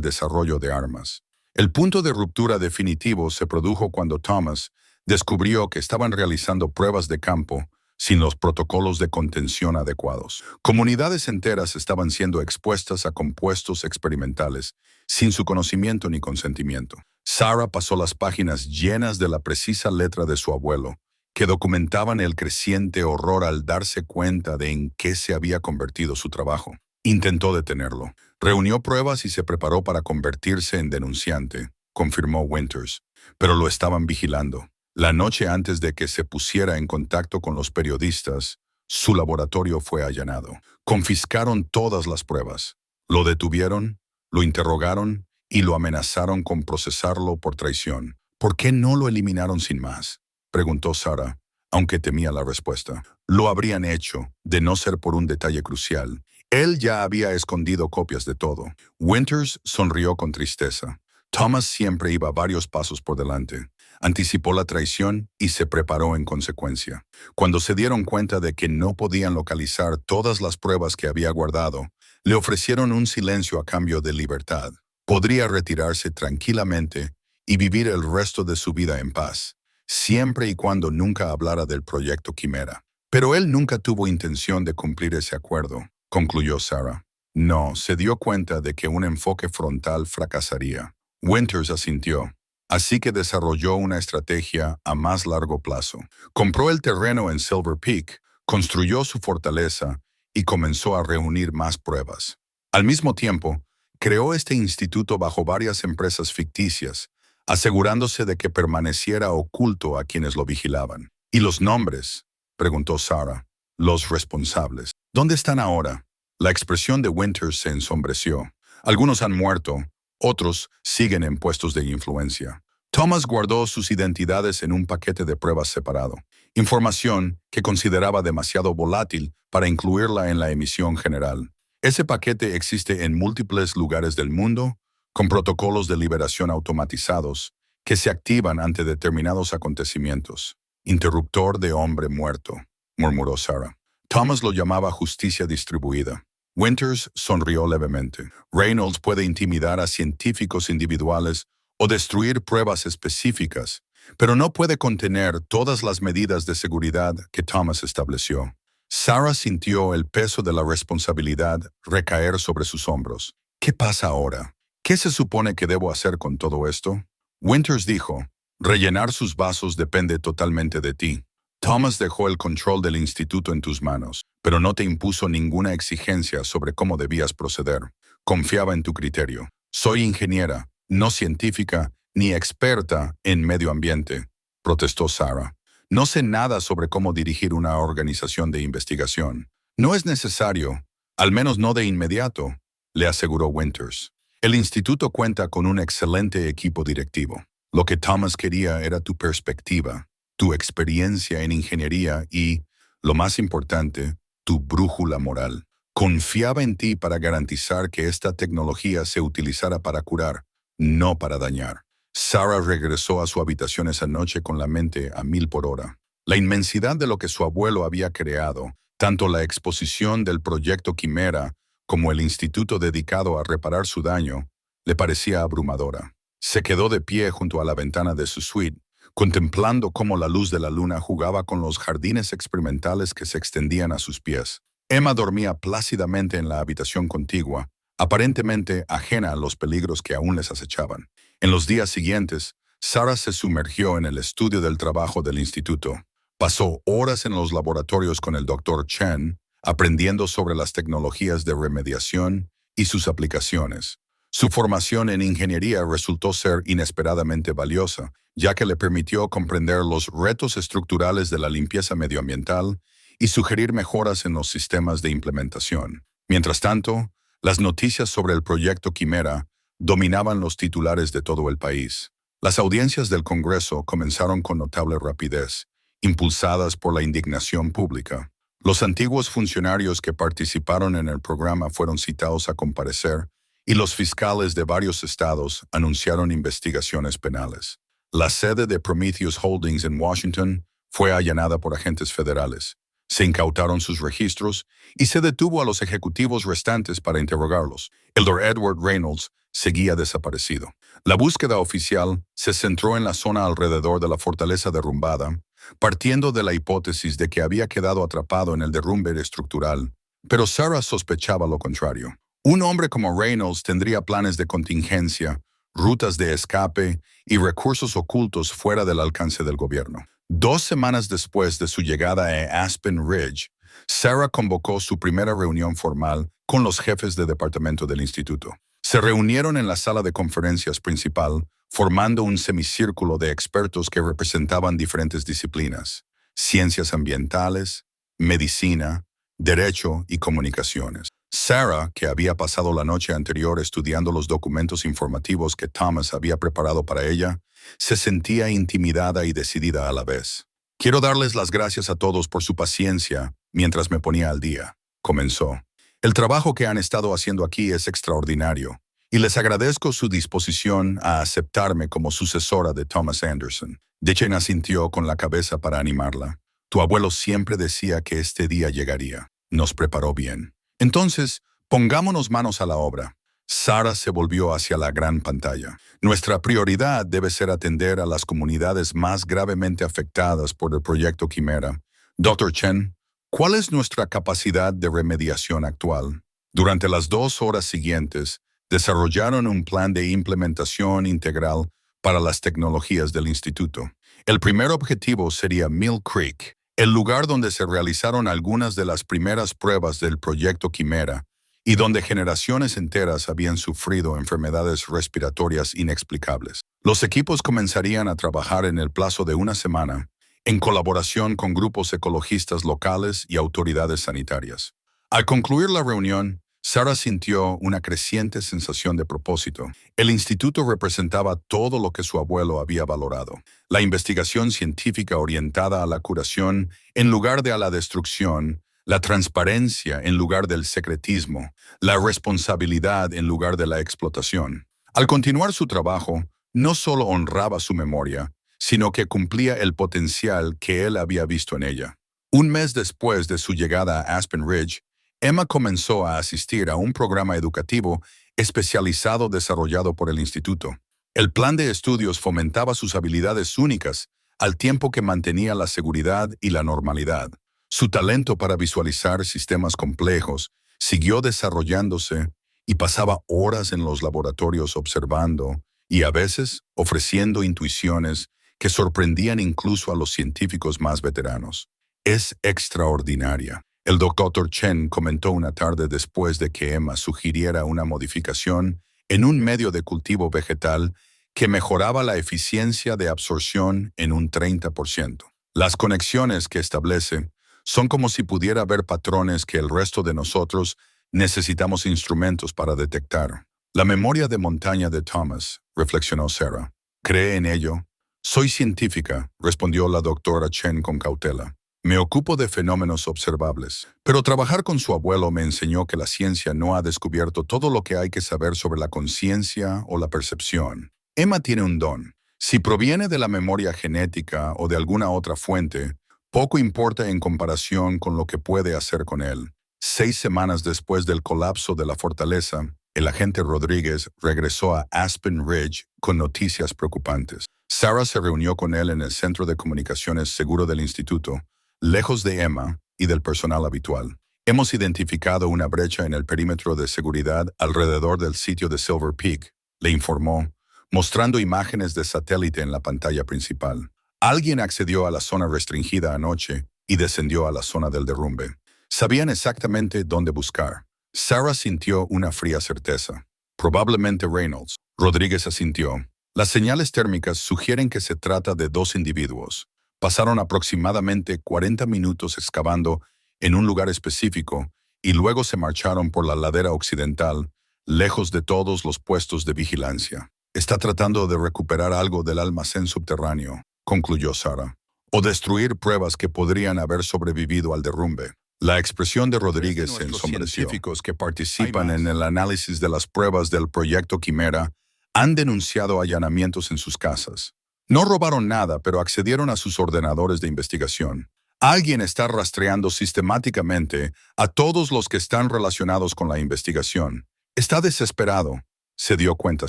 desarrollo de armas. El punto de ruptura definitivo se produjo cuando Thomas descubrió que estaban realizando pruebas de campo sin los protocolos de contención adecuados. Comunidades enteras estaban siendo expuestas a compuestos experimentales sin su conocimiento ni consentimiento. Sarah pasó las páginas llenas de la precisa letra de su abuelo, que documentaban el creciente horror al darse cuenta de en qué se había convertido su trabajo. Intentó detenerlo. Reunió pruebas y se preparó para convertirse en denunciante, confirmó Winters, pero lo estaban vigilando. La noche antes de que se pusiera en contacto con los periodistas, su laboratorio fue allanado. Confiscaron todas las pruebas. Lo detuvieron, lo interrogaron y lo amenazaron con procesarlo por traición. ¿Por qué no lo eliminaron sin más?, preguntó Sarah, aunque temía la respuesta. Lo habrían hecho, de no ser por un detalle crucial. Él ya había escondido copias de todo. Winters sonrió con tristeza. Thomas siempre iba varios pasos por delante. Anticipó la traición y se preparó en consecuencia. Cuando se dieron cuenta de que no podían localizar todas las pruebas que había guardado, le ofrecieron un silencio a cambio de libertad. Podría retirarse tranquilamente y vivir el resto de su vida en paz, siempre y cuando nunca hablara del proyecto Quimera. Pero él nunca tuvo intención de cumplir ese acuerdo, concluyó Sarah. No, se dio cuenta de que un enfoque frontal fracasaría. Winters asintió, así que desarrolló una estrategia a más largo plazo. Compró el terreno en Silver Peak, construyó su fortaleza y comenzó a reunir más pruebas. Al mismo tiempo, creó este instituto bajo varias empresas ficticias, asegurándose de que permaneciera oculto a quienes lo vigilaban. ¿Y los nombres?, preguntó Sarah. Los responsables. ¿Dónde están ahora? La expresión de Winters se ensombreció. Algunos han muerto, otros siguen en puestos de influencia. Thomas guardó sus identidades en un paquete de pruebas separado, información que consideraba demasiado volátil para incluirla en la emisión general. Ese paquete existe en múltiples lugares del mundo, con protocolos de liberación automatizados que se activan ante determinados acontecimientos. Interruptor de hombre muerto, murmuró Sarah. Thomas lo llamaba justicia distribuida. Winters sonrió levemente. Reynolds puede intimidar a científicos individuales o destruir pruebas específicas, pero no puede contener todas las medidas de seguridad que Thomas estableció. Sarah sintió el peso de la responsabilidad recaer sobre sus hombros. ¿Qué pasa ahora? ¿Qué se supone que debo hacer con todo esto? Winters dijo, rellenar sus vasos depende totalmente de ti. Thomas dejó el control del instituto en tus manos, pero no te impuso ninguna exigencia sobre cómo debías proceder. Confiaba en tu criterio. Soy ingeniera, no científica ni experta en medio ambiente, protestó Sarah. No sé nada sobre cómo dirigir una organización de investigación. No es necesario, al menos no de inmediato, le aseguró Winters. El instituto cuenta con un excelente equipo directivo. Lo que Thomas quería era tu perspectiva, tu experiencia en ingeniería y, lo más importante, tu brújula moral. Confiaba en ti para garantizar que esta tecnología se utilizara para curar, no para dañar. Sarah regresó a su habitación esa noche con la mente a 1000 por hora. La inmensidad de lo que su abuelo había creado, tanto la exposición del proyecto Quimera como el instituto dedicado a reparar su daño, le parecía abrumadora. Se quedó de pie junto a la ventana de su suite, contemplando cómo la luz de la luna jugaba con los jardines experimentales que se extendían a sus pies. Emma dormía plácidamente en la habitación contigua, aparentemente ajena a los peligros que aún les acechaban. En los días siguientes, Sarah se sumergió en el estudio del trabajo del instituto. Pasó horas en los laboratorios con el Dr. Chen, aprendiendo sobre las tecnologías de remediación y sus aplicaciones. Su formación en ingeniería resultó ser inesperadamente valiosa, ya que le permitió comprender los retos estructurales de la limpieza medioambiental y sugerir mejoras en los sistemas de implementación. Mientras tanto, las noticias sobre el proyecto Quimera dominaban los titulares de todo el país. Las audiencias del Congreso comenzaron con notable rapidez, impulsadas por la indignación pública. Los antiguos funcionarios que participaron en el programa fueron citados a comparecer y los fiscales de varios estados anunciaron investigaciones penales. La sede de Prometheus Holdings en Washington fue allanada por agentes federales. Se incautaron sus registros y se detuvo a los ejecutivos restantes para interrogarlos. El Dr. Edward Reynolds seguía desaparecido. La búsqueda oficial se centró en la zona alrededor de la fortaleza derrumbada, partiendo de la hipótesis de que había quedado atrapado en el derrumbe estructural, pero Sarah sospechaba lo contrario. Un hombre como Reynolds tendría planes de contingencia, rutas de escape y recursos ocultos fuera del alcance del gobierno. 2 semanas después de su llegada a Aspen Ridge, Sarah convocó su primera reunión formal con los jefes de departamento del instituto. Se reunieron en la sala de conferencias principal, formando un semicírculo de expertos que representaban diferentes disciplinas: ciencias ambientales, medicina, derecho y comunicaciones. Sarah, que había pasado la noche anterior estudiando los documentos informativos que Thomas había preparado para ella, se sentía intimidada y decidida a la vez. «Quiero darles las gracias a todos por su paciencia mientras me ponía al día», comenzó. «El trabajo que han estado haciendo aquí es extraordinario, y les agradezco su disposición a aceptarme como sucesora de Thomas Anderson». Dechen asintió con la cabeza para animarla. «Tu abuelo siempre decía que este día llegaría. Nos preparó bien. Entonces, pongámonos manos a la obra». Sarah se volvió hacia la gran pantalla. «Nuestra prioridad debe ser atender a las comunidades más gravemente afectadas por el proyecto Quimera. Dr. Chen, ¿cuál es nuestra capacidad de remediación actual?». Durante las 2 horas siguientes, desarrollaron un plan de implementación integral para las tecnologías del instituto. El primer objetivo sería Mill Creek, el lugar donde se realizaron algunas de las primeras pruebas del proyecto Quimera y donde generaciones enteras habían sufrido enfermedades respiratorias inexplicables. Los equipos comenzarían a trabajar en el plazo de 1 semana, en colaboración con grupos ecologistas locales y autoridades sanitarias. Al concluir la reunión, Sarah sintió una creciente sensación de propósito. El instituto representaba todo lo que su abuelo había valorado: la investigación científica orientada a la curación en lugar de a la destrucción, la transparencia en lugar del secretismo, la responsabilidad en lugar de la explotación. Al continuar su trabajo, no solo honraba su memoria, sino que cumplía el potencial que él había visto en ella. 1 mes después de su llegada a Aspen Ridge, Emma comenzó a asistir a un programa educativo especializado desarrollado por el instituto. El plan de estudios fomentaba sus habilidades únicas, al tiempo que mantenía la seguridad y la normalidad. Su talento para visualizar sistemas complejos siguió desarrollándose y pasaba horas en los laboratorios observando y a veces ofreciendo intuiciones que sorprendían incluso a los científicos más veteranos. «Es extraordinaria», el Dr. Chen comentó una tarde después de que Emma sugiriera una modificación en un medio de cultivo vegetal que mejoraba la eficiencia de absorción en un 30%. «Las conexiones que establece son como si pudiera ver patrones que el resto de nosotros necesitamos instrumentos para detectar». «La memoria de montaña de Thomas», reflexionó Sarah. «¿Cree en ello?». «Soy científica», respondió la doctora Chen con cautela. «Me ocupo de fenómenos observables, pero trabajar con su abuelo me enseñó que la ciencia no ha descubierto todo lo que hay que saber sobre la conciencia o la percepción. Emma tiene un don. Si proviene de la memoria genética o de alguna otra fuente, poco importa en comparación con lo que puede hacer con él». 6 semanas después del colapso de la fortaleza, el agente Rodríguez regresó a Aspen Ridge con noticias preocupantes. Sarah se reunió con él en el Centro de Comunicaciones Seguro del instituto, lejos de Emma y del personal habitual. «Hemos identificado una brecha en el perímetro de seguridad alrededor del sitio de Silver Peak», le informó, mostrando imágenes de satélite en la pantalla principal. Alguien accedió a la zona restringida anoche y descendió a la zona del derrumbe. Sabían exactamente dónde buscar. Sarah sintió una fría certeza. Probablemente Reynolds. Rodríguez asintió. Las señales térmicas sugieren que se trata de dos individuos. Pasaron aproximadamente 40 minutos excavando en un lugar específico y luego se marcharon por la ladera occidental, lejos de todos los puestos de vigilancia. Está tratando de recuperar algo del almacén subterráneo, concluyó Sarah, o destruir pruebas que podrían haber sobrevivido al derrumbe. La expresión de Rodríguez se ensombreció. Científicos que participan en el análisis de las pruebas del proyecto Quimera han denunciado allanamientos en sus casas. No robaron nada, pero accedieron a sus ordenadores de investigación. Alguien está rastreando sistemáticamente a todos los que están relacionados con la investigación. Está desesperado, se dio cuenta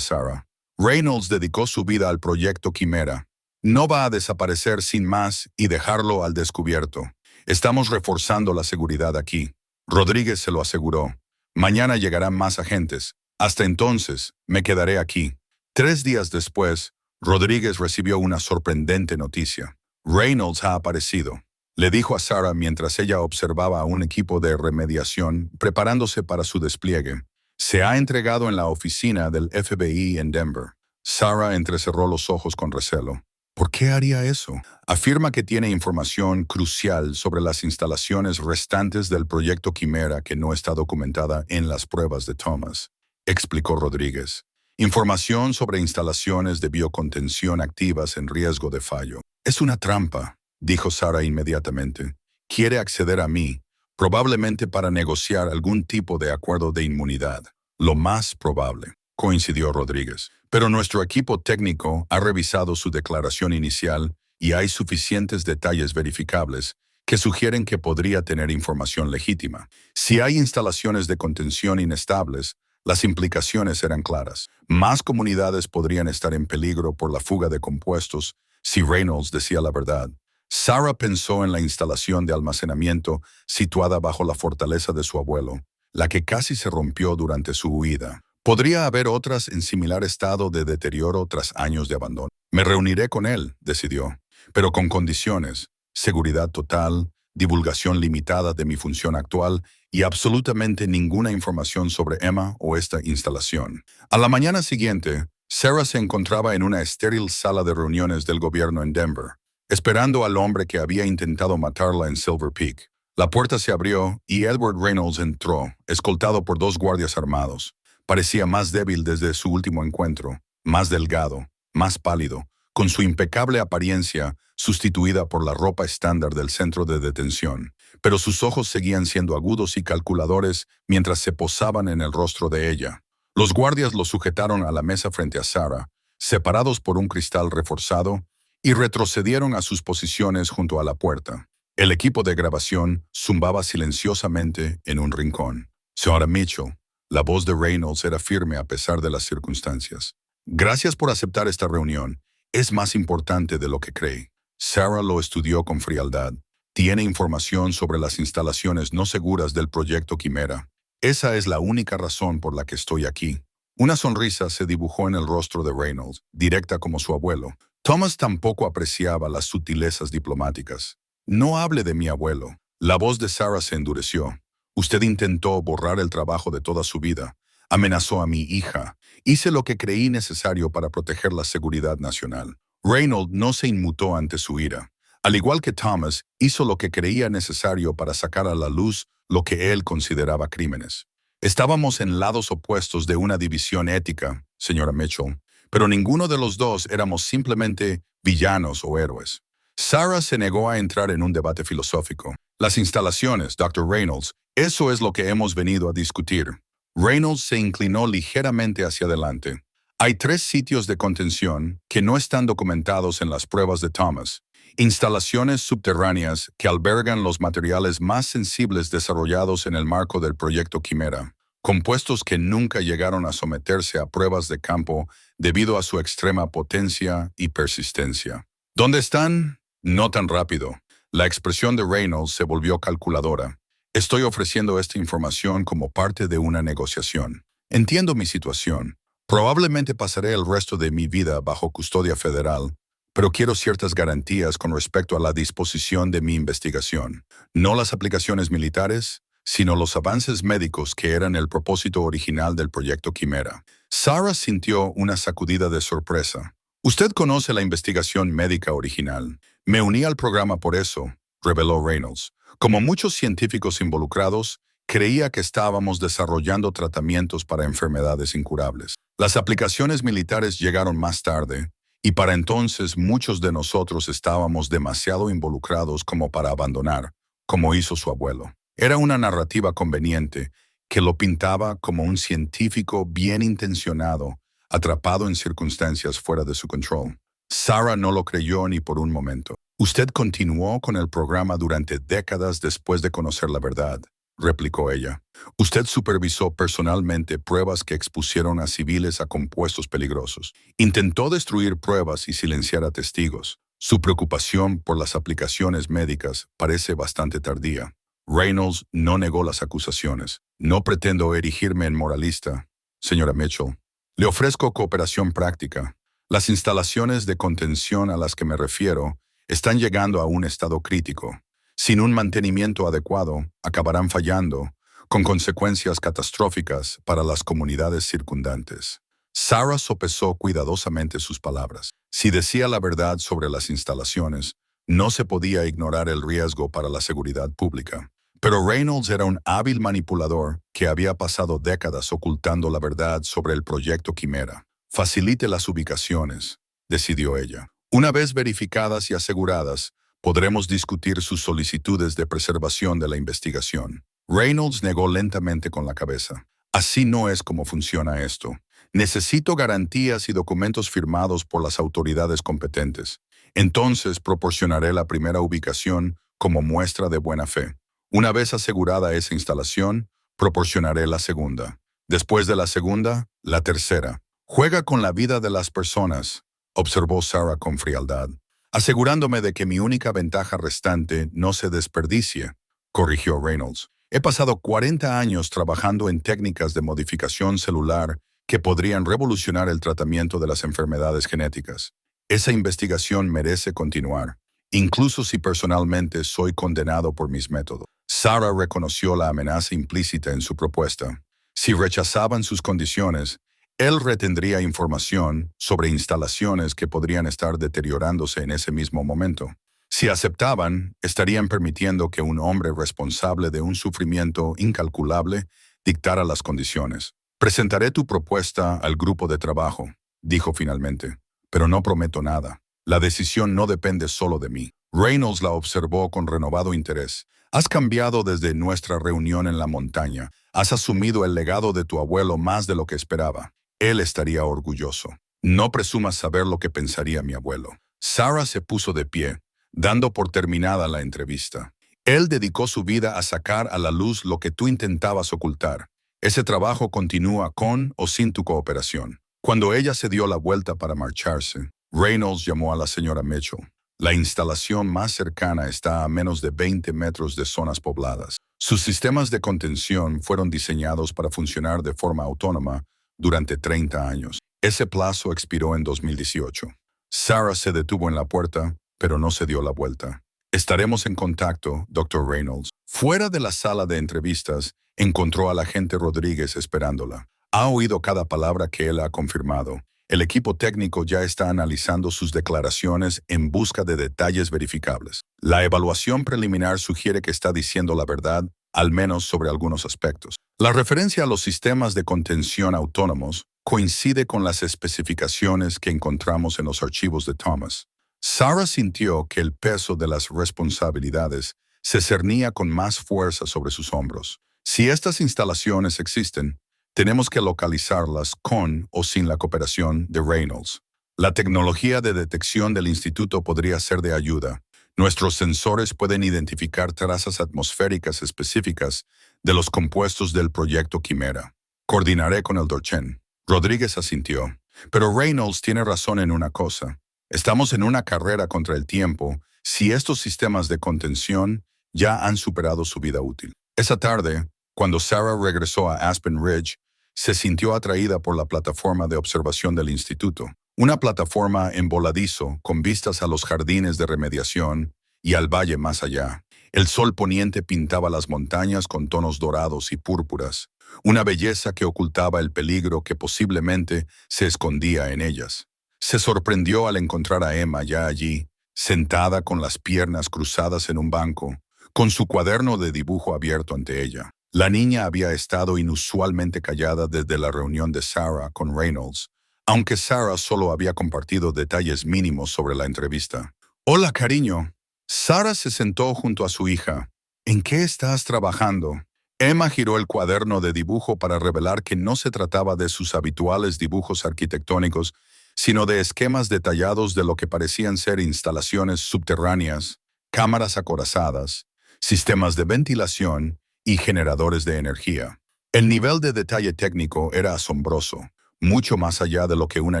Sarah. Reynolds dedicó su vida al proyecto Quimera. No va a desaparecer sin más y dejarlo al descubierto. Estamos reforzando la seguridad aquí. Rodríguez se lo aseguró. Mañana llegarán más agentes. Hasta entonces, me quedaré aquí. 3 días después, Rodríguez recibió una sorprendente noticia. Reynolds ha aparecido, le dijo a Sarah mientras ella observaba a un equipo de remediación preparándose para su despliegue. Se ha entregado en la oficina del FBI en Denver. Sarah entrecerró los ojos con recelo. ¿Por qué haría eso? Afirma que tiene información crucial sobre las instalaciones restantes del proyecto Quimera que no está documentada en las pruebas de Thomas, explicó Rodríguez. Información sobre instalaciones de biocontención activas en riesgo de fallo. Es una trampa, dijo Sarah inmediatamente. Quiere acceder a mí, probablemente para negociar algún tipo de acuerdo de inmunidad. Lo más probable, coincidió Rodríguez. Pero nuestro equipo técnico ha revisado su declaración inicial y hay suficientes detalles verificables que sugieren que podría tener información legítima. Si hay instalaciones de contención inestables, las implicaciones eran claras. Más comunidades podrían estar en peligro por la fuga de compuestos si Reynolds decía la verdad. Sarah pensó en la instalación de almacenamiento situada bajo la fortaleza de su abuelo, la que casi se rompió durante su huida. Podría haber otras en similar estado de deterioro tras años de abandono. Me reuniré con él, decidió, pero con condiciones: seguridad total, divulgación limitada de mi función actual y absolutamente ninguna información sobre Emma o esta instalación. A la mañana siguiente, Sarah se encontraba en una estéril sala de reuniones del gobierno en Denver, esperando al hombre que había intentado matarla en Silver Peak. La puerta se abrió y Edward Reynolds entró, escoltado por 2 guardias armados. Parecía más débil desde su último encuentro, más delgado, más pálido, con su impecable apariencia sustituida por la ropa estándar del centro de detención. Pero sus ojos seguían siendo agudos y calculadores mientras se posaban en el rostro de ella. Los guardias lo sujetaron a la mesa frente a Sarah, separados por un cristal reforzado, y retrocedieron a sus posiciones junto a la puerta. El equipo de grabación zumbaba silenciosamente en un rincón. Señora Mitchell, la voz de Reynolds era firme a pesar de las circunstancias. Gracias por aceptar esta reunión. Es más importante de lo que cree. Sarah lo estudió con frialdad. Tiene información sobre las instalaciones no seguras del proyecto Quimera. Esa es la única razón por la que estoy aquí. Una sonrisa se dibujó en el rostro de Reynolds, directa como su abuelo. Thomas tampoco apreciaba las sutilezas diplomáticas. No hable de mi abuelo. La voz de Sarah se endureció. Usted intentó borrar el trabajo de toda su vida. Amenazó a mi hija. Hice lo que creí necesario para proteger la seguridad nacional. Reynolds no se inmutó ante su ira. Al igual que Thomas, hizo lo que creía necesario para sacar a la luz lo que él consideraba crímenes. Estábamos en lados opuestos de una división ética, señora Mitchell, pero ninguno de los dos éramos simplemente villanos o héroes. Sarah se negó a entrar en un debate filosófico. Las instalaciones, Dr. Reynolds, eso es lo que hemos venido a discutir. Reynolds se inclinó ligeramente hacia adelante. Hay 3 sitios de contención que no están documentados en las pruebas de Thomas. Instalaciones subterráneas que albergan los materiales más sensibles desarrollados en el marco del proyecto Quimera. Compuestos que nunca llegaron a someterse a pruebas de campo debido a su extrema potencia y persistencia. ¿Dónde están? No tan rápido. La expresión de Reynolds se volvió calculadora. Estoy ofreciendo esta información como parte de una negociación. Entiendo mi situación. Probablemente pasaré el resto de mi vida bajo custodia federal, pero quiero ciertas garantías con respecto a la disposición de mi investigación. No las aplicaciones militares, sino los avances médicos que eran el propósito original del proyecto Quimera. Sarah sintió una sacudida de sorpresa. Usted conoce la investigación médica original. Me uní al programa por eso, reveló Reynolds. Como muchos científicos involucrados, creía que estábamos desarrollando tratamientos para enfermedades incurables. Las aplicaciones militares llegaron más tarde, y para entonces muchos de nosotros estábamos demasiado involucrados como para abandonar, como hizo su abuelo. Era una narrativa conveniente que lo pintaba como un científico bien intencionado, atrapado en circunstancias fuera de su control. Sarah no lo creyó ni por un momento. Usted continuó con el programa durante décadas después de conocer la verdad, replicó ella. Usted supervisó personalmente pruebas que expusieron a civiles a compuestos peligrosos. Intentó destruir pruebas y silenciar a testigos. Su preocupación por las aplicaciones médicas parece bastante tardía. Reynolds no negó las acusaciones. No pretendo erigirme en moralista, señora Mitchell. Le ofrezco cooperación práctica. Las instalaciones de contención a las que me refiero están llegando a un estado crítico. Sin un mantenimiento adecuado, acabarán fallando, con consecuencias catastróficas para las comunidades circundantes. Sarah sopesó cuidadosamente sus palabras. Si decía la verdad sobre las instalaciones, no se podía ignorar el riesgo para la seguridad pública. Pero Reynolds era un hábil manipulador que había pasado décadas ocultando la verdad sobre el proyecto Quimera. Facilite las ubicaciones, decidió ella. Una vez verificadas y aseguradas, podremos discutir sus solicitudes de preservación de la investigación. Reynolds negó lentamente con la cabeza. Así no es como funciona esto. Necesito garantías y documentos firmados por las autoridades competentes. Entonces proporcionaré la primera ubicación como muestra de buena fe. Una vez asegurada esa instalación, proporcionaré la segunda. Después de la segunda, la tercera. Juega con la vida de las personas, observó Sarah con frialdad. Asegurándome de que mi única ventaja restante no se desperdicie, corrigió Reynolds. He pasado 40 años trabajando en técnicas de modificación celular que podrían revolucionar el tratamiento de las enfermedades genéticas. Esa investigación merece continuar, incluso si personalmente soy condenado por mis métodos. Sarah reconoció la amenaza implícita en su propuesta. Si rechazaban sus condiciones, él retendría información sobre instalaciones que podrían estar deteriorándose en ese mismo momento. Si aceptaban, estarían permitiendo que un hombre responsable de un sufrimiento incalculable dictara las condiciones. Presentaré tu propuesta al grupo de trabajo, dijo finalmente, pero no prometo nada. La decisión no depende solo de mí. Reynolds la observó con renovado interés. Has cambiado desde nuestra reunión en la montaña. Has asumido el legado de tu abuelo más de lo que esperaba. Él estaría orgulloso. No presumas saber lo que pensaría mi abuelo. Sarah se puso de pie, dando por terminada la entrevista. Él dedicó su vida a sacar a la luz lo que tú intentabas ocultar. Ese trabajo continúa con o sin tu cooperación. Cuando ella se dio la vuelta para marcharse, Reynolds llamó a la señora Mitchell. La instalación más cercana está a menos de 20 metros de zonas pobladas. Sus sistemas de contención fueron diseñados para funcionar de forma autónoma durante 30 años. Ese plazo expiró en 2018. Sarah se detuvo en la puerta, pero no se dio la vuelta. Estaremos en contacto, Dr. Reynolds. Fuera de la sala de entrevistas, encontró al agente Rodríguez esperándola. Ha oído cada palabra que él ha confirmado. El equipo técnico ya está analizando sus declaraciones en busca de detalles verificables. La evaluación preliminar sugiere que está diciendo la verdad, al menos sobre algunos aspectos. La referencia a los sistemas de contención autónomos coincide con las especificaciones que encontramos en los archivos de Thomas. Sarah sintió que el peso de las responsabilidades se cernía con más fuerza sobre sus hombros. Si estas instalaciones existen, tenemos que localizarlas con o sin la cooperación de Reynolds. La tecnología de detección del instituto podría ser de ayuda. Nuestros sensores pueden identificar trazas atmosféricas específicas de los compuestos del proyecto Quimera. Coordinaré con el Dorchen. Rodríguez asintió. Pero Reynolds tiene razón en una cosa. Estamos en una carrera contra el tiempo si estos sistemas de contención ya han superado su vida útil. Esa tarde, cuando Sarah regresó a Aspen Ridge, se sintió atraída por la plataforma de observación del instituto. Una plataforma en voladizo con vistas a los jardines de remediación y al valle más allá. El sol poniente pintaba las montañas con tonos dorados y púrpuras, una belleza que ocultaba el peligro que posiblemente se escondía en ellas. Se sorprendió al encontrar a Emma ya allí, sentada con las piernas cruzadas en un banco, con su cuaderno de dibujo abierto ante ella. La niña había estado inusualmente callada desde la reunión de Sarah con Reynolds, aunque Sarah solo había compartido detalles mínimos sobre la entrevista. «Hola, cariño». Sarah se sentó junto a su hija. «¿En qué estás trabajando?» Emma giró el cuaderno de dibujo para revelar que no se trataba de sus habituales dibujos arquitectónicos, sino de esquemas detallados de lo que parecían ser instalaciones subterráneas, cámaras acorazadas, sistemas de ventilación y generadores de energía. El nivel de detalle técnico era asombroso, mucho más allá de lo que una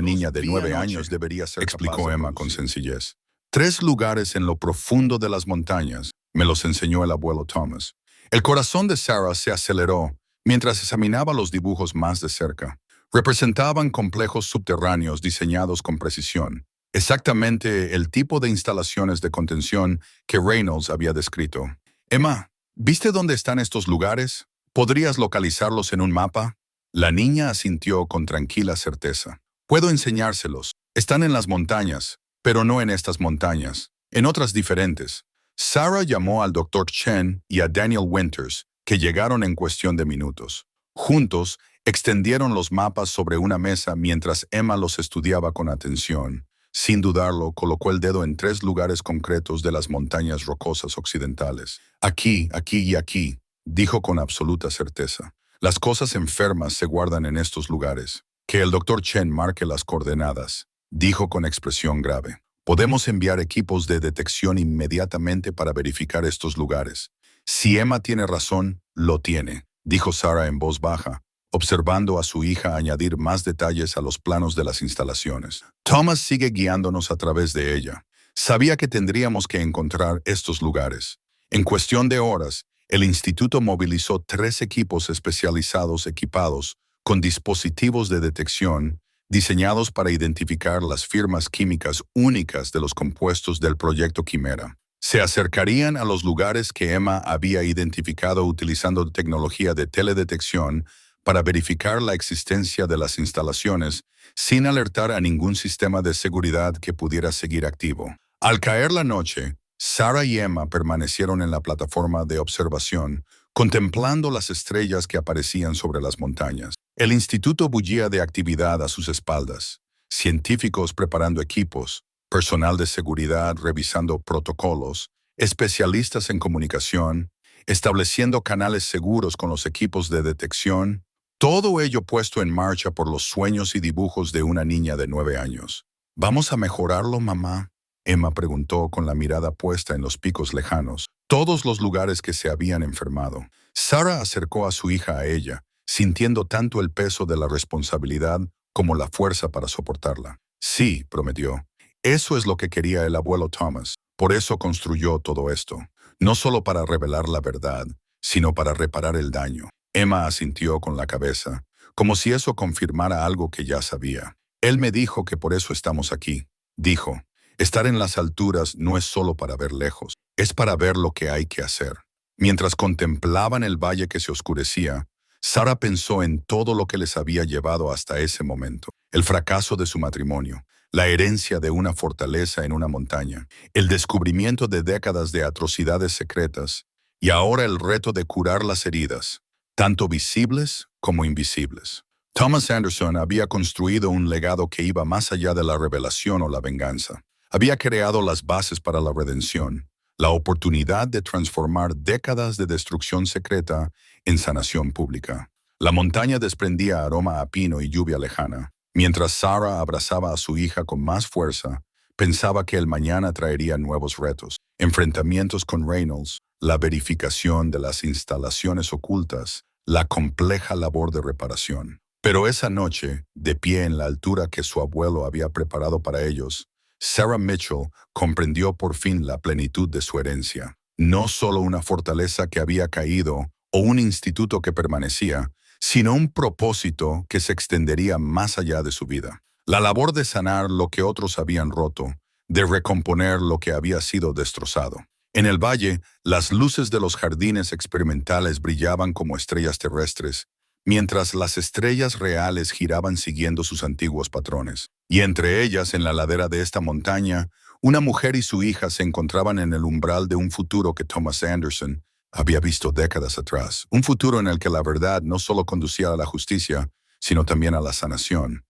niña de 9 años debería ser, explicó Emma con sencillez. 3 lugares en lo profundo de las montañas, me los enseñó el abuelo Thomas. El corazón de Sarah se aceleró mientras examinaba los dibujos más de cerca. Representaban complejos subterráneos diseñados con precisión, exactamente el tipo de instalaciones de contención que Reynolds había descrito. Emma, ¿viste dónde están estos lugares? ¿Podrías localizarlos en un mapa? La niña asintió con tranquila certeza. Puedo enseñárselos. Están en las montañas, pero no en estas montañas, en otras diferentes. Sarah llamó al Dr. Chen y a Daniel Winters, que llegaron en cuestión de minutos. Juntos, extendieron los mapas sobre una mesa mientras Emma los estudiaba con atención. Sin dudarlo, colocó el dedo en 3 lugares concretos de las montañas rocosas occidentales. Aquí, aquí y aquí, dijo con absoluta certeza. Las cosas enfermas se guardan en estos lugares. Que el Dr. Chen marque las coordenadas, dijo con expresión grave. Podemos enviar equipos de detección inmediatamente para verificar estos lugares. Si Emma tiene razón, lo tiene, dijo Sarah en voz baja, observando a su hija añadir más detalles a los planos de las instalaciones. Thomas sigue guiándonos a través de ella. Sabía que tendríamos que encontrar estos lugares. En cuestión de horas, el instituto movilizó 3 equipos especializados equipados con dispositivos de detección diseñados para identificar las firmas químicas únicas de los compuestos del proyecto Quimera. Se acercarían a los lugares que Emma había identificado utilizando tecnología de teledetección para verificar la existencia de las instalaciones sin alertar a ningún sistema de seguridad que pudiera seguir activo. Al caer la noche, Sarah y Emma permanecieron en la plataforma de observación, contemplando las estrellas que aparecían sobre las montañas. El instituto bullía de actividad a sus espaldas, científicos preparando equipos, personal de seguridad revisando protocolos, especialistas en comunicación, estableciendo canales seguros con los equipos de detección, todo ello puesto en marcha por los sueños y dibujos de una niña de 9 años. ¿Vamos a mejorarlo, mamá?, Emma preguntó con la mirada puesta en los picos lejanos, todos los lugares que se habían enfermado. Sarah acercó a su hija a ella, sintiendo tanto el peso de la responsabilidad como la fuerza para soportarla. Sí, prometió. Eso es lo que quería el abuelo Thomas. Por eso construyó todo esto. No solo para revelar la verdad, sino para reparar el daño. Emma asintió con la cabeza, como si eso confirmara algo que ya sabía. Él me dijo que por eso estamos aquí. Dijo, estar en las alturas no es solo para ver lejos, es para ver lo que hay que hacer. Mientras contemplaban el valle que se oscurecía, Sarah pensó en todo lo que les había llevado hasta ese momento. El fracaso de su matrimonio, la herencia de una fortaleza en una montaña, el descubrimiento de décadas de atrocidades secretas, y ahora el reto de curar las heridas, tanto visibles como invisibles. Thomas Anderson había construido un legado que iba más allá de la revelación o la venganza. Había creado las bases para la redención, la oportunidad de transformar décadas de destrucción secreta en sanación pública. La montaña desprendía aroma a pino y lluvia lejana. Mientras Sarah abrazaba a su hija con más fuerza, pensaba que el mañana traería nuevos retos, enfrentamientos con Reynolds, la verificación de las instalaciones ocultas, la compleja labor de reparación. Pero esa noche, de pie en la altura que su abuelo había preparado para ellos, Sarah Mitchell comprendió por fin la plenitud de su herencia. No solo una fortaleza que había caído o un instituto que permanecía, sino un propósito que se extendería más allá de su vida. La labor de sanar lo que otros habían roto, de recomponer lo que había sido destrozado. En el valle, las luces de los jardines experimentales brillaban como estrellas terrestres, mientras las estrellas reales giraban siguiendo sus antiguos patrones. Y entre ellas, en la ladera de esta montaña, una mujer y su hija se encontraban en el umbral de un futuro que Thomas Anderson había visto décadas atrás. Un futuro en el que la verdad no solo conducía a la justicia, sino también a la sanación.